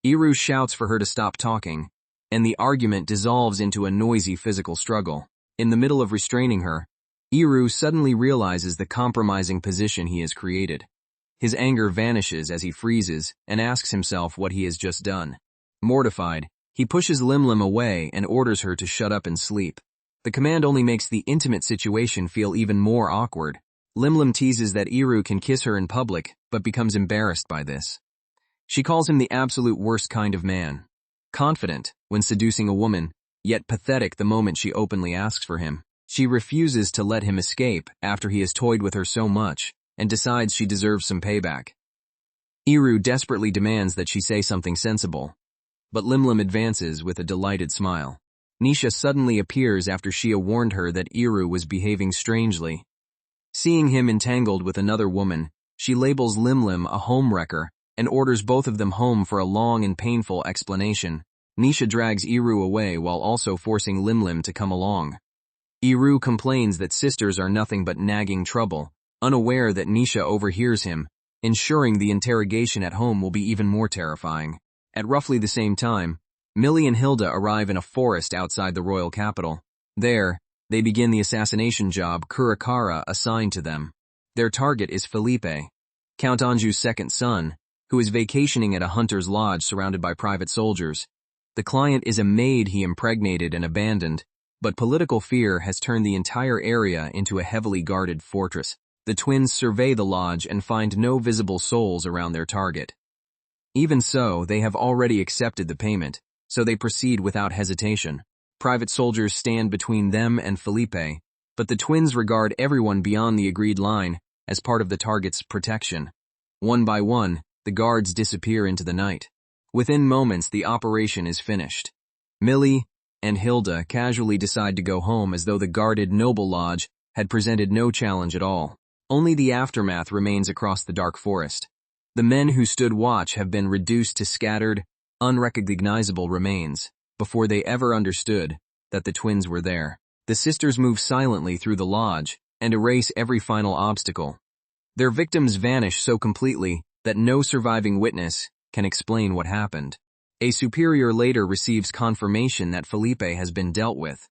Iru shouts for her to stop talking, and the argument dissolves into a noisy physical struggle. In the middle of restraining her, Iru suddenly realizes the compromising position he has created. His anger vanishes as he freezes and asks himself what he has just done. Mortified, he pushes Limlim away and orders her to shut up and sleep. The command only makes the intimate situation feel even more awkward. Limlim teases that Iru can kiss her in public, but becomes embarrassed by this. She calls him the absolute worst kind of man. Confident when seducing a woman, yet pathetic the moment she openly asks for him. She refuses to let him escape after he has toyed with her so much, and decides she deserves some payback. Iru desperately demands that she say something sensible. but Limlim advances with a delighted smile. Nisha suddenly appears after Shia warned her that Iru was behaving strangely. Seeing him entangled with another woman, she labels Limlim a homewrecker and orders both of them home for a long and painful explanation. Nisha drags Iru away while also forcing Limlim to come along. Iru complains that sisters are nothing but nagging trouble, unaware that Nisha overhears him, ensuring the interrogation at home will be even more terrifying. At roughly the same time, Millie and Hilda arrive in a forest outside the royal capital. There, they begin the assassination job Kurikara assigned to them. Their target is Felipe, Count Anjou's second son, who is vacationing at a hunter's lodge surrounded by private soldiers. The client is a maid he impregnated and abandoned, but political fear has turned the entire area into a heavily guarded fortress. The twins survey the lodge and find no visible souls around their target. Even so, they have already accepted the payment, so they proceed without hesitation. Private soldiers stand between them and Felipe, but the twins regard everyone beyond the agreed line as part of the target's protection. One by one, the guards disappear into the night. Within moments, the operation is finished. Millie and Hilda casually decide to go home as though the guarded noble lodge had presented no challenge at all. Only the aftermath remains across the dark forest. The men who stood watch have been reduced to scattered, unrecognizable remains before they ever understood that the twins were there. The sisters move silently through the lodge and erase every final obstacle. Their victims vanish so completely that no surviving witness can explain what happened. A superior later receives confirmation that Felipe has been dealt with.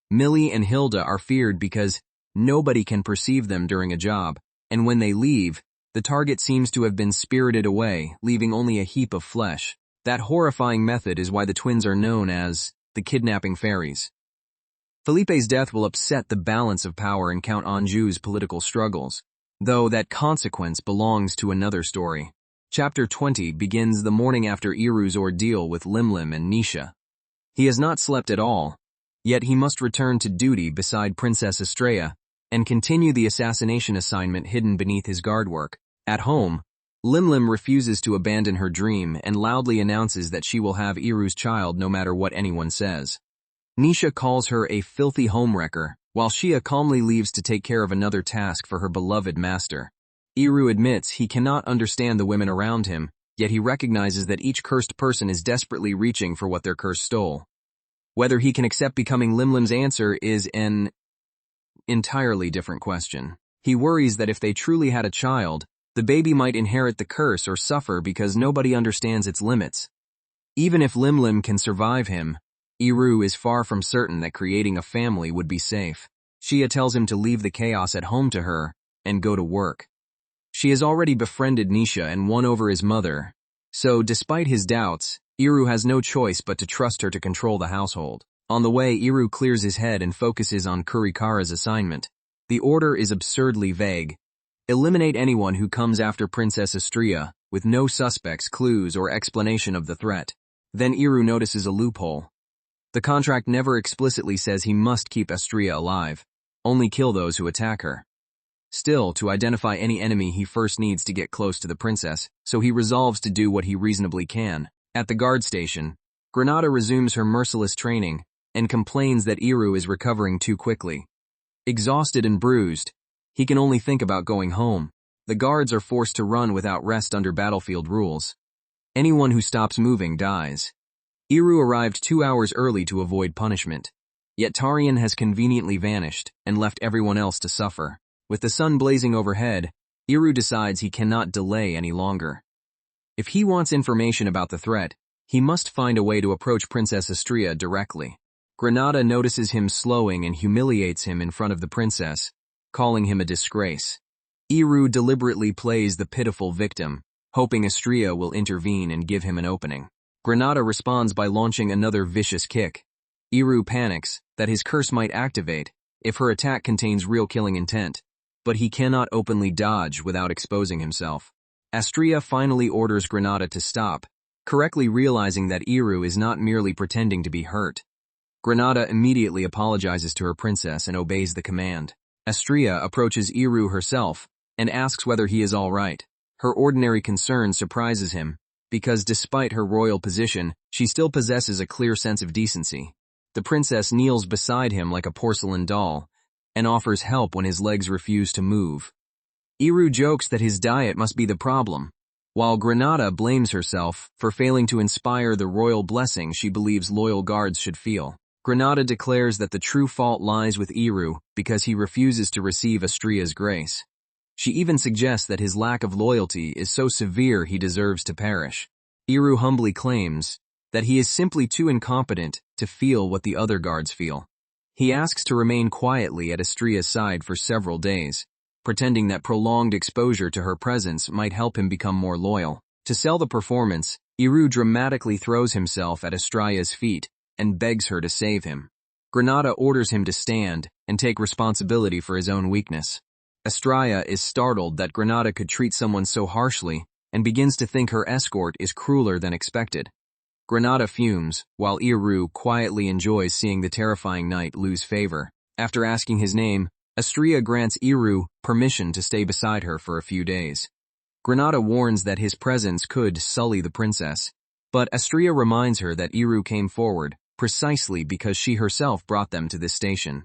Millie and Hilda are feared because nobody can perceive them during a job, and when they leave, the target seems to have been spirited away, leaving only a heap of flesh. That horrifying method is why the twins are known as the kidnapping fairies. Felipe's death will upset the balance of power in Count Anjou's political struggles, though that consequence belongs to another story. Chapter 20 begins the morning after Iru's ordeal with Limlim and Nisha. He has not slept at all, yet he must return to duty beside Princess Estrella and continue the assassination assignment hidden beneath his guard work. At home, Limlim refuses to abandon her dream and loudly announces that she will have Iru's child no matter what anyone says. Nisha calls her a filthy homewrecker, while Shia calmly leaves to take care of another task for her beloved master. Iru admits he cannot understand the women around him, yet he recognizes that each cursed person is desperately reaching for what their curse stole. Whether he can accept becoming Limlim's answer is an entirely different question. He worries that if they truly had a child, the baby might inherit the curse or suffer because nobody understands its limits. Even if Limlim can survive him, Iru is far from certain that creating a family would be safe. Shia tells him to leave the chaos at home to her and go to work. She has already befriended Nisha and won over his mother, so despite his doubts, Iru has no choice but to trust her to control the household. On the way, Iru clears his head and focuses on Kurikara's assignment. The order is absurdly vague. Eliminate anyone who comes after Princess Estrella, with no suspects, clues, or explanation of the threat. Then Iru notices a loophole. The contract never explicitly says he must keep Estrella alive, only kill those who attack her. Still, to identify any enemy he first needs to get close to the princess, so he resolves to do what he reasonably can. At the guard station, Granada resumes her merciless training and complains that Iru is recovering too quickly. Exhausted and bruised, he can only think about going home. The guards are forced to run without rest under battlefield rules. Anyone who stops moving dies. Iru arrived 2 hours early to avoid punishment. Yet Tarian has conveniently vanished and left everyone else to suffer. With the sun blazing overhead, Iru decides he cannot delay any longer. If he wants information about the threat, he must find a way to approach Princess Estrella directly. Granada notices him slowing and humiliates him in front of the princess, calling him a disgrace. Iru deliberately plays the pitiful victim, hoping Estrella will intervene and give him an opening. Granada responds by launching another vicious kick. Iru panics that his curse might activate if her attack contains real killing intent, but he cannot openly dodge without exposing himself. Estrella finally orders Granada to stop, correctly realizing that Iru is not merely pretending to be hurt. Granada immediately apologizes to her princess and obeys the command. Estrella approaches Iru herself and asks whether he is all right. Her ordinary concern surprises him, because despite her royal position, she still possesses a clear sense of decency. The princess kneels beside him like a porcelain doll and offers help when his legs refuse to move. Iru jokes that his diet must be the problem, while Granada blames herself for failing to inspire the royal blessing she believes loyal guards should feel. Granada declares that the true fault lies with Iru because he refuses to receive Astria's grace. She even suggests that his lack of loyalty is so severe he deserves to perish. Iru humbly claims that he is simply too incompetent to feel what the other guards feel. He asks to remain quietly at Astria's side for several days, pretending that prolonged exposure to her presence might help him become more loyal. To sell the performance, Iru dramatically throws himself at Astria's feet and begs her to save him. Granada orders him to stand and take responsibility for his own weakness. Astria is startled that Granada could treat someone so harshly and begins to think her escort is crueler than expected. Granada fumes, while Iru quietly enjoys seeing the terrifying knight lose favor. After asking his name, Astria grants Iru permission to stay beside her for a few days. Granada warns that his presence could sully the princess, but Astria reminds her that Iru came forward precisely because she herself brought them to this station.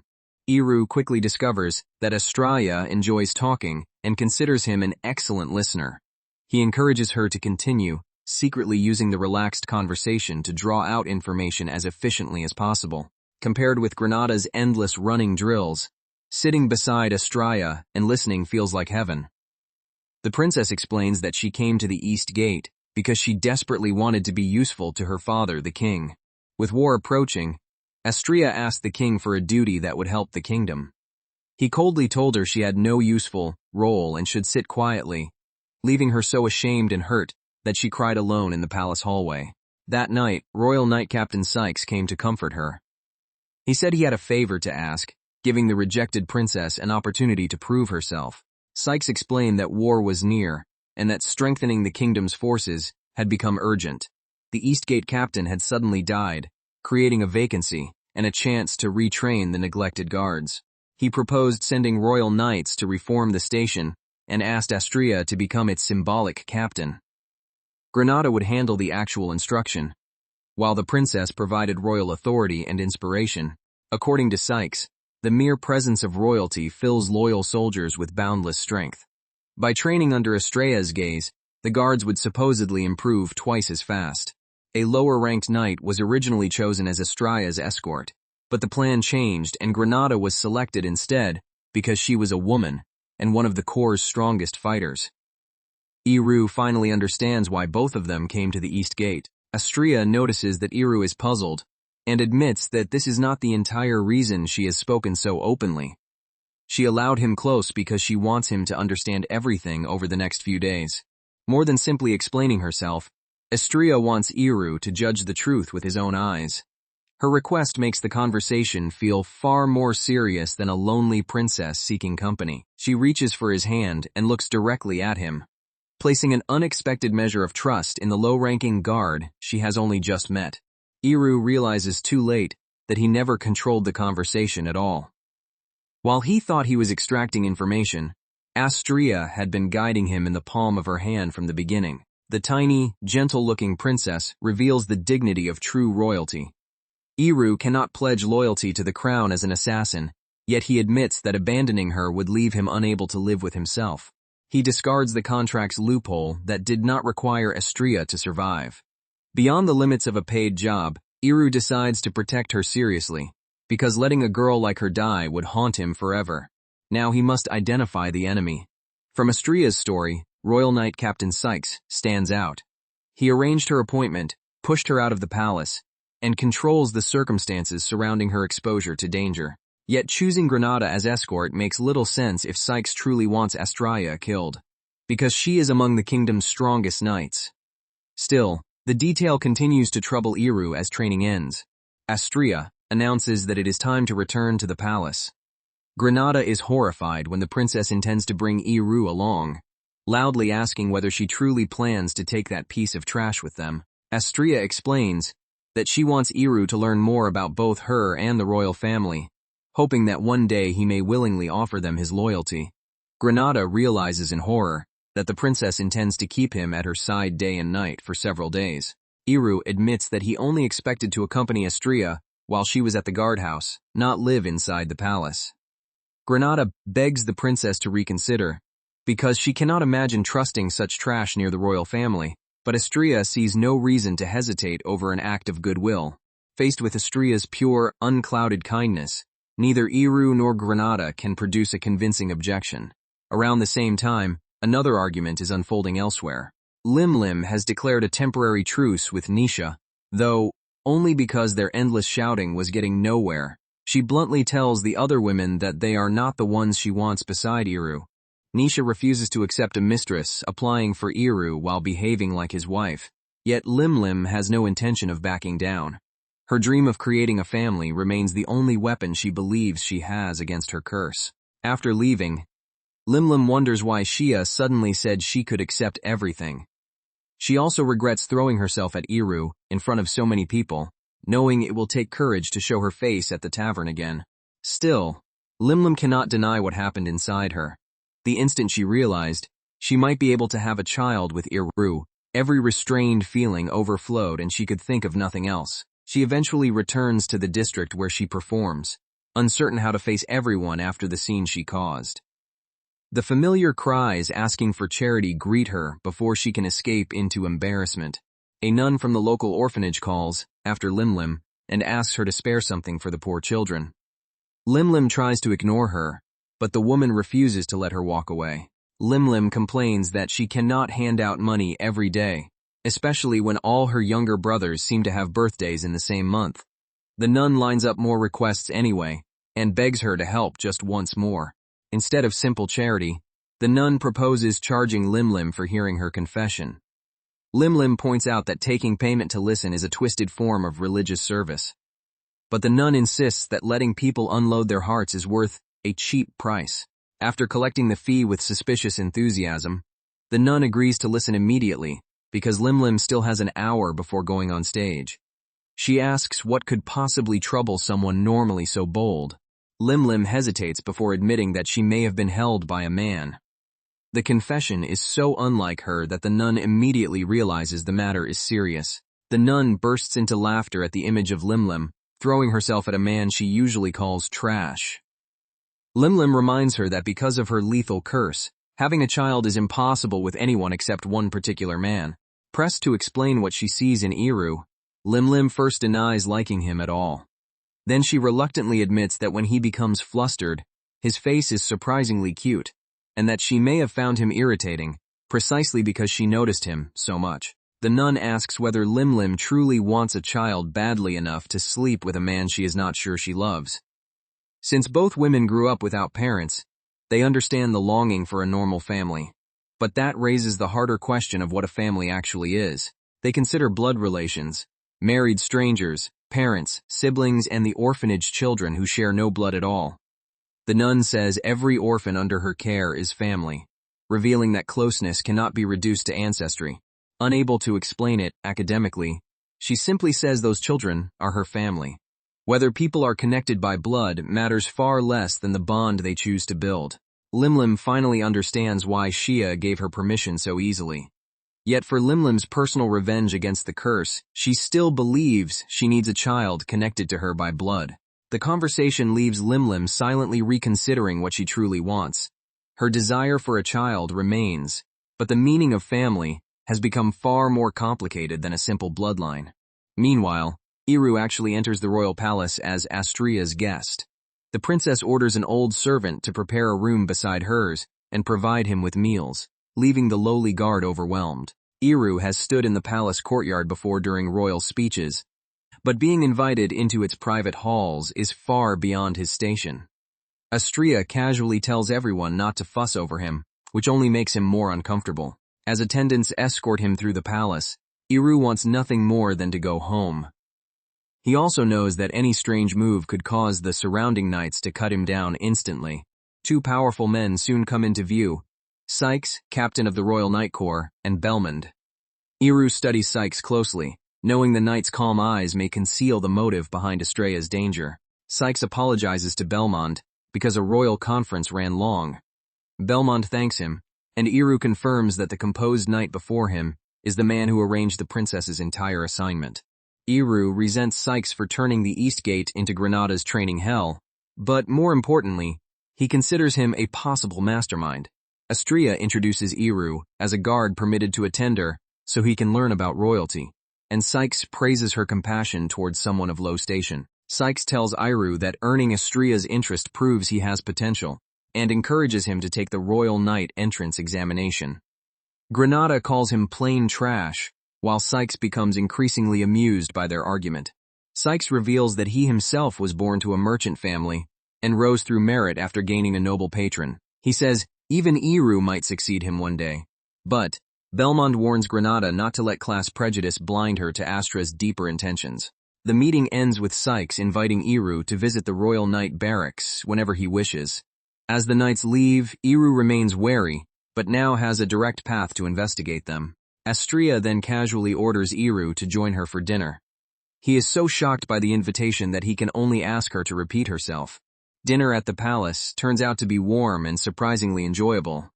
Iru quickly discovers that Astria enjoys talking and considers him an excellent listener. He encourages her to continue, secretly using the relaxed conversation to draw out information as efficiently as possible. Compared with Granada's endless running drills, sitting beside Astria and listening feels like heaven. The princess explains that she came to the East Gate because she desperately wanted to be useful to her father, the king. With war approaching, Astria asked the king for a duty that would help the kingdom. He coldly told her she had no useful role and should sit quietly, leaving her so ashamed and hurt that she cried alone in the palace hallway. That night, Royal Knight Captain Saikyou came to comfort her. He said he had a favor to ask, giving the rejected princess an opportunity to prove herself. Saikyou explained that war was near, and that strengthening the kingdom's forces had become urgent. The Eastgate captain had suddenly died, creating a vacancy and a chance to retrain the neglected guards. He proposed sending royal knights to reform the station and asked Astria to become its symbolic captain. Granada would handle the actual instruction, while the princess provided royal authority and inspiration. According to Saikyou, the mere presence of royalty fills loyal soldiers with boundless strength. By training under Astria's gaze, the guards would supposedly improve twice as fast. A lower-ranked knight was originally chosen as Astria's escort, but the plan changed and Granada was selected instead because she was a woman and one of the Corps' strongest fighters. Iru finally understands why both of them came to the East Gate. Astria notices that Iru is puzzled and admits that this is not the entire reason she has spoken so openly. She allowed him close because she wants him to understand everything over the next few days. More than simply explaining herself, Astria wants Iru to judge the truth with his own eyes. Her request makes the conversation feel far more serious than a lonely princess seeking company. She reaches for his hand and looks directly at him, placing an unexpected measure of trust in the low-ranking guard she has only just met. Iru realizes too late that he never controlled the conversation at all. While he thought he was extracting information, Astria had been guiding him in the palm of her hand from the beginning. The tiny, gentle-looking princess reveals the dignity of true royalty. Iru cannot pledge loyalty to the crown as an assassin, yet he admits that abandoning her would leave him unable to live with himself. He discards the contract's loophole that did not require Astria to survive. Beyond the limits of a paid job, Iru decides to protect her seriously, because letting a girl like her die would haunt him forever. Now he must identify the enemy. From Astria's story, Royal Knight Captain Saikyou stands out. He arranged her appointment, pushed her out of the palace, and controls the circumstances surrounding her exposure to danger. Yet choosing Granada as escort makes little sense if Saikyou truly wants Astria killed, because she is among the kingdom's strongest knights. Still, the detail continues to trouble Iru as training ends. Astria announces that it is time to return to the palace. Granada is horrified when the princess intends to bring Iru along, loudly asking whether she truly plans to take that piece of trash with them. Astria explains that she wants Iru to learn more about both her and the royal family, hoping that one day he may willingly offer them his loyalty. Granada realizes in horror that the princess intends to keep him at her side day and night for several days. Iru admits that he only expected to accompany Astrea while she was at the guardhouse, not live inside the palace. Granada begs the princess to reconsider, because she cannot imagine trusting such trash near the royal family, but Astrea sees no reason to hesitate over an act of goodwill. Faced with Astrea's pure, unclouded kindness, neither Iru nor Granada can produce a convincing objection. Around the same time, another argument is unfolding elsewhere. Lim has declared a temporary truce with Nisha, though only because their endless shouting was getting nowhere. She bluntly tells the other women that they are not the ones she wants beside Iru. Nisha refuses to accept a mistress applying for Iru while behaving like his wife, yet Lim has no intention of backing down. Her dream of creating a family remains the only weapon she believes she has against her curse. After leaving, Lim wonders why Shia suddenly said she could accept everything. She also regrets throwing herself at Iru in front of so many people, knowing it will take courage to show her face at the tavern again. Still, Lim cannot deny what happened inside her. The instant she realized she might be able to have a child with Iru, every restrained feeling overflowed and she could think of nothing else. She eventually returns to the district where she performs, uncertain how to face everyone after the scene she caused. The familiar cries asking for charity greet her before she can escape into embarrassment. A nun from the local orphanage calls, after Lim, and asks her to spare something for the poor children. Lim tries to ignore her, but the woman refuses to let her walk away. Lim complains that she cannot hand out money every day, especially when all her younger brothers seem to have birthdays in the same month. The nun lines up more requests anyway, and begs her to help just once more. Instead of simple charity, the nun proposes charging Lim for hearing her confession. Lim points out that taking payment to listen is a twisted form of religious service. But the nun insists that letting people unload their hearts is worth a cheap price. After collecting the fee with suspicious enthusiasm, the nun agrees to listen immediately, because Lim still has an hour before going on stage. She asks what could possibly trouble someone normally so bold. Lim hesitates before admitting that she may have been held by a man. The confession is so unlike her that the nun immediately realizes the matter is serious. The nun bursts into laughter at the image of Lim, throwing herself at a man she usually calls trash. Lim reminds her that because of her lethal curse, having a child is impossible with anyone except one particular man. Pressed to explain what she sees in Iru, Lim first denies liking him at all. Then she reluctantly admits that when he becomes flustered, his face is surprisingly cute, and that she may have found him irritating, precisely because she noticed him so much. The nun asks whether Lim truly wants a child badly enough to sleep with a man she is not sure she loves. Since both women grew up without parents, they understand the longing for a normal family. But that raises the harder question of what a family actually is. They consider blood relations, married strangers, parents, siblings, and the orphanage children who share no blood at all. The nun says every orphan under her care is family, revealing that closeness cannot be reduced to ancestry. Unable to explain it academically, she simply says those children are her family. Whether people are connected by blood matters far less than the bond they choose to build. Lim finally understands why Shia gave her permission so easily. Yet for Lim's personal revenge against the curse, she still believes she needs a child connected to her by blood. The conversation leaves Lim silently reconsidering what she truly wants. Her desire for a child remains, but the meaning of family has become far more complicated than a simple bloodline. Meanwhile, Iru actually enters the royal palace as Astrea's guest. The princess orders an old servant to prepare a room beside hers and provide him with meals, leaving the lowly guard overwhelmed. Iru has stood in the palace courtyard before during royal speeches, but being invited into its private halls is far beyond his station. Astrea casually tells everyone not to fuss over him, which only makes him more uncomfortable. As attendants escort him through the palace, Iru wants nothing more than to go home. He also knows that any strange move could cause the surrounding knights to cut him down instantly. Two powerful men soon come into view, Sykes, captain of the Royal Knight Corps, and Belmond. Iru studies Sykes closely, knowing the knight's calm eyes may conceal the motive behind Astrea's danger. Sykes apologizes to Belmond because a royal conference ran long. Belmond thanks him, and Iru confirms that the composed knight before him is the man who arranged the princess's entire assignment. Iru resents Sykes for turning the East Gate into Granada's training hell, but more importantly, he considers him a possible mastermind. Astria introduces Iru as a guard permitted to attend her so he can learn about royalty, and Sykes praises her compassion towards someone of low station. Sykes tells Iru that earning Astria's interest proves he has potential, and encourages him to take the Royal Knight entrance examination. Granada calls him plain trash, while Sykes becomes increasingly amused by their argument. Sykes reveals that he himself was born to a merchant family and rose through merit after gaining a noble patron. He says even Iru might succeed him one day, but Belmond warns Granada not to let class prejudice blind her to Astra's deeper intentions. The meeting ends with Sykes inviting Iru to visit the Royal Knight barracks whenever he wishes. As the knights leave, Iru remains wary, but now has a direct path to investigate them. Astria then casually orders Iru to join her for dinner. He is so shocked by the invitation that he can only ask her to repeat herself. Dinner at the palace turns out to be warm and surprisingly enjoyable.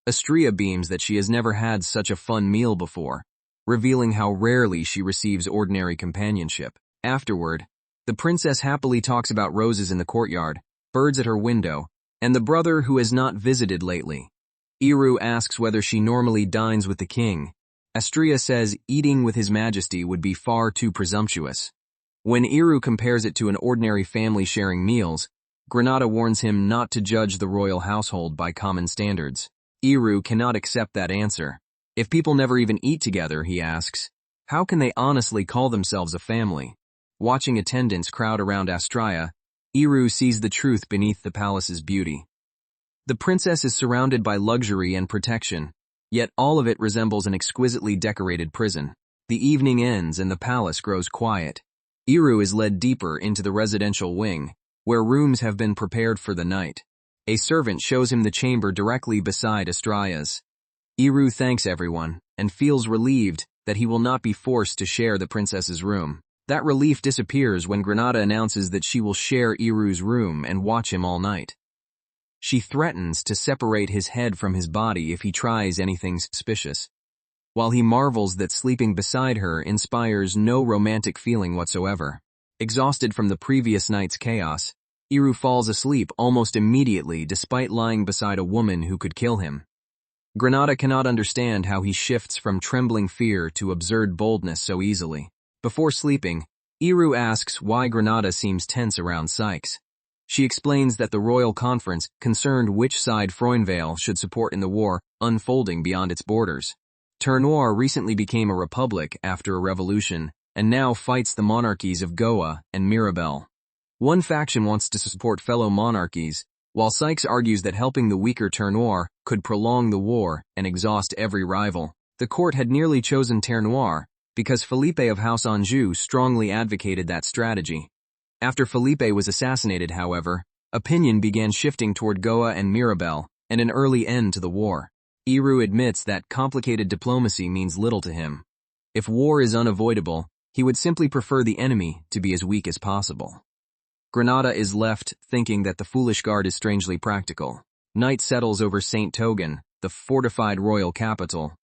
Astria beams that she has never had such a fun meal before, revealing how rarely she receives ordinary companionship. Afterward, the princess happily talks about roses in the courtyard, birds at her window, and the brother who has not visited lately. Iru asks whether she normally dines with the king. Astria says eating with His Majesty would be far too presumptuous. When Iru compares it to an ordinary family sharing meals, Granada warns him not to judge the royal household by common standards. Iru cannot accept that answer. If people never even eat together, he asks, how can they honestly call themselves a family? Watching attendants crowd around Astria, Iru sees the truth beneath the palace's beauty. The princess is surrounded by luxury and protection, yet all of it resembles an exquisitely decorated prison. The evening ends and the palace grows quiet. Iru is led deeper into the residential wing, where rooms have been prepared for the night. A servant shows him the chamber directly beside Astria's. Iru thanks everyone and feels relieved that he will not be forced to share the princess's room. That relief disappears when Granada announces that she will share Iru's room and watch him all night. She threatens to separate his head from his body if he tries anything suspicious, while he marvels that sleeping beside her inspires no romantic feeling whatsoever. Exhausted from the previous night's chaos, Iru falls asleep almost immediately despite lying beside a woman who could kill him. Granada cannot understand how he shifts from trembling fear to absurd boldness so easily. Before sleeping, Iru asks why Granada seems tense around Sykes. She explains that the royal conference concerned which side Froinvale should support in the war unfolding beyond its borders. Ternoir recently became a republic after a revolution and now fights the monarchies of Goa and Mirabel. One faction wants to support fellow monarchies, while Sykes argues that helping the weaker Ternoir could prolong the war and exhaust every rival. The court had nearly chosen Ternoir because Felipe of House Anjou strongly advocated that strategy. After Felipe was assassinated, however, opinion began shifting toward Goa and Mirabel, and an early end to the war. Iru admits that complicated diplomacy means little to him. If war is unavoidable, he would simply prefer the enemy to be as weak as possible. Granada is left thinking that the foolish guard is strangely practical. Night settles over St. Togan, the fortified royal capital.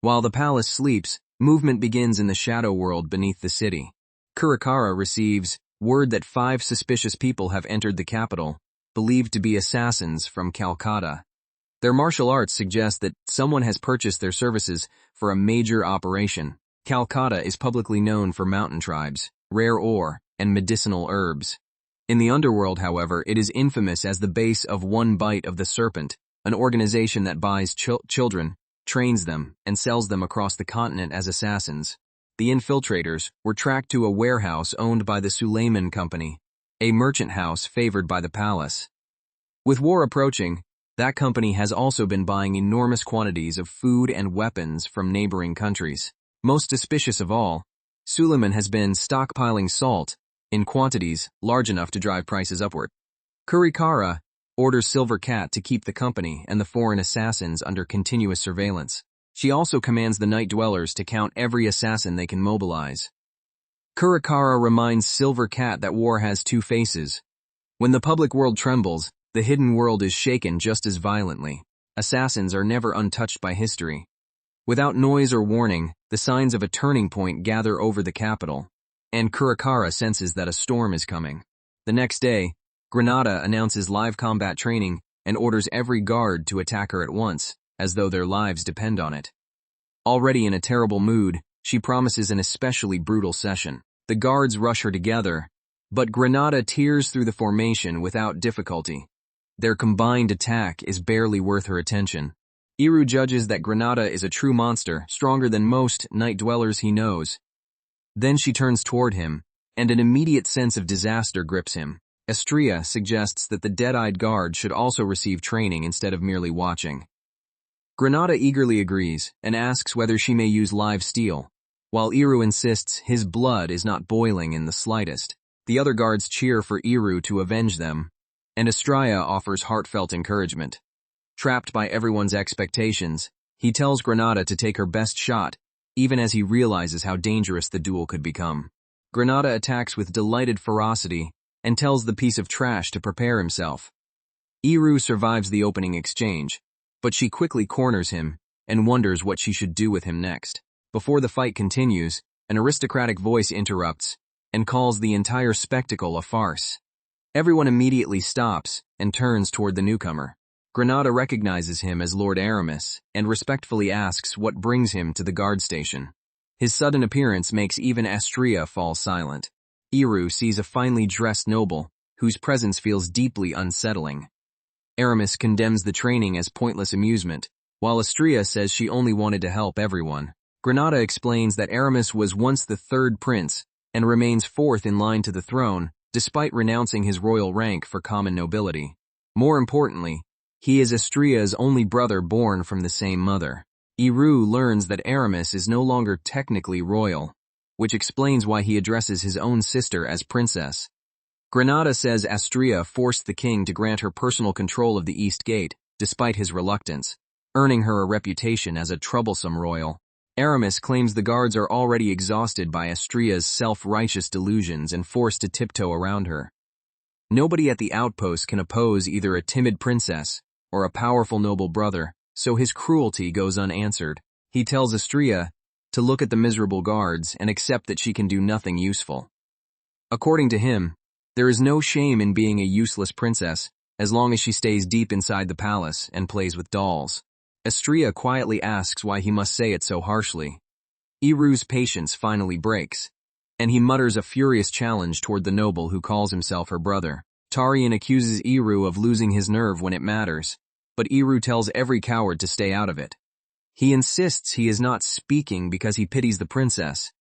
While the palace sleeps, movement begins in the shadow world beneath the city. Kurakara receives word that 5 suspicious people have entered the capital, believed to be assassins from Calcutta. Their martial arts suggest that someone has purchased their services for a major operation. Calcutta is publicly known for mountain tribes, rare ore, and medicinal herbs. In the underworld, however, it is infamous as the base of One Bite of the Serpent, an organization that buys children, trains them, and sells them across the continent as assassins. The infiltrators were tracked to a warehouse owned by the Suleiman Company, a merchant house favored by the palace. With war approaching, that company has also been buying enormous quantities of food and weapons from neighboring countries. Most suspicious of all, Suleiman has been stockpiling salt in quantities large enough to drive prices upward. Kurikara orders Silver Cat to keep the company and the foreign assassins under continuous surveillance. She also commands the night dwellers to count every assassin they can mobilize. Kurikara reminds Silver Cat that war has 2 faces. When the public world trembles, the hidden world is shaken just as violently. Assassins are never untouched by history. Without noise or warning, the signs of a turning point gather over the capital, and Kurakara senses that a storm is coming. The next day, Granada announces live combat training and orders every guard to attack her at once, as though their lives depend on it. Already in a terrible mood, she promises an especially brutal session. The guards rush her together, but Granada tears through the formation without difficulty. Their combined attack is barely worth her attention. Iru judges that Granada is a true monster, stronger than most night dwellers he knows. Then she turns toward him, and an immediate sense of disaster grips him. Estrella suggests that the dead-eyed guard should also receive training instead of merely watching. Granada eagerly agrees and asks whether she may use live steel, while Iru insists his blood is not boiling in the slightest. The other guards cheer for Iru to avenge them, and Estrella offers heartfelt encouragement. Trapped by everyone's expectations, he tells Granada to take her best shot, even as he realizes how dangerous the duel could become. Granada attacks with delighted ferocity and tells the piece of trash to prepare himself. Iru survives the opening exchange, but she quickly corners him and wonders what she should do with him next. Before the fight continues, an aristocratic voice interrupts and calls the entire spectacle a farce. Everyone immediately stops and turns toward the newcomer. Granada recognizes him as Lord Aramis and respectfully asks what brings him to the guard station. His sudden appearance makes even Estrella fall silent. Iru sees a finely dressed noble, whose presence feels deeply unsettling. Aramis condemns the training as pointless amusement, while Estrella says she only wanted to help everyone. Granada explains that Aramis was once the third prince and remains fourth in line to the throne, despite renouncing his royal rank for common nobility. More importantly, he is Estrella's only brother born from the same mother. Iru learns that Aramis is no longer technically royal, which explains why he addresses his own sister as princess. Granada says Estrella forced the king to grant her personal control of the East Gate, despite his reluctance, earning her a reputation as a troublesome royal. Aramis claims the guards are already exhausted by Estrella's self-righteous delusions and forced to tiptoe around her. Nobody at the outpost can oppose either a timid princess or a powerful noble brother, so his cruelty goes unanswered. He tells Estrella to look at the miserable guards and accept that she can do nothing useful. According to him, there is no shame in being a useless princess, as long as she stays deep inside the palace and plays with dolls. Estrella quietly asks why he must say it so harshly. Iru's patience finally breaks, and he mutters a furious challenge toward the noble who calls himself her brother. Tarian accuses Iru of losing his nerve when it matters, but Iru tells every coward to stay out of it. He insists he is not speaking because he pities the princess,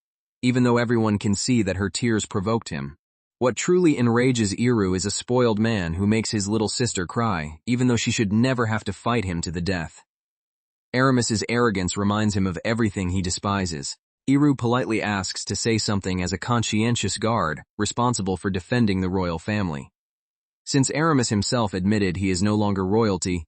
even though everyone can see that her tears provoked him. What truly enrages Iru is a spoiled man who makes his little sister cry, even though she should never have to fight him to the death. Aramis's arrogance reminds him of everything he despises. Iru politely asks to say something as a conscientious guard responsible for defending the royal family. Since Aramis himself admitted he is no longer royalty,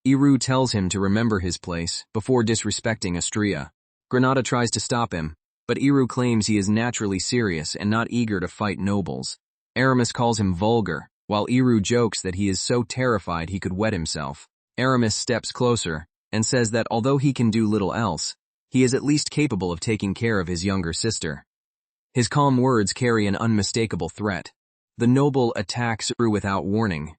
Iru tells him to remember his place before disrespecting Estrella. Granada tries to stop him, but Iru claims he is naturally serious and not eager to fight nobles. Aramis calls him vulgar, while Iru jokes that he is so terrified he could wet himself. Aramis steps closer and says that although he can do little else, he is at least capable of taking care of his younger sister. His calm words carry an unmistakable threat. The noble attacks Iru without warning.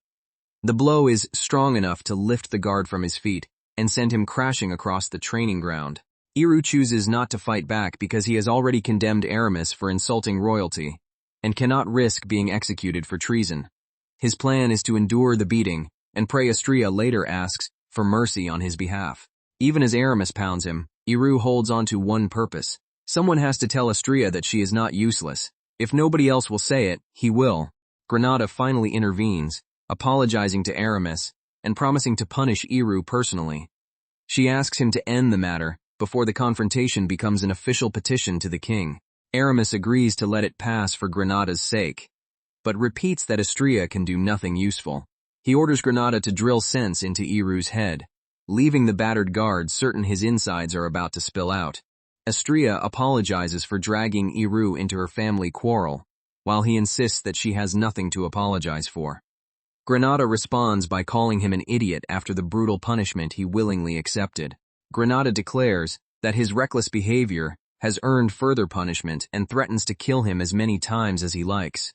The blow is strong enough to lift the guard from his feet and send him crashing across the training ground. Iru chooses not to fight back because he has already condemned Aramis for insulting royalty and cannot risk being executed for treason. His plan is to endure the beating and pray Estrella later asks for mercy on his behalf. Even as Aramis pounds him, Iru holds on to one purpose. Someone has to tell Estrella that she is not useless. If nobody else will say it, he will. Granada finally intervenes, apologizing to Aramis and promising to punish Iru personally. She asks him to end the matter before the confrontation becomes an official petition to the king. Aramis agrees to let it pass for Granada's sake, but repeats that Estrella can do nothing useful. He orders Granada to drill sense into Iru's head, leaving the battered guard certain his insides are about to spill out. Estrella apologizes for dragging Iru into her family quarrel, while he insists that she has nothing to apologize for. Granada responds by calling him an idiot after the brutal punishment he willingly accepted. Granada declares that his reckless behavior has earned further punishment and threatens to kill him as many times as he likes.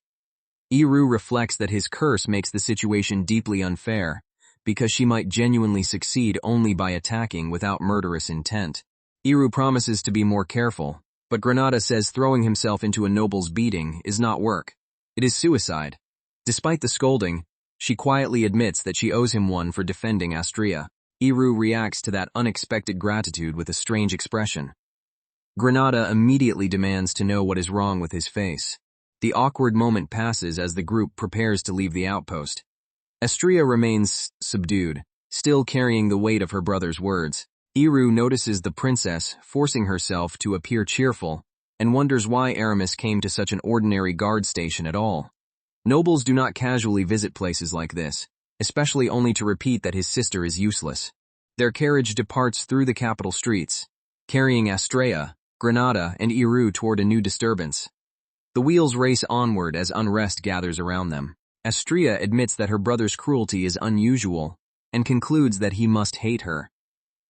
Iru reflects that his curse makes the situation deeply unfair, because she might genuinely succeed only by attacking without murderous intent. Iru promises to be more careful, but Granada says throwing himself into a noble's beating is not work. It is suicide. Despite the scolding, she quietly admits that she owes him one for defending Astria. Iru reacts to that unexpected gratitude with a strange expression. Granada immediately demands to know what is wrong with his face. The awkward moment passes as the group prepares to leave the outpost. Astria remains subdued, still carrying the weight of her brother's words. Iru notices the princess forcing herself to appear cheerful and wonders why Aramis came to such an ordinary guard station at all. Nobles do not casually visit places like this, especially only to repeat that his sister is useless. Their carriage departs through the capital streets, carrying Astrea, Granada, and Iru toward a new disturbance. The wheels race onward as unrest gathers around them. Astrea admits that her brother's cruelty is unusual and concludes that he must hate her.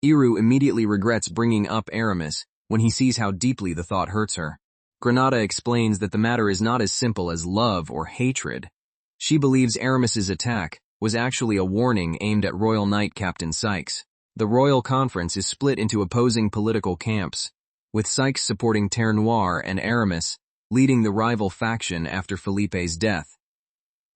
Iru immediately regrets bringing up Aramis when he sees how deeply the thought hurts her. Granada explains that the matter is not as simple as love or hatred. She believes Aramis's attack was actually a warning aimed at Royal Knight Captain Saikyou. The Royal Conference is split into opposing political camps, with Saikyou supporting Terre Noire and Aramis leading the rival faction after Felipe's death.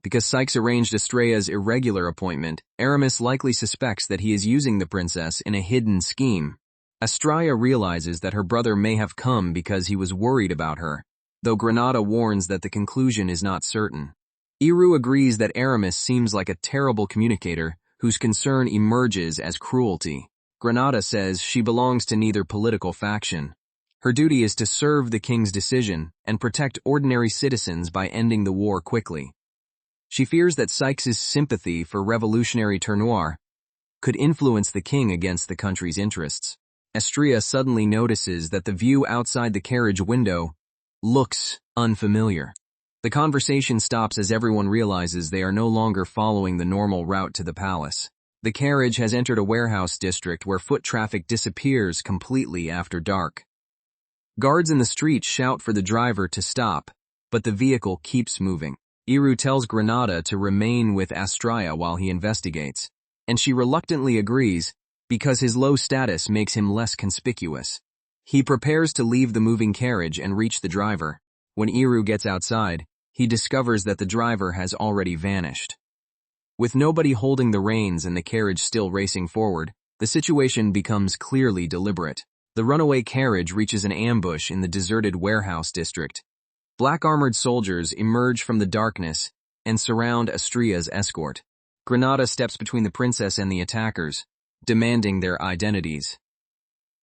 Because Saikyou arranged Astrea's irregular appointment, Aramis likely suspects that he is using the princess in a hidden scheme. Astrea realizes that her brother may have come because he was worried about her, though Granada warns that the conclusion is not certain. Iru agrees that Aramis seems like a terrible communicator whose concern emerges as cruelty. Granada says she belongs to neither political faction. Her duty is to serve the king's decision and protect ordinary citizens by ending the war quickly. She fears that Saikyou's sympathy for revolutionary Terre Noire could influence the king against the country's interests. Astrea suddenly notices that the view outside the carriage window looks unfamiliar. The conversation stops as everyone realizes they are no longer following the normal route to the palace. The carriage has entered a warehouse district where foot traffic disappears completely after dark. Guards in the street shout for the driver to stop, but the vehicle keeps moving. Iru tells Granada to remain with Astrea while he investigates, and she reluctantly agrees because his low status makes him less conspicuous. He prepares to leave the moving carriage and reach the driver. When Iru gets outside, he discovers that the driver has already vanished. With nobody holding the reins and the carriage still racing forward, the situation becomes clearly deliberate. The runaway carriage reaches an ambush in the deserted warehouse district. Black-armored soldiers emerge from the darkness and surround Astrea's escort. Granada steps between the princess and the attackers, demanding their identities.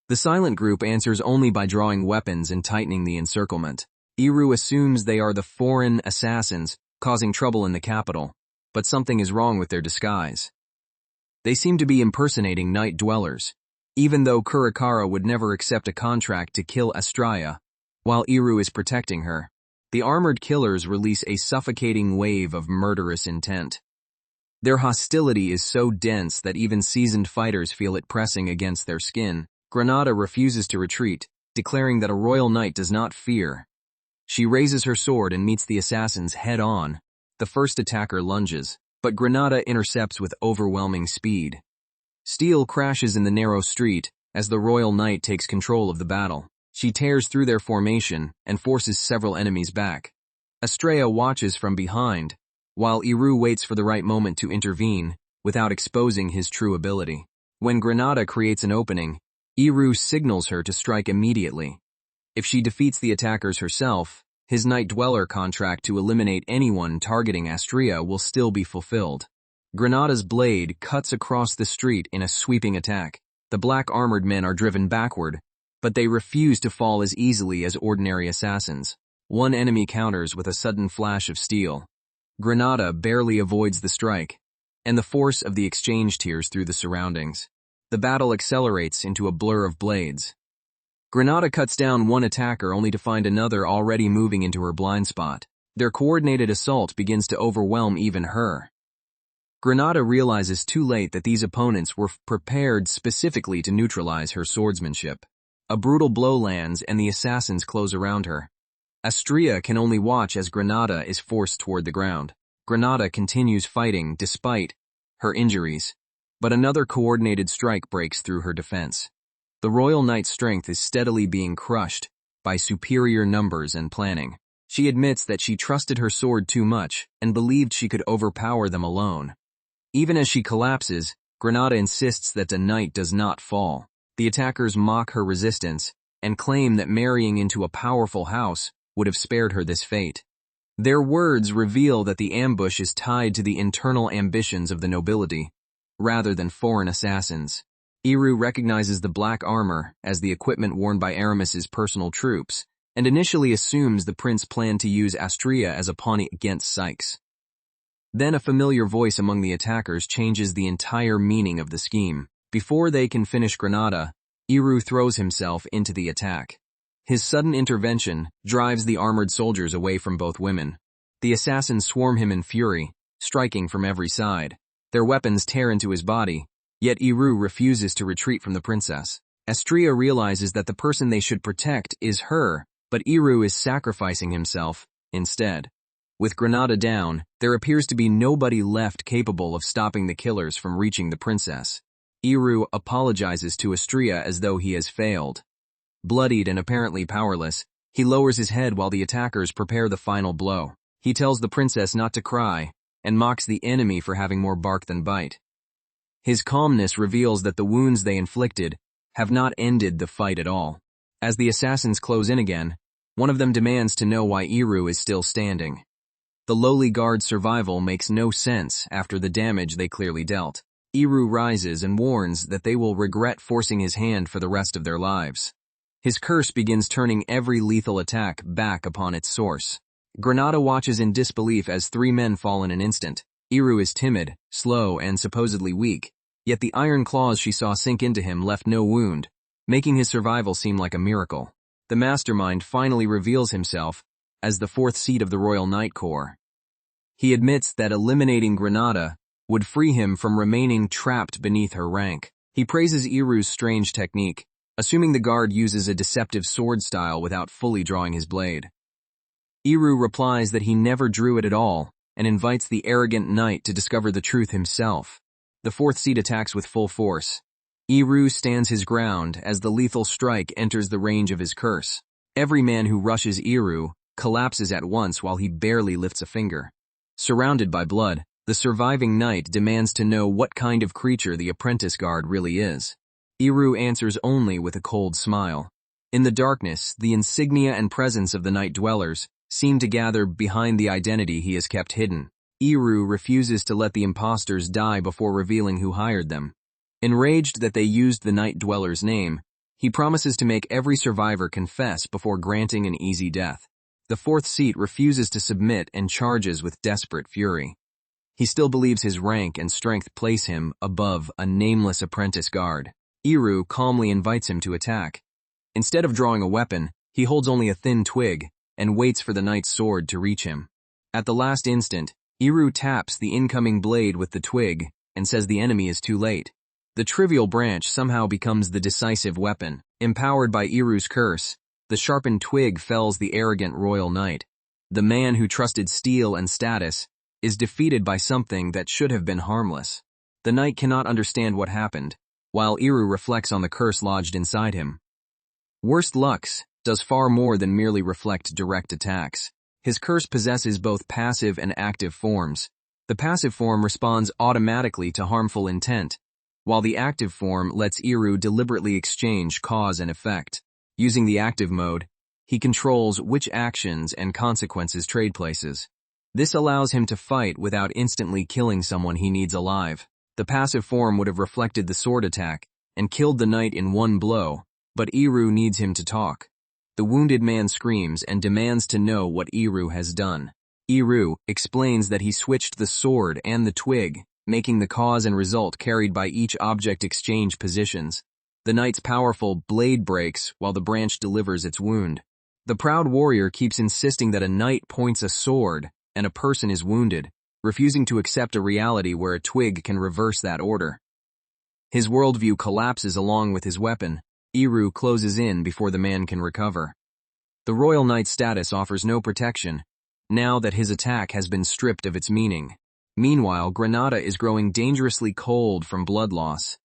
The silent group answers only by drawing weapons and tightening the encirclement. Iru assumes they are the foreign assassins causing trouble in the capital, but something is wrong with their disguise. They seem to be impersonating night dwellers, even though Kurakara would never accept a contract to kill Astrea, while Iru is protecting her. The armored killers release a suffocating wave of murderous intent. Their hostility is so dense that even seasoned fighters feel it pressing against their skin. Granada refuses to retreat, declaring that a royal knight does not fear. She raises her sword and meets the assassins head-on. The first attacker lunges, but Granada intercepts with overwhelming speed. Steel crashes in the narrow street as the royal knight takes control of the battle. She tears through their formation and forces several enemies back. Astrea watches from behind, while Iru waits for the right moment to intervene without exposing his true ability. When Granada creates an opening, Iru signals her to strike immediately. If she defeats the attackers herself, his Night Dweller contract to eliminate anyone targeting Astrea will still be fulfilled. Granada's blade cuts across the street in a sweeping attack. The black-armored men are driven backward, but they refuse to fall as easily as ordinary assassins. One enemy counters with a sudden flash of steel. Granada barely avoids the strike, and the force of the exchange tears through the surroundings. The battle accelerates into a blur of blades. Granada cuts down one attacker only to find another already moving into her blind spot. Their coordinated assault begins to overwhelm even her. Granada realizes too late that these opponents were prepared specifically to neutralize her swordsmanship. A brutal blow lands and the assassins close around her. Astria can only watch as Granada is forced toward the ground. Granada continues fighting despite her injuries, but another coordinated strike breaks through her defense. The Royal Knight's strength is steadily being crushed by superior numbers and planning. She admits that she trusted her sword too much and believed she could overpower them alone. Even as she collapses, Granada insists that the knight does not fall. The attackers mock her resistance and claim that marrying into a powerful house would have spared her this fate. Their words reveal that the ambush is tied to the internal ambitions of the nobility, rather than foreign assassins. Iru recognizes the black armor as the equipment worn by Aramis's personal troops, and initially assumes the prince planned to use Astria as a pawn against Sykes. Then a familiar voice among the attackers changes the entire meaning of the scheme. Before they can finish Granada, Iru throws himself into the attack. His sudden intervention drives the armored soldiers away from both women. The assassins swarm him in fury, striking from every side. Their weapons tear into his body, yet Iru refuses to retreat from the princess. Astria realizes that the person they should protect is her, but Iru is sacrificing himself instead. With Granada down, there appears to be nobody left capable of stopping the killers from reaching the princess. Iru apologizes to Astria as though he has failed. Bloodied and apparently powerless, he lowers his head while the attackers prepare the final blow. He tells the princess not to cry, and mocks the enemy for having more bark than bite. His calmness reveals that the wounds they inflicted have not ended the fight at all. As the assassins close in again, one of them demands to know why Iru is still standing. The lowly guard's survival makes no sense after the damage they clearly dealt. Iru rises and warns that they will regret forcing his hand for the rest of their lives. His curse begins turning every lethal attack back upon its source. Granada watches in disbelief as 3 men fall in an instant. Iru is timid, slow, and supposedly weak, yet the iron claws she saw sink into him left no wound, making his survival seem like a miracle. The mastermind finally reveals himself as the 4th seat of the Royal Knight Corps. He admits that eliminating Granada would free him from remaining trapped beneath her rank. He praises Iru's strange technique, assuming the guard uses a deceptive sword style without fully drawing his blade. Iru replies that he never drew it at all, and invites the arrogant knight to discover the truth himself. The 4th seat attacks with full force. Iru stands his ground as the lethal strike enters the range of his curse. Every man who rushes Iru collapses at once while he barely lifts a finger. Surrounded by blood, the surviving knight demands to know what kind of creature the apprentice guard really is. Iru answers only with a cold smile. In the darkness, the insignia and presence of the night dwellers seem to gather behind the identity he has kept hidden. Iru refuses to let the impostors die before revealing who hired them. Enraged that they used the night dweller's name, he promises to make every survivor confess before granting an easy death. The 4th seat refuses to submit and charges with desperate fury. He still believes his rank and strength place him above a nameless apprentice guard. Iru calmly invites him to attack. Instead of drawing a weapon, he holds only a thin twig and waits for the knight's sword to reach him. At the last instant, Iru taps the incoming blade with the twig and says the enemy is too late. The trivial branch somehow becomes the decisive weapon. Empowered by Iru's curse, the sharpened twig fells the arrogant royal knight. The man who trusted steel and status is defeated by something that should have been harmless. The knight cannot understand what happened, while Iru reflects on the curse lodged inside him. Worst Lux does far more than merely reflect direct attacks. His curse possesses both passive and active forms. The passive form responds automatically to harmful intent, while the active form lets Iru deliberately exchange cause and effect. Using the active mode, he controls which actions and consequences trade places. This allows him to fight without instantly killing someone he needs alive. The passive form would have reflected the sword attack and killed the knight in one blow, but Iru needs him to talk. The wounded man screams and demands to know what Iru has done. Iru explains that he switched the sword and the twig, making the cause and result carried by each object exchange positions. The knight's powerful blade breaks while the branch delivers its wound. The proud warrior keeps insisting that a knight points a sword and a person is wounded, refusing to accept a reality where a twig can reverse that order. His worldview collapses along with his weapon. Iru closes in before the man can recover. The Royal Knight's status offers no protection, now that his attack has been stripped of its meaning. Meanwhile, Granada is growing dangerously cold from blood loss.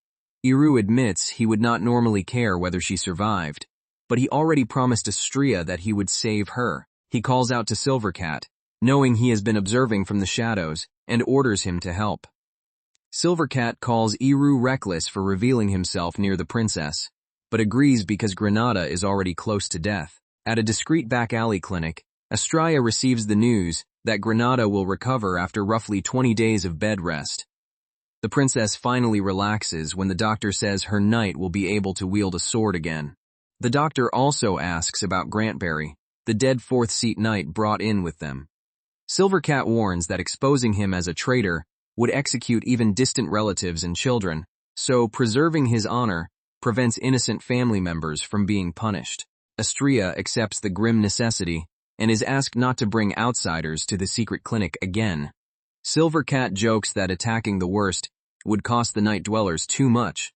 Iru admits he would not normally care whether she survived, but he already promised Astria that he would save her. He calls out to Silvercat, knowing he has been observing from the shadows, and orders him to help. Silvercat calls Iru reckless for revealing himself near the princess, but agrees because Granada is already close to death. At a discreet back alley clinic, Astria receives the news that Granada will recover after roughly 20 days of bed rest. The princess finally relaxes when the doctor says her knight will be able to wield a sword again. The doctor also asks about Grantberry, the dead fourth-seat knight brought in with them. Silvercat warns that exposing him as a traitor would execute even distant relatives and children, so preserving his honor prevents innocent family members from being punished. Astria accepts the grim necessity and is asked not to bring outsiders to the secret clinic again. Silvercat jokes that attacking the worst would cost the night dwellers too much,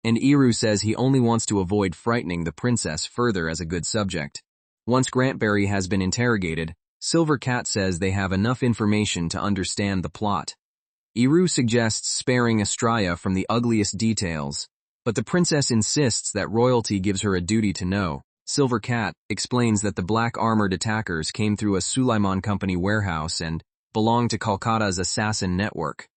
and Iru says he only wants to avoid frightening the princess further as a good subject. Once Grantberry has been interrogated, Silvercat says they have enough information to understand the plot. Iru suggests sparing Astria from the ugliest details, but the princess insists that royalty gives her a duty to know. Silvercat explains that the black-armored attackers came through a Suleiman Company warehouse and belonged to Calcutta's assassin network.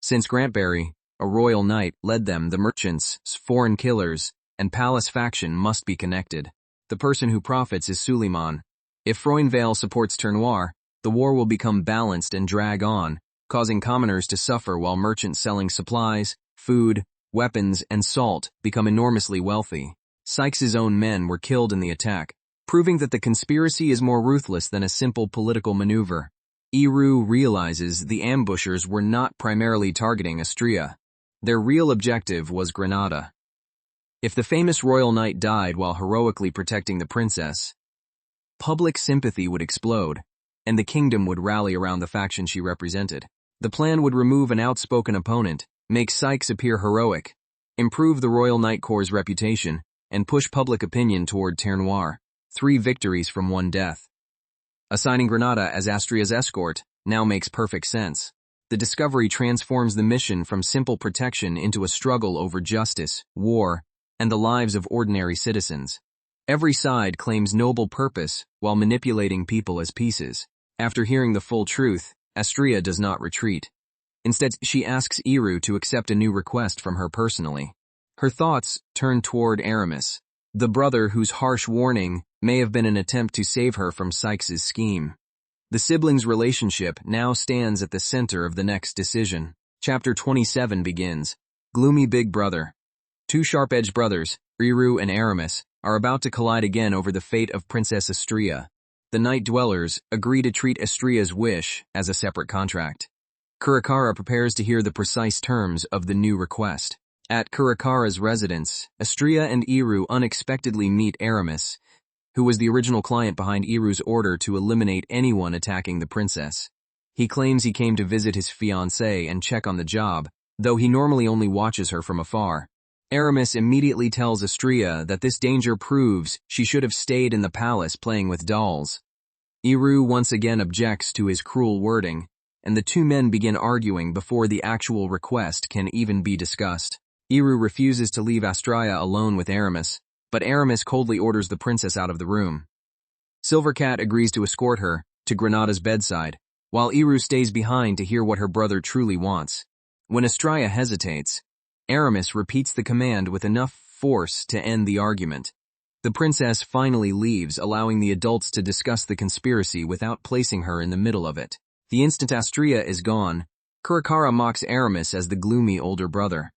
Since Grantberry, a royal knight, led them, the merchants, foreign killers, and palace faction must be connected. The person who profits is Suleiman. If Froinvale supports Ternoir, the war will become balanced and drag on, causing commoners to suffer while merchants selling supplies, food, weapons, and salt become enormously wealthy. Sykes' own men were killed in the attack, proving that the conspiracy is more ruthless than a simple political maneuver. Iru realizes the ambushers were not primarily targeting Astria. Their real objective was Granada. If the famous royal knight died while heroically protecting the princess, public sympathy would explode, and the kingdom would rally around the faction she represented. The plan would remove an outspoken opponent, make Sykes appear heroic, improve the Royal Knight Corps' reputation, and push public opinion toward Ternoir. 3 victories from 1 death. Assigning Granada as Astria's escort now makes perfect sense. The discovery transforms the mission from simple protection into a struggle over justice, war, and the lives of ordinary citizens. Every side claims noble purpose while manipulating people as pieces. After hearing the full truth, Astria does not retreat. Instead, she asks Iru to accept a new request from her personally. Her thoughts turn toward Aramis, the brother whose harsh warning may have been an attempt to save her from Sykes' scheme. The siblings' relationship now stands at the center of the next decision. Chapter 27 begins. Gloomy Big Brother. 2 sharp-edged brothers, Iru and Aramis, are about to collide again over the fate of Princess Astria. The Night Dwellers agree to treat Astria's wish as a separate contract. Kurakara prepares to hear the precise terms of the new request. At Kurakara's residence, Astria and Iru unexpectedly meet Aramis, who was the original client behind Iru's order to eliminate anyone attacking the princess. He claims he came to visit his fiancée and check on the job, though he normally only watches her from afar. Aramis immediately tells Astria that this danger proves she should have stayed in the palace playing with dolls. Iru once again objects to his cruel wording, and the 2 men begin arguing before the actual request can even be discussed. Iru refuses to leave Astria alone with Aramis, but Aramis coldly orders the princess out of the room. Silvercat agrees to escort her to Granada's bedside, while Iru stays behind to hear what her brother truly wants. When Astria hesitates, Aramis repeats the command with enough force to end the argument. The princess finally leaves, allowing the adults to discuss the conspiracy without placing her in the middle of it. The instant Astria is gone, Kurakara mocks Aramis as the gloomy older brother.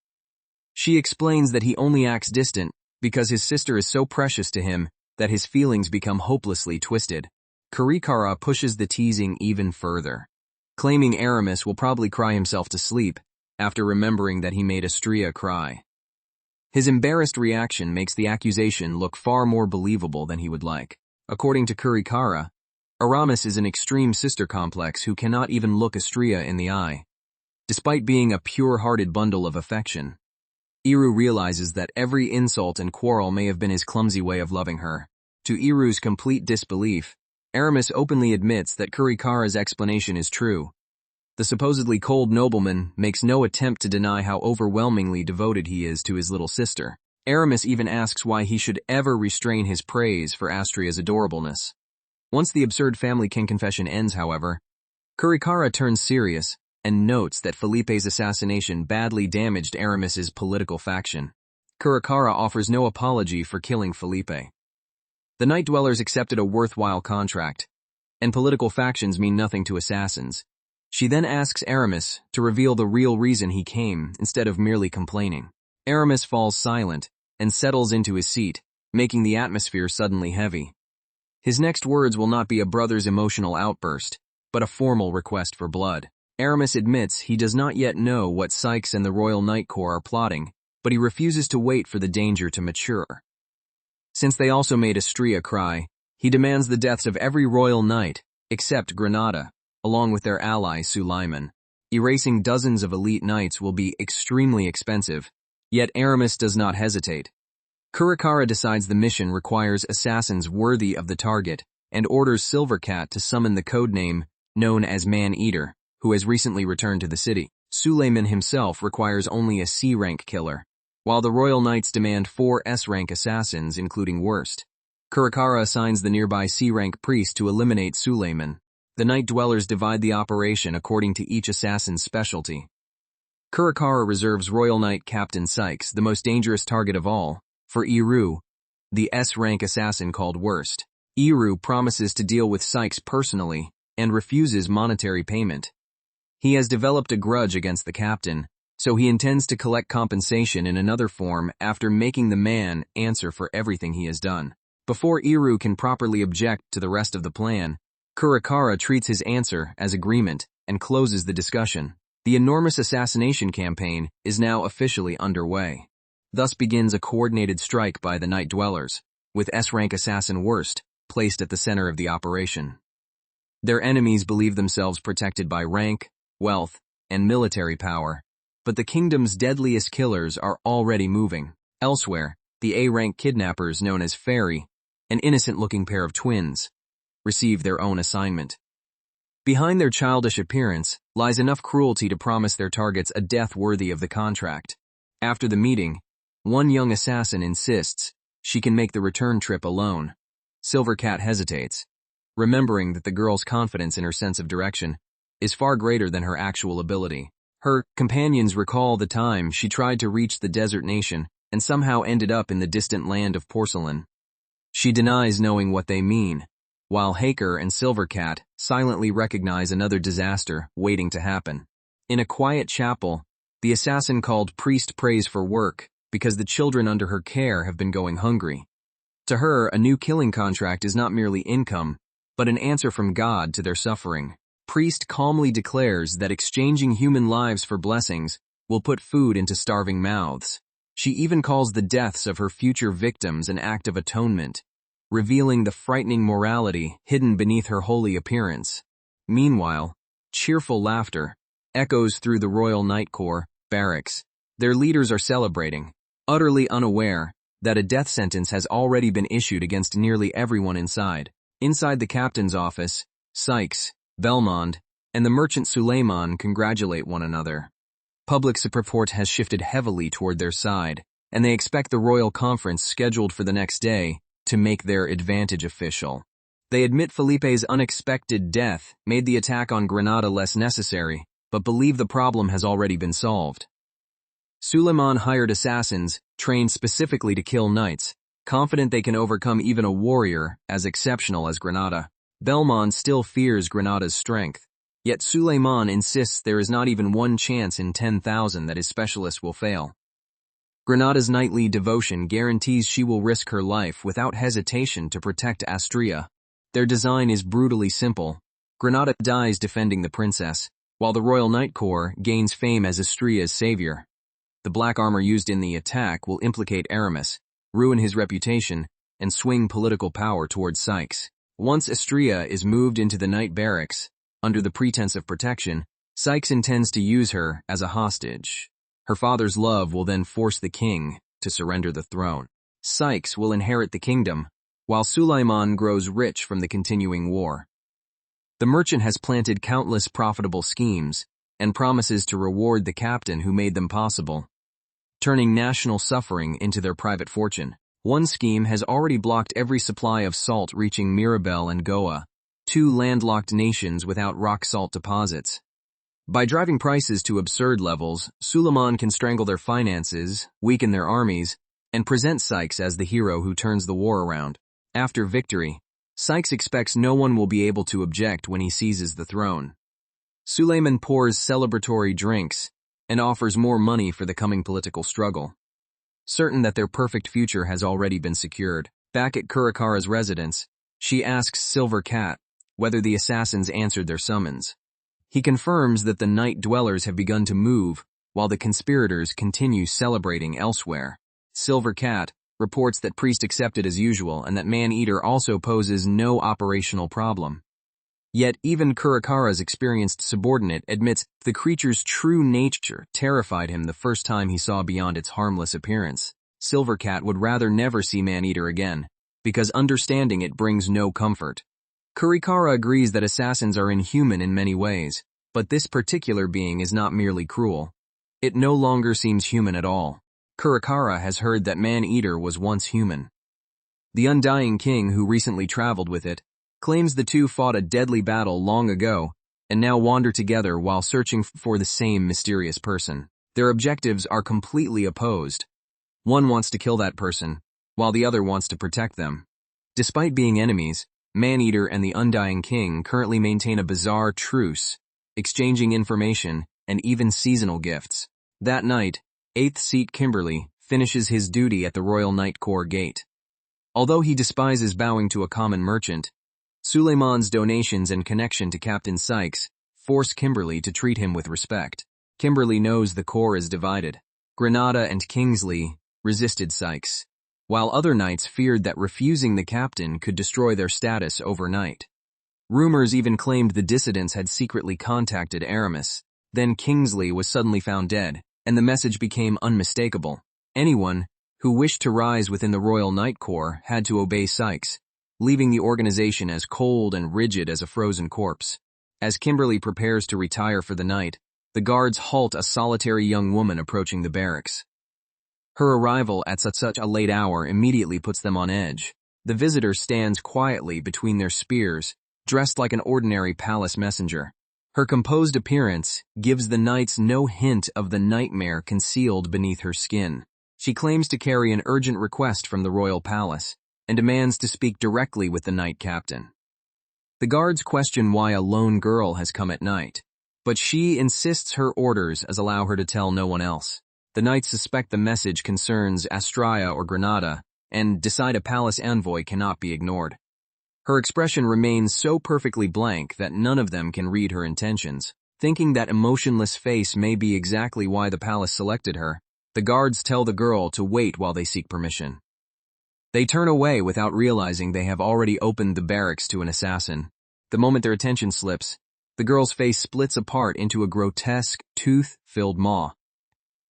She explains that he only acts distant because his sister is so precious to him that his feelings become hopelessly twisted. Kurakara pushes the teasing even further, claiming Aramis will probably cry himself to sleep after remembering that he made Astria cry. His embarrassed reaction makes the accusation look far more believable than he would like. According to Kurakara, Aramis is an extreme sister complex who cannot even look Astrea in the eye. Despite being a pure-hearted bundle of affection, Iru realizes that every insult and quarrel may have been his clumsy way of loving her. To Iru's complete disbelief, Aramis openly admits that Kurikara's explanation is true. The supposedly cold nobleman makes no attempt to deny how overwhelmingly devoted he is to his little sister. Aramis even asks why he should ever restrain his praise for Astrea's adorableness. Once the absurd family king confession ends, however, Kurikara turns serious and notes that Felipe's assassination badly damaged Aramis's political faction. Kurikara offers no apology for killing Felipe. The Night Dwellers accepted a worthwhile contract, and political factions mean nothing to assassins. She then asks Aramis to reveal the real reason he came instead of merely complaining. Aramis falls silent and settles into his seat, making the atmosphere suddenly heavy. His next words will not be a brother's emotional outburst, but a formal request for blood. Aramis admits he does not yet know what Saikyou and the Royal Night Corps are plotting, but he refuses to wait for the danger to mature. Since they also made Astrea cry, he demands the deaths of every royal knight, except Granada, along with their ally Suleiman. Erasing dozens of elite knights will be extremely expensive, yet Aramis does not hesitate. Kurikara decides the mission requires assassins worthy of the target and orders Silvercat to summon the codename known as Man-Eater, who has recently returned to the city. Suleiman himself requires only a C-rank killer, while the Royal Knights demand 4 S-rank assassins, including Worst. Kurikara assigns the nearby C-rank priest to eliminate Suleiman. The Night Dwellers divide the operation according to each assassin's specialty. Kurikara reserves Royal Knight Captain Saikyou, the most dangerous target of all, for Iru, the S-rank assassin called Worst. Iru promises to deal with Saikyou personally and refuses monetary payment. He has developed a grudge against the captain, so he intends to collect compensation in another form after making the man answer for everything he has done. Before Iru can properly object to the rest of the plan, Kurikara treats his answer as agreement and closes the discussion. The enormous assassination campaign is now officially underway. Thus begins a coordinated strike by the Night Dwellers, with S-rank assassin Worst placed at the center of the operation. Their enemies believe themselves protected by rank, wealth, and military power, but the kingdom's deadliest killers are already moving. Elsewhere, the A-rank kidnappers known as Fairy, an innocent-looking pair of twins, receive their own assignment. Behind their childish appearance lies enough cruelty to promise their targets a death worthy of the contract. After the meeting, one young assassin insists she can make the return trip alone. Silvercat hesitates, remembering that the girl's confidence in her sense of direction is far greater than her actual ability. Her companions recall the time she tried to reach the desert nation and somehow ended up in the distant land of porcelain. She denies knowing what they mean, while Haker and Silvercat silently recognize another disaster waiting to happen. In a quiet chapel, the assassin called Priest prays for work because the children under her care have been going hungry. To her, a new killing contract is not merely income, but an answer from God to their suffering. Priest calmly declares that exchanging human lives for blessings will put food into starving mouths. She even calls the deaths of her future victims an act of atonement, revealing the frightening morality hidden beneath her holy appearance. Meanwhile, cheerful laughter echoes through the Royal Night Corps barracks. Their leaders are celebrating, utterly unaware that a death sentence has already been issued against nearly everyone inside. Inside the captain's office, Saikyou, Belmond, and the merchant Suleiman congratulate one another. Public support has shifted heavily toward their side, and they expect the royal conference scheduled for the next day to make their advantage official. They admit Felipe's unexpected death made the attack on Granada less necessary, but believe the problem has already been solved. Suleiman hired assassins, trained specifically to kill knights, confident they can overcome even a warrior as exceptional as Granada. Belmond still fears Granada's strength, yet Suleiman insists there is not even one chance in 10,000 that his specialists will fail. Granada's knightly devotion guarantees she will risk her life without hesitation to protect Astrea. Their design is brutally simple. Granada dies defending the princess, while the Royal Night Corps gains fame as Astrea's savior. The black armor used in the attack will implicate Aramis, ruin his reputation, and swing political power towards Saikyou. Once Astrea is moved into the night barracks, under the pretense of protection, Sykes intends to use her as a hostage. Her father's love will then force the king to surrender the throne. Sykes will inherit the kingdom, while Suleiman grows rich from the continuing war. The merchant has planted countless profitable schemes and promises to reward the captain who made them possible, turning national suffering into their private fortune. One scheme has already blocked every supply of salt reaching Mirabel and Goa, two landlocked nations without rock salt deposits. By driving prices to absurd levels, Suleiman can strangle their finances, weaken their armies, and present Sykes as the hero who turns the war around. After victory, Sykes expects no one will be able to object when he seizes the throne. Suleiman pours celebratory drinks and offers more money for the coming political struggle. Certain that their perfect future has already been secured, back at Kurikara's residence, she asks Silver Cat whether the assassins answered their summons. He confirms that the night dwellers have begun to move while the conspirators continue celebrating elsewhere. Silver Cat reports that Priest accepted as usual and that Man-Eater also poses no operational problem. Yet even Kurikara's experienced subordinate admits the creature's true nature terrified him the first time he saw beyond its harmless appearance. Silver Cat would rather never see Man-Eater again, because understanding it brings no comfort. Kurikara agrees that assassins are inhuman in many ways, but this particular being is not merely cruel. It no longer seems human at all. Kurikara has heard that Man-Eater was once human. The Undying King, who recently traveled with it, claims the two fought a deadly battle long ago and now wander together while searching for the same mysterious person. Their objectives are completely opposed. One wants to kill that person, while the other wants to protect them. Despite being enemies, Man-Eater and the Undying King currently maintain a bizarre truce, exchanging information and even seasonal gifts. That night, 8th Seat Kimberly finishes his duty at the Royal Night Corps gate. Although he despises bowing to a common merchant, Suleiman's donations and connection to Captain Sykes force Kimberly to treat him with respect. Kimberly knows the Corps is divided. Granada and Kingsley resisted Sykes, while other knights feared that refusing the captain could destroy their status overnight. Rumors even claimed the dissidents had secretly contacted Aramis. Then Kingsley was suddenly found dead, and the message became unmistakable. Anyone who wished to rise within the Royal Night Corps had to obey Sykes, leaving the organization as cold and rigid as a frozen corpse. As Kimberly prepares to retire for the night, the guards halt a solitary young woman approaching the barracks. Her arrival at such a late hour immediately puts them on edge. The visitor stands quietly between their spears, dressed like an ordinary palace messenger. Her composed appearance gives the knights no hint of the nightmare concealed beneath her skin. She claims to carry an urgent request from the royal palace and demands to speak directly with the knight captain. The guards question why a lone girl has come at night, but she insists her orders allow her to tell no one else. The knights suspect the message concerns Astrea or Granada and decide a palace envoy cannot be ignored. Her expression remains so perfectly blank that none of them can read her intentions. Thinking that emotionless face may be exactly why the palace selected her, the guards tell the girl to wait while they seek permission. They turn away without realizing they have already opened the barracks to an assassin. The moment their attention slips, the girl's face splits apart into a grotesque, tooth-filled maw.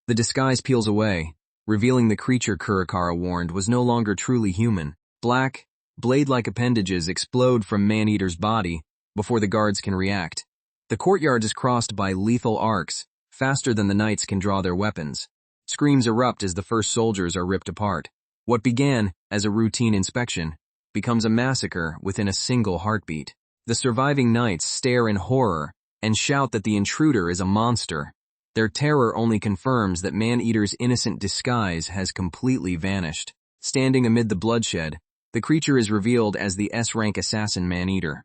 The disguise peels away, revealing the creature Kurikara warned was no longer truly human. Black, blade-like appendages explode from Man-Eater's body before the guards can react. The courtyard is crossed by lethal arcs, faster than the knights can draw their weapons. Screams erupt as the first soldiers are ripped apart. What began as a routine inspection becomes a massacre within a single heartbeat. The surviving knights stare in horror and shout that the intruder is a monster. Their terror only confirms that Man-Eater's innocent disguise has completely vanished. Standing amid the bloodshed, the creature is revealed as the S-rank assassin Man-Eater.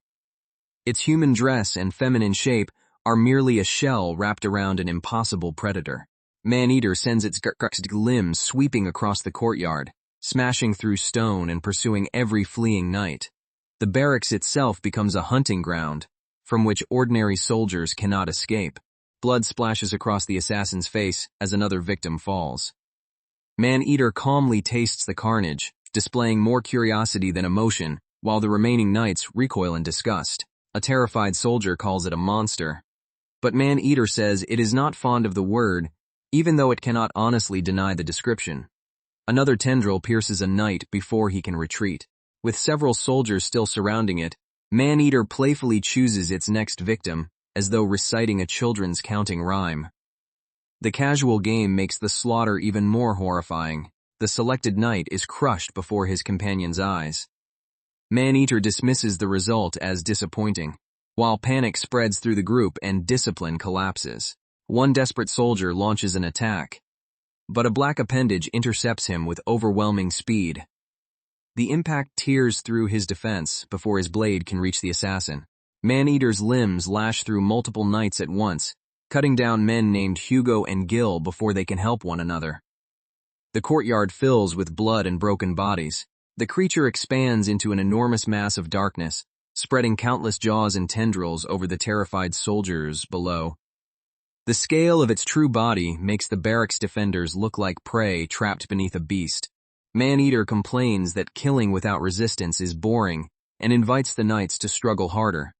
Its human dress and feminine shape are merely a shell wrapped around an impossible predator. Man-Eater sends its limbs sweeping across the courtyard, smashing through stone and pursuing every fleeing knight. The barracks itself becomes a hunting ground, from which ordinary soldiers cannot escape. Blood splashes across the assassin's face as another victim falls. Man-Eater calmly tastes the carnage, displaying more curiosity than emotion while the remaining knights recoil in disgust. A terrified soldier calls it a monster. But Man-Eater says it is not fond of the word, even though it cannot honestly deny the description. Another tendril pierces a knight before he can retreat. With several soldiers still surrounding it, Man-Eater playfully chooses its next victim, as though reciting a children's counting rhyme. The casual game makes the slaughter even more horrifying. The selected knight is crushed before his companion's eyes. Man-Eater dismisses the result as disappointing, while panic spreads through the group and discipline collapses. One desperate soldier launches an attack, but a black appendage intercepts him with overwhelming speed. The impact tears through his defense before his blade can reach the assassin. Man-Eater's limbs lash through multiple knights at once, cutting down men named Hugo and Gil before they can help one another. The courtyard fills with blood and broken bodies. The creature expands into an enormous mass of darkness, spreading countless jaws and tendrils over the terrified soldiers below. The scale of its true body makes the barracks defenders look like prey trapped beneath a beast. Man-Eater complains that killing without resistance is boring and invites the knights to struggle harder.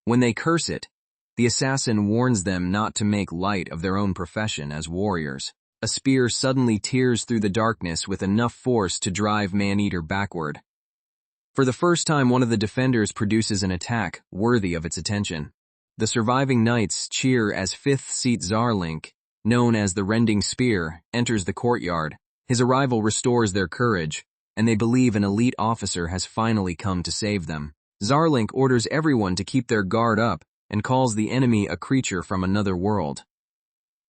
When they curse it, the assassin warns them not to make light of their own profession as warriors. A spear suddenly tears through the darkness with enough force to drive Man-Eater backward. For the first time, one of the defenders produces an attack worthy of its attention. The surviving knights cheer as 5th Seat Zarlink, known as the Rending Spear, enters the courtyard. His arrival restores their courage, and they believe an elite officer has finally come to save them. Zarlink orders everyone to keep their guard up and calls the enemy a creature from another world.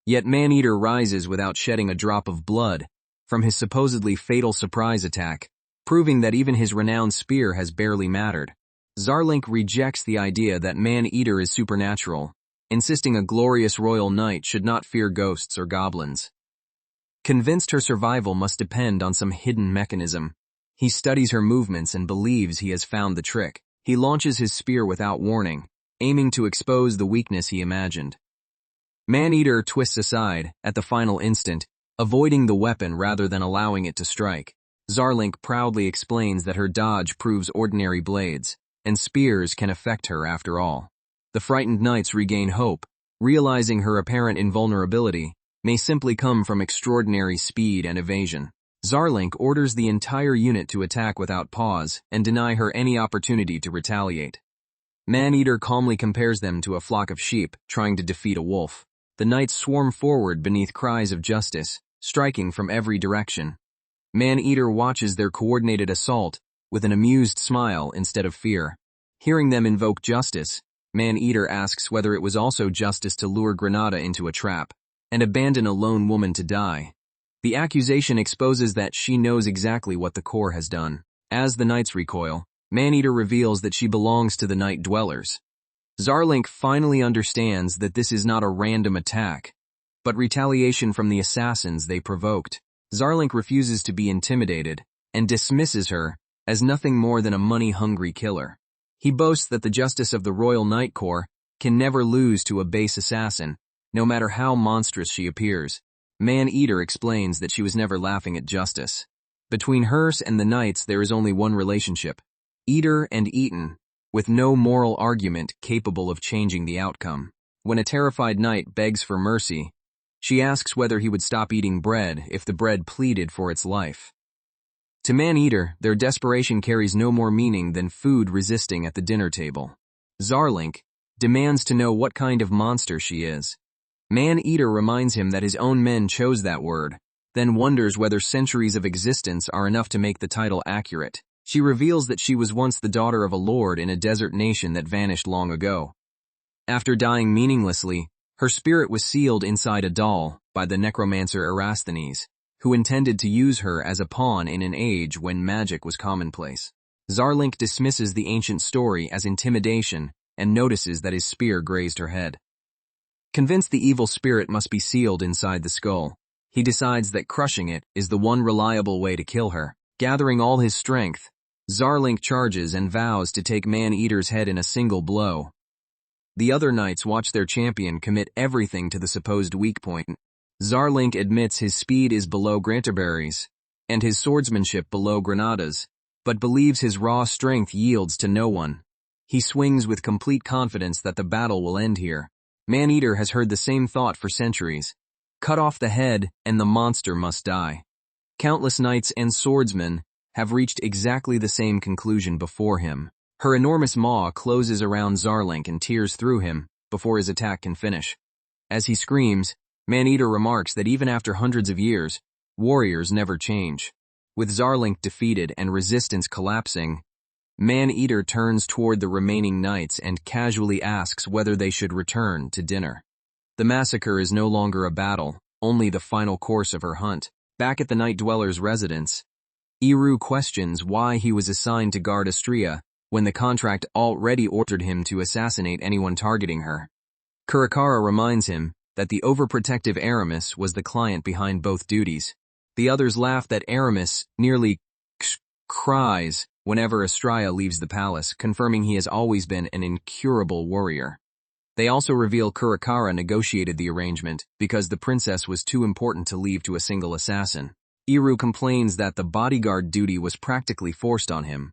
Yet Man-Eater rises without shedding a drop of blood from his supposedly fatal surprise attack, proving that even his renowned spear has barely mattered. Zarlink rejects the idea that Man-Eater is supernatural, insisting a glorious royal knight should not fear ghosts or goblins. Convinced her survival must depend on some hidden mechanism, he studies her movements and believes he has found the trick. He launches his spear without warning, aiming to expose the weakness he imagined. Man-Eater twists aside at the final instant, avoiding the weapon rather than allowing it to strike. Zarlink proudly explains that her dodge proves ordinary blades, and spears can affect her after all. The frightened knights regain hope, realizing her apparent invulnerability may simply come from extraordinary speed and evasion. Zarlink orders the entire unit to attack without pause and deny her any opportunity to retaliate. Man-Eater calmly compares them to a flock of sheep trying to defeat a wolf. The knights swarm forward beneath cries of justice, striking from every direction. Man-Eater watches their coordinated assault with an amused smile instead of fear. Hearing them invoke justice, Man-Eater asks whether it was also justice to lure Granada into a trap and abandon a lone woman to die. The accusation exposes that she knows exactly what the Corps has done. As the knights recoil, Man-Eater reveals that she belongs to the Night Dwellers. Zarlink finally understands that this is not a random attack, but retaliation from the assassins they provoked. Zarlink refuses to be intimidated and dismisses her as nothing more than a money-hungry killer. He boasts that the justice of the Royal Knight Corps can never lose to a base assassin, no matter how monstrous she appears. Man-Eater explains that she was never laughing at justice. Between her and the knights there is only one relationship, eater and eaten, with no moral argument capable of changing the outcome. When a terrified knight begs for mercy, she asks whether he would stop eating bread if the bread pleaded for its life. To Man-Eater, their desperation carries no more meaning than food resisting at the dinner table. Zarlink demands to know what kind of monster she is. Man-Eater reminds him that his own men chose that word, then wonders whether centuries of existence are enough to make the title accurate. She reveals that she was once the daughter of a lord in a desert nation that vanished long ago. After dying meaninglessly, her spirit was sealed inside a doll by the necromancer Erasthenes, who intended to use her as a pawn in an age when magic was commonplace. Zarlink dismisses the ancient story as intimidation and notices that his spear grazed her head. Convinced the evil spirit must be sealed inside the skull, he decides that crushing it is the one reliable way to kill her. Gathering all his strength, Zarlink charges and vows to take Man-Eater's head in a single blow. The other knights watch their champion commit everything to the supposed weak point. Zarlink admits his speed is below Granterbury's, and his swordsmanship below Granada's, but believes his raw strength yields to no one. He swings with complete confidence that the battle will end here. Man-Eater has heard the same thought for centuries. Cut off the head, and the monster must die. Countless knights and swordsmen have reached exactly the same conclusion before him. Her enormous maw closes around Zarlink and tears through him before his attack can finish. As he screams, Man-Eater remarks that even after hundreds of years, warriors never change. With Zarlink defeated and resistance collapsing, Man-Eater turns toward the remaining knights and casually asks whether they should return to dinner. The massacre is no longer a battle, only the final course of her hunt. Back at the Night Dweller's residence, Iru questions why he was assigned to guard Astria when the contract already ordered him to assassinate anyone targeting her. Kurakara reminds him that the overprotective Aramis was the client behind both duties. The others laugh that Aramis nearly cries whenever Astria leaves the palace, confirming he has always been an incurable warrior. They also reveal Kurakara negotiated the arrangement because the princess was too important to leave to a single assassin. Iru complains that the bodyguard duty was practically forced on him.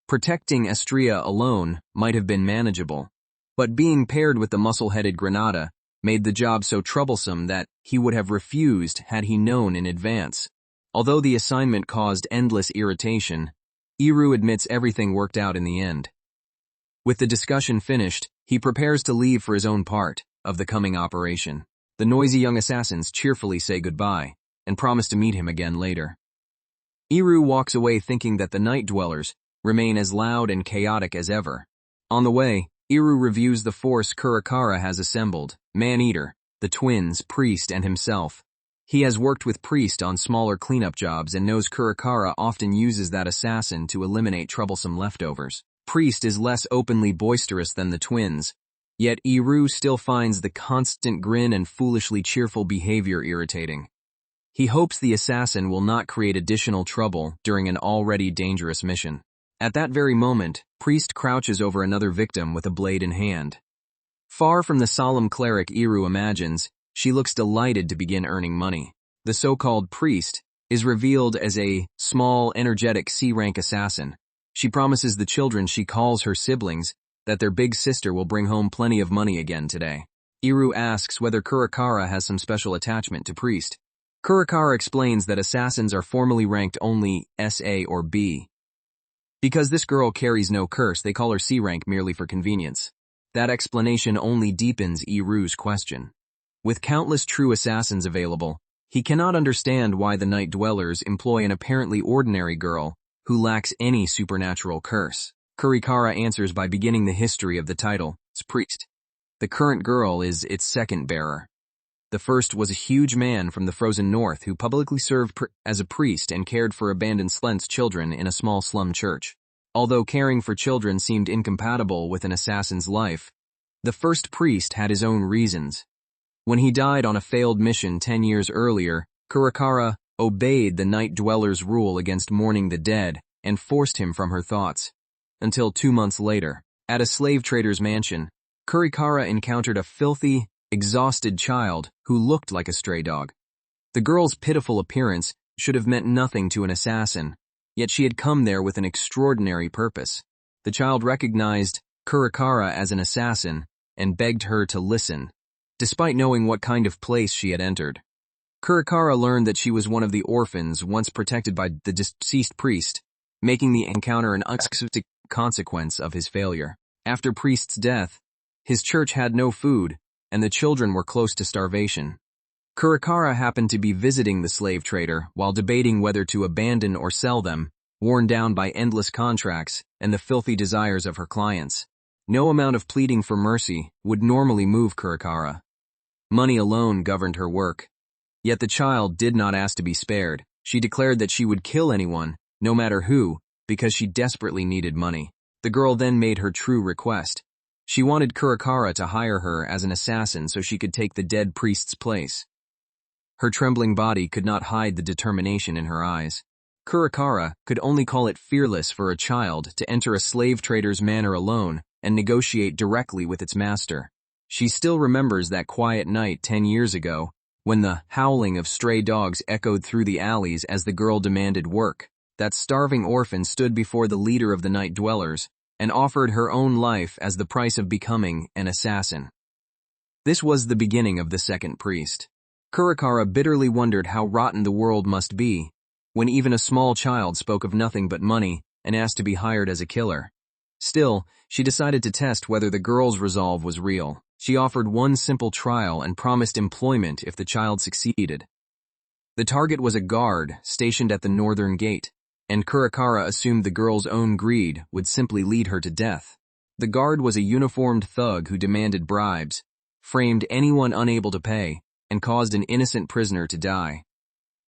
Protecting Astria alone might have been manageable, but being paired with the muscle-headed Granada made the job so troublesome that he would have refused had he known in advance. Although the assignment caused endless irritation, Iru admits everything worked out in the end. With the discussion finished, he prepares to leave for his own part of the coming operation. The noisy young assassins cheerfully say goodbye and promise to meet him again later. Iru walks away thinking that the Night Dwellers remain as loud and chaotic as ever. On the way, Iru reviews the force Kurakara has assembled: Man-Eater, the twins, Priest, and himself. He has worked with Priest on smaller cleanup jobs and knows Kurakara often uses that assassin to eliminate troublesome leftovers. Priest is less openly boisterous than the twins, yet Iru still finds the constant grin and foolishly cheerful behavior irritating. He hopes the assassin will not create additional trouble during an already dangerous mission. At that very moment, Priest crouches over another victim with a blade in hand. Far from the solemn cleric Iru imagines, she looks delighted to begin earning money. The so-called Priest is revealed as a small, energetic C-rank assassin. She promises the children she calls her siblings that their big sister will bring home plenty of money again today. Iru asks whether Kurakara has some special attachment to Priest. Kurakara explains that assassins are formally ranked only SA or B. Because this girl carries no curse, they call her C-rank merely for convenience. That explanation only deepens Iru's question. With countless true assassins available, he cannot understand why the Night Dwellers employ an apparently ordinary girl who lacks any supernatural curse. Kurakara answers by beginning the history of the title, Priest. The current girl is its second bearer. The first was a huge man from the frozen north who publicly served as a priest and cared for abandoned Slent's children in a small slum church. Although caring for children seemed incompatible with an assassin's life, the first priest had his own reasons. When he died on a failed mission 10 years earlier, Kurakara obeyed the Night Dweller's rule against mourning the dead and forced him from her thoughts. Until 2 months later, at a slave trader's mansion, Kurakara encountered a filthy, exhausted child who looked like a stray dog. The girl's pitiful appearance should have meant nothing to an assassin, yet she had come there with an extraordinary purpose. The child recognized Kurakara as an assassin and begged her to listen, despite knowing what kind of place she had entered. Kurakara learned that she was one of the orphans once protected by the deceased priest, making the encounter an unexpected consequence of his failure. After Priest's death, his church had no food, and the children were close to starvation. Kurakara happened to be visiting the slave trader while debating whether to abandon or sell them, worn down by endless contracts and the filthy desires of her clients. No amount of pleading for mercy would normally move Kurakara. Money alone governed her work. Yet the child did not ask to be spared. She declared that she would kill anyone, no matter who, because she desperately needed money. The girl then made her true request. She wanted Kurakara to hire her as an assassin so she could take the dead priest's place. Her trembling body could not hide the determination in her eyes. Kurakara could only call it fearless for a child to enter a slave trader's manor alone and negotiate directly with its master. She still remembers that quiet night 10 years ago, when the howling of stray dogs echoed through the alleys as the girl demanded work. that starving orphan stood before the leader of the Night Dwellers and offered her own life as the price of becoming an assassin. This was the beginning of the second priest. Kurakara bitterly wondered how rotten the world must be when even a small child spoke of nothing but money and asked to be hired as a killer. Still, she decided to test whether the girl's resolve was real. She offered one simple trial and promised employment if the child succeeded. The target was a guard stationed at the northern gate, and Kurakara assumed the girl's own greed would simply lead her to death. The guard was a uniformed thug who demanded bribes, framed anyone unable to pay, and caused an innocent prisoner to die.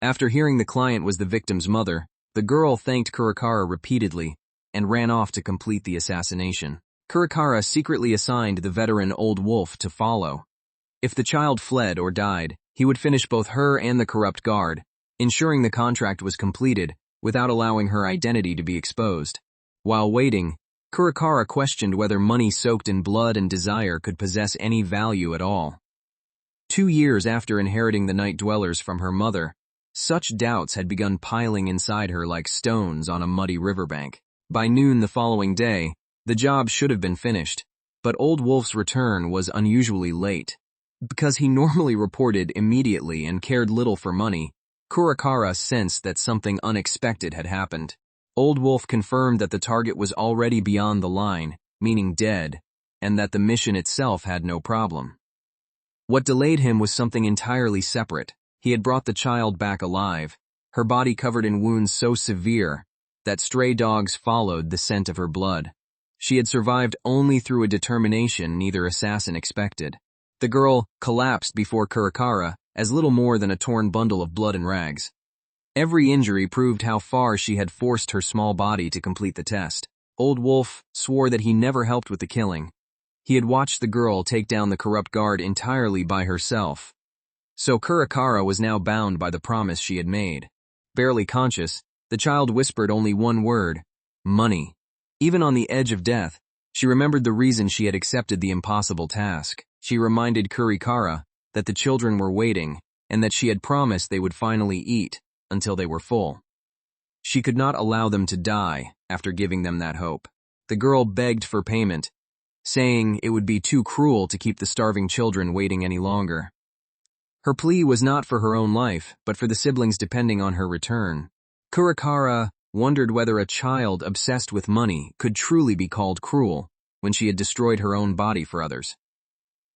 After hearing the client was the victim's mother, the girl thanked Kurakara repeatedly and ran off to complete the assassination. Kurakara secretly assigned the veteran Old Wolf to follow. If the child fled or died, he would finish both her and the corrupt guard, ensuring the contract was completed without allowing her identity to be exposed. While waiting, Kurakara questioned whether money soaked in blood and desire could possess any value at all. 2 years after inheriting the Night Dwellers from her mother, such doubts had begun piling inside her like stones on a muddy riverbank. By noon the following day, the job should have been finished, but Old Wolf's return was unusually late. Because he normally reported immediately and cared little for money, Kurakara sensed that something unexpected had happened. Old Wolf confirmed that the target was already beyond the line, meaning dead, and that the mission itself had no problem. What delayed him was something entirely separate. He had brought the child back alive, her body covered in wounds so severe that stray dogs followed the scent of her blood. She had survived only through a determination neither assassin expected. The girl collapsed before Kurakara as little more than a torn bundle of blood and rags. Every injury proved how far she had forced her small body to complete the test. Old Wolf swore that he never helped with the killing. He had watched the girl take down the corrupt guard entirely by herself. So Kurakara was now bound by the promise she had made. Barely conscious, the child whispered only one word: money. Even on the edge of death, she remembered the reason she had accepted the impossible task. She reminded Kurakara that the children were waiting and that she had promised they would finally eat until they were full. She could not allow them to die after giving them that hope. The girl begged for payment, saying it would be too cruel to keep the starving children waiting any longer. Her plea was not for her own life, but for the siblings depending on her return. Kurakara wondered whether a child obsessed with money could truly be called cruel when she had destroyed her own body for others.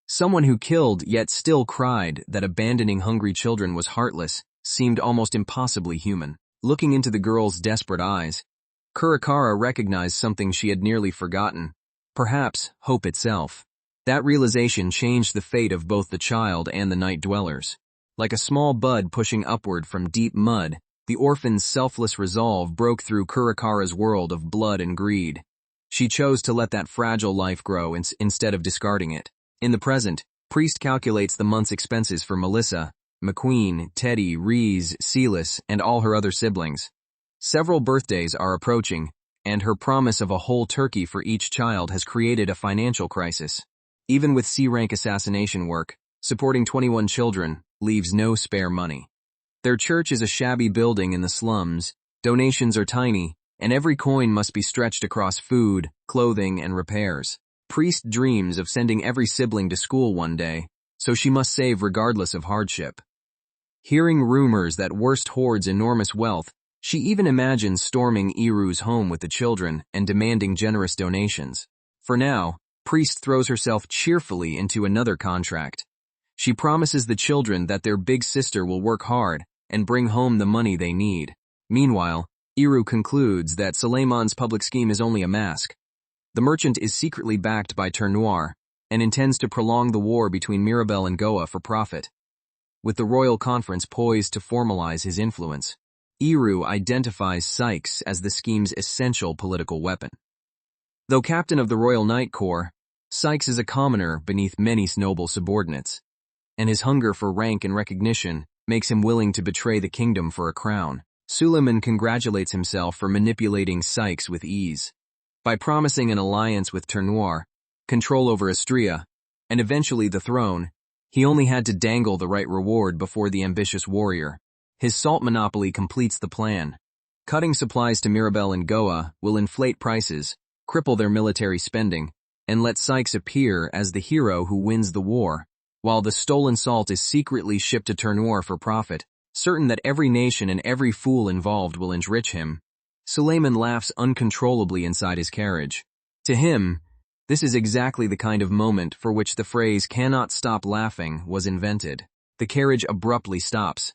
Someone who killed yet still cried that abandoning hungry children was heartless seemed almost impossibly human. Looking into the girl's desperate eyes, Kurakara recognized something she had nearly forgotten, perhaps hope itself. That realization changed the fate of both the child and the Night Dwellers. Like a small bud pushing upward from deep mud, the orphan's selfless resolve broke through Kurakara's world of blood and greed. She chose to let that fragile life grow instead of discarding it. In the present, Priest calculates the month's expenses for Melissa, McQueen, Teddy, Reese, Silas, and all her other siblings. Several birthdays are approaching, and her promise of a whole turkey for each child has created a financial crisis. Even with C-rank assassination work, supporting 21 children leaves no spare money. Their church is a shabby building in the slums, donations are tiny, and every coin must be stretched across food, clothing, and repairs. Priest dreams of sending every sibling to school one day, so she must save regardless of hardship. Hearing rumors that Worst hoards enormous wealth, she even imagines storming Iru's home with the children and demanding generous donations. For now, Priest throws herself cheerfully into another contract. She promises the children that their big sister will work hard and bring home the money they need. Meanwhile, Iru concludes that Suleiman's public scheme is only a mask. The merchant is secretly backed by Ternoir and intends to prolong the war between Mirabel and Goa for profit. With the royal conference poised to formalize his influence, Iru identifies Saikyou as the scheme's essential political weapon. Though captain of the Royal Knight Corps, Saikyou is a commoner beneath many noble subordinates, and his hunger for rank and recognition makes him willing to betray the kingdom for a crown. Suleiman congratulates himself for manipulating Saikyou with ease. By promising an alliance with Ternoir, control over Istria, and eventually the throne, he only had to dangle the right reward before the ambitious warrior. His salt monopoly completes the plan. Cutting supplies to Mirabelle and Goa will inflate prices, cripple their military spending, and let Sykes appear as the hero who wins the war, while the stolen salt is secretly shipped to Ternoir for profit, certain that every nation and every fool involved will enrich him. Suleiman laughs uncontrollably inside his carriage. To him, this is exactly the kind of moment for which the phrase "cannot stop laughing" was invented. The carriage abruptly stops.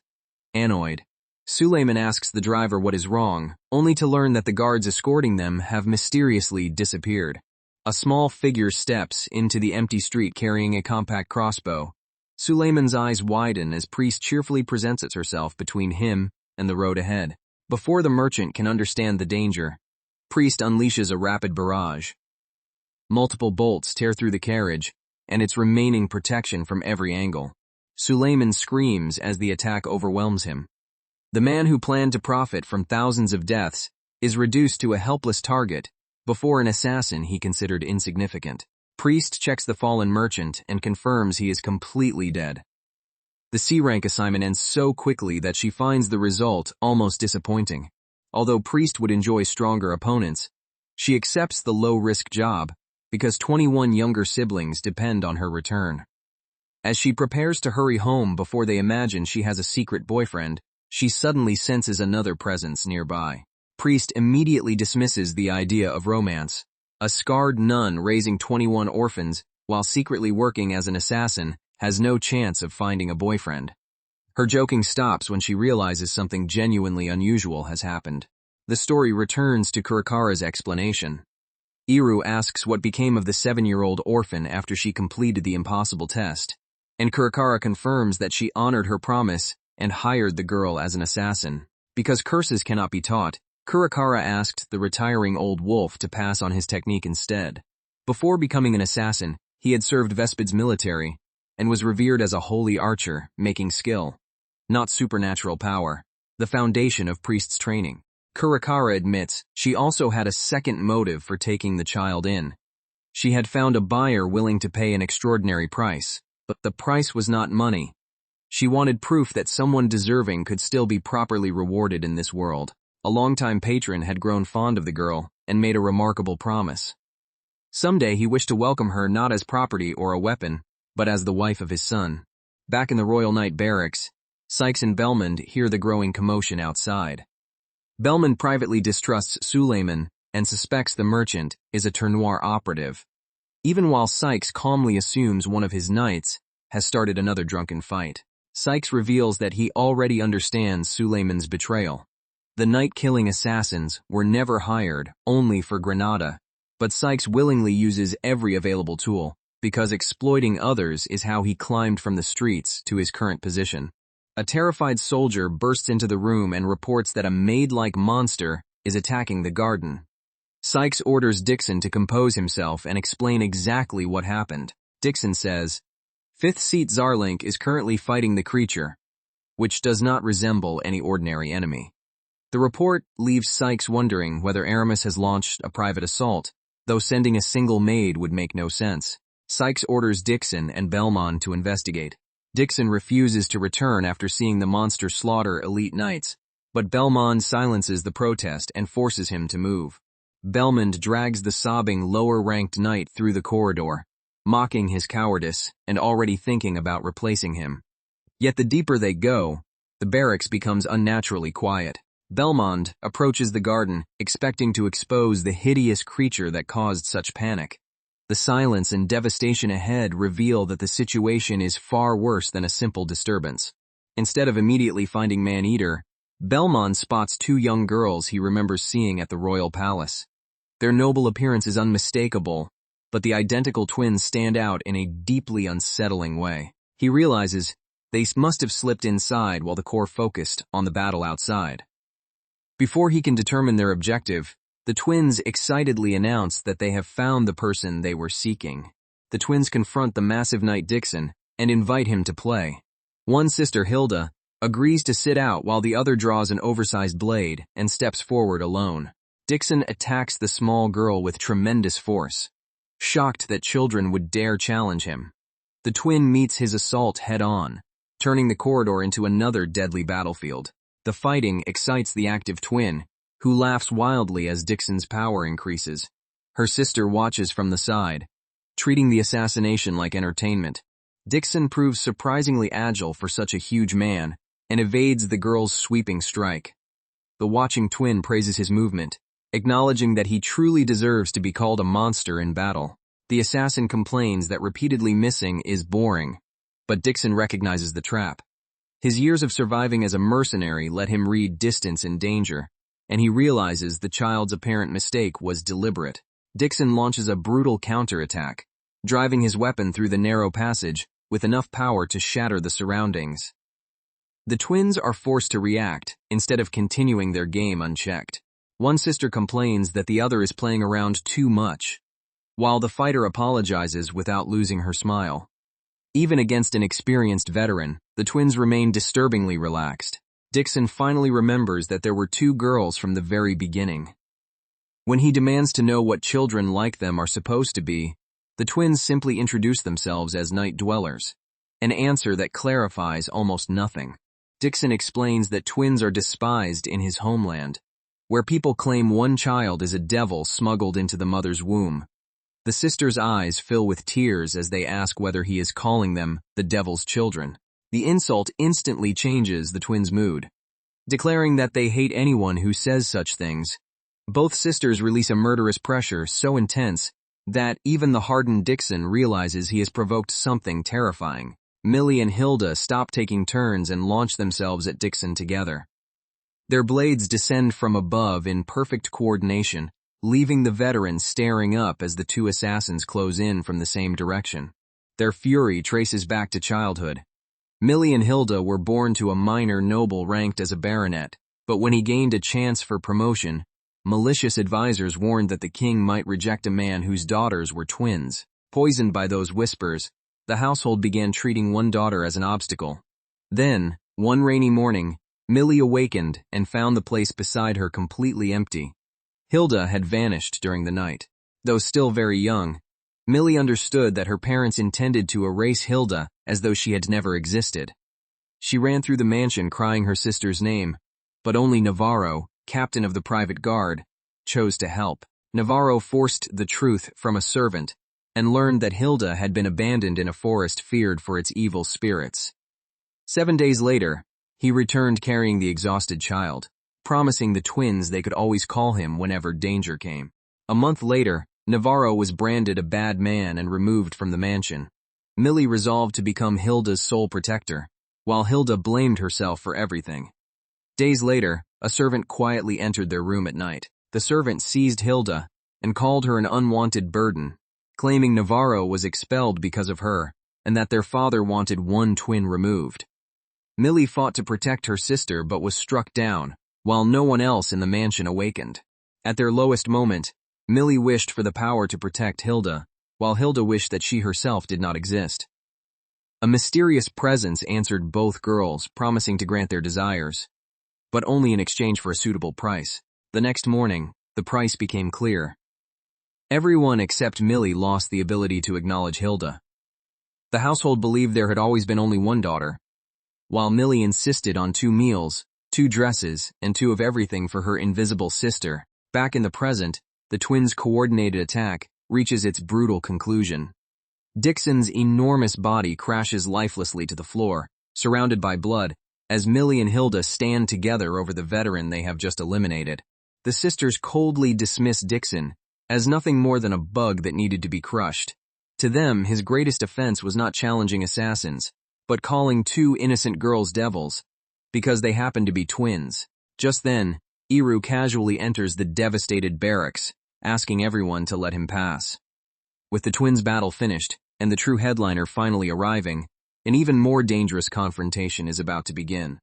Annoyed, Suleiman asks the driver what is wrong, only to learn that the guards escorting them have mysteriously disappeared. A small figure steps into the empty street carrying a compact crossbow. Suleiman's eyes widen as Priest cheerfully presents herself between him and the road ahead. Before the merchant can understand the danger, Priest unleashes a rapid barrage. Multiple bolts tear through the carriage, and its remaining protection from every angle. Suleiman screams as the attack overwhelms him. The man who planned to profit from thousands of deaths is reduced to a helpless target before an assassin he considered insignificant. Priest checks the fallen merchant and confirms he is completely dead. The C-rank assignment ends so quickly that she finds the result almost disappointing. Although Priest would enjoy stronger opponents, she accepts the low-risk job because 21 younger siblings depend on her return. As she prepares to hurry home before they imagine she has a secret boyfriend, she suddenly senses another presence nearby. Priest immediately dismisses the idea of romance. A scarred nun raising 21 orphans while secretly working as an assassin has no chance of finding a boyfriend. Her joking stops when she realizes something genuinely unusual has happened. The story returns to Kurakara's explanation. Iru asks what became of the 7-year-old orphan after she completed the impossible test, and Kurakara confirms that she honored her promise and hired the girl as an assassin. Because curses cannot be taught, Kurakara asked the retiring old wolf to pass on his technique instead. Before becoming an assassin, he had served Vespid's military and was revered as a holy archer, making skill, not supernatural power, the foundation of Priest's training. Kurakara admits she also had a second motive for taking the child in. She had found a buyer willing to pay an extraordinary price, but the price was not money. She wanted proof that someone deserving could still be properly rewarded in this world. A longtime patron had grown fond of the girl and made a remarkable promise. Someday he wished to welcome her not as property or a weapon, but as the wife of his son. Back in the Royal Knight Barracks, Sykes and Belmond hear the growing commotion outside. Belmond privately distrusts Suleiman and suspects the merchant is a Ternoir operative, even while Sykes calmly assumes one of his knights has started another drunken fight. Sykes reveals that he already understands Suleiman's betrayal. The knight-killing assassins were never hired only for Granada, but Sykes willingly uses every available tool, because exploiting others is how he climbed from the streets to his current position. A terrified soldier bursts into the room and reports that a maid-like monster is attacking the garden. Sykes orders Dixon to compose himself and explain exactly what happened. Dixon says, "Fifth Seat Zarlink is currently fighting the creature, which does not resemble any ordinary enemy." The report leaves Sykes wondering whether Aramis has launched a private assault, though sending a single maid would make no sense. Sykes orders Dixon and Belmond to investigate. Dixon refuses to return after seeing the monster slaughter elite knights, but Belmond silences the protest and forces him to move. Belmond drags the sobbing lower-ranked knight through the corridor, mocking his cowardice and already thinking about replacing him. Yet the deeper they go, the barracks becomes unnaturally quiet. Belmond approaches the garden, expecting to expose the hideous creature that caused such panic. The silence and devastation ahead reveal that the situation is far worse than a simple disturbance. Instead of immediately finding Man-Eater, Belmond spots 2 young girls he remembers seeing at the royal palace. Their noble appearance is unmistakable, but the identical twins stand out in a deeply unsettling way. He realizes they must have slipped inside while the Corps focused on the battle outside. Before he can determine their objective, the twins excitedly announce that they have found the person they were seeking. The twins confront the massive knight Dixon and invite him to play. One sister, Hilda, agrees to sit out while the other draws an oversized blade and steps forward alone. Dixon attacks the small girl with tremendous force, shocked that children would dare challenge him. The twin meets his assault head-on, turning the corridor into another deadly battlefield. The fighting excites the active twin, who laughs wildly as Dixon's power increases. Her sister watches from the side, treating the assassination like entertainment. Dixon proves surprisingly agile for such a huge man and evades the girl's sweeping strike. The watching twin praises his movement, acknowledging that he truly deserves to be called a monster in battle. The assassin complains that repeatedly missing is boring, but Dixon recognizes the trap. His years of surviving as a mercenary let him read distance and danger, and he realizes the child's apparent mistake was deliberate. Dixon launches a brutal counterattack, driving his weapon through the narrow passage with enough power to shatter the surroundings. The twins are forced to react instead of continuing their game unchecked. One sister complains that the other is playing around too much, while the fighter apologizes without losing her smile. Even against an experienced veteran, the twins remain disturbingly relaxed. Dixon finally remembers that there were two girls from the very beginning. When he demands to know what children like them are supposed to be, the twins simply introduce themselves as night dwellers, an answer that clarifies almost nothing. Dixon explains that twins are despised in his homeland, where people claim one child is a devil smuggled into the mother's womb. The sisters' eyes fill with tears as they ask whether he is calling them the devil's children. The insult instantly changes the twins' mood, declaring that they hate anyone who says such things. Both sisters release a murderous pressure so intense that even the hardened Dixon realizes he has provoked something terrifying. Millie and Hilda stop taking turns and launch themselves at Dixon together. Their blades descend from above in perfect coordination, leaving the veteran staring up as the two assassins close in from the same direction. Their fury traces back to childhood. Millie and Hilda were born to a minor noble ranked as a baronet, but when he gained a chance for promotion, malicious advisors warned that the king might reject a man whose daughters were twins. Poisoned by those whispers, the household began treating one daughter as an obstacle. Then, one rainy morning, Millie awakened and found the place beside her completely empty. Hilda had vanished during the night. Though still very young, Millie understood that her parents intended to erase Hilda as though she had never existed. She ran through the mansion crying her sister's name, but only Navarro, captain of the private guard, chose to help. Navarro forced the truth from a servant and learned that Hilda had been abandoned in a forest feared for its evil spirits. 7 days later, he returned carrying the exhausted child, promising the twins they could always call him whenever danger came. A month later, Navarro was branded a bad man and removed from the mansion. Millie resolved to become Hilda's sole protector, while Hilda blamed herself for everything. Days later, a servant quietly entered their room at night. The servant seized Hilda and called her an unwanted burden, claiming Navarro was expelled because of her and that their father wanted one twin removed. Millie fought to protect her sister but was struck down, while no one else in the mansion awakened. At their lowest moment, Millie wished for the power to protect Hilda, while Hilda wished that she herself did not exist. A mysterious presence answered both girls, promising to grant their desires, but only in exchange for a suitable price. The next morning, the price became clear. Everyone except Millie lost the ability to acknowledge Hilda. The household believed there had always been only one daughter, while Millie insisted on 2 meals, 2 dresses, and 2 of everything for her invisible sister. Back in the present, the twins' coordinated attack reaches its brutal conclusion. Dixon's enormous body crashes lifelessly to the floor, surrounded by blood, as Millie and Hilda stand together over the veteran they have just eliminated. The sisters coldly dismiss Dixon as nothing more than a bug that needed to be crushed. To them, his greatest offense was not challenging assassins, but calling 2 innocent girls devils, because they happened to be twins. Just then, Iru casually enters the devastated barracks, asking everyone to let him pass. With the twins' battle finished, and the true headliner finally arriving, an even more dangerous confrontation is about to begin.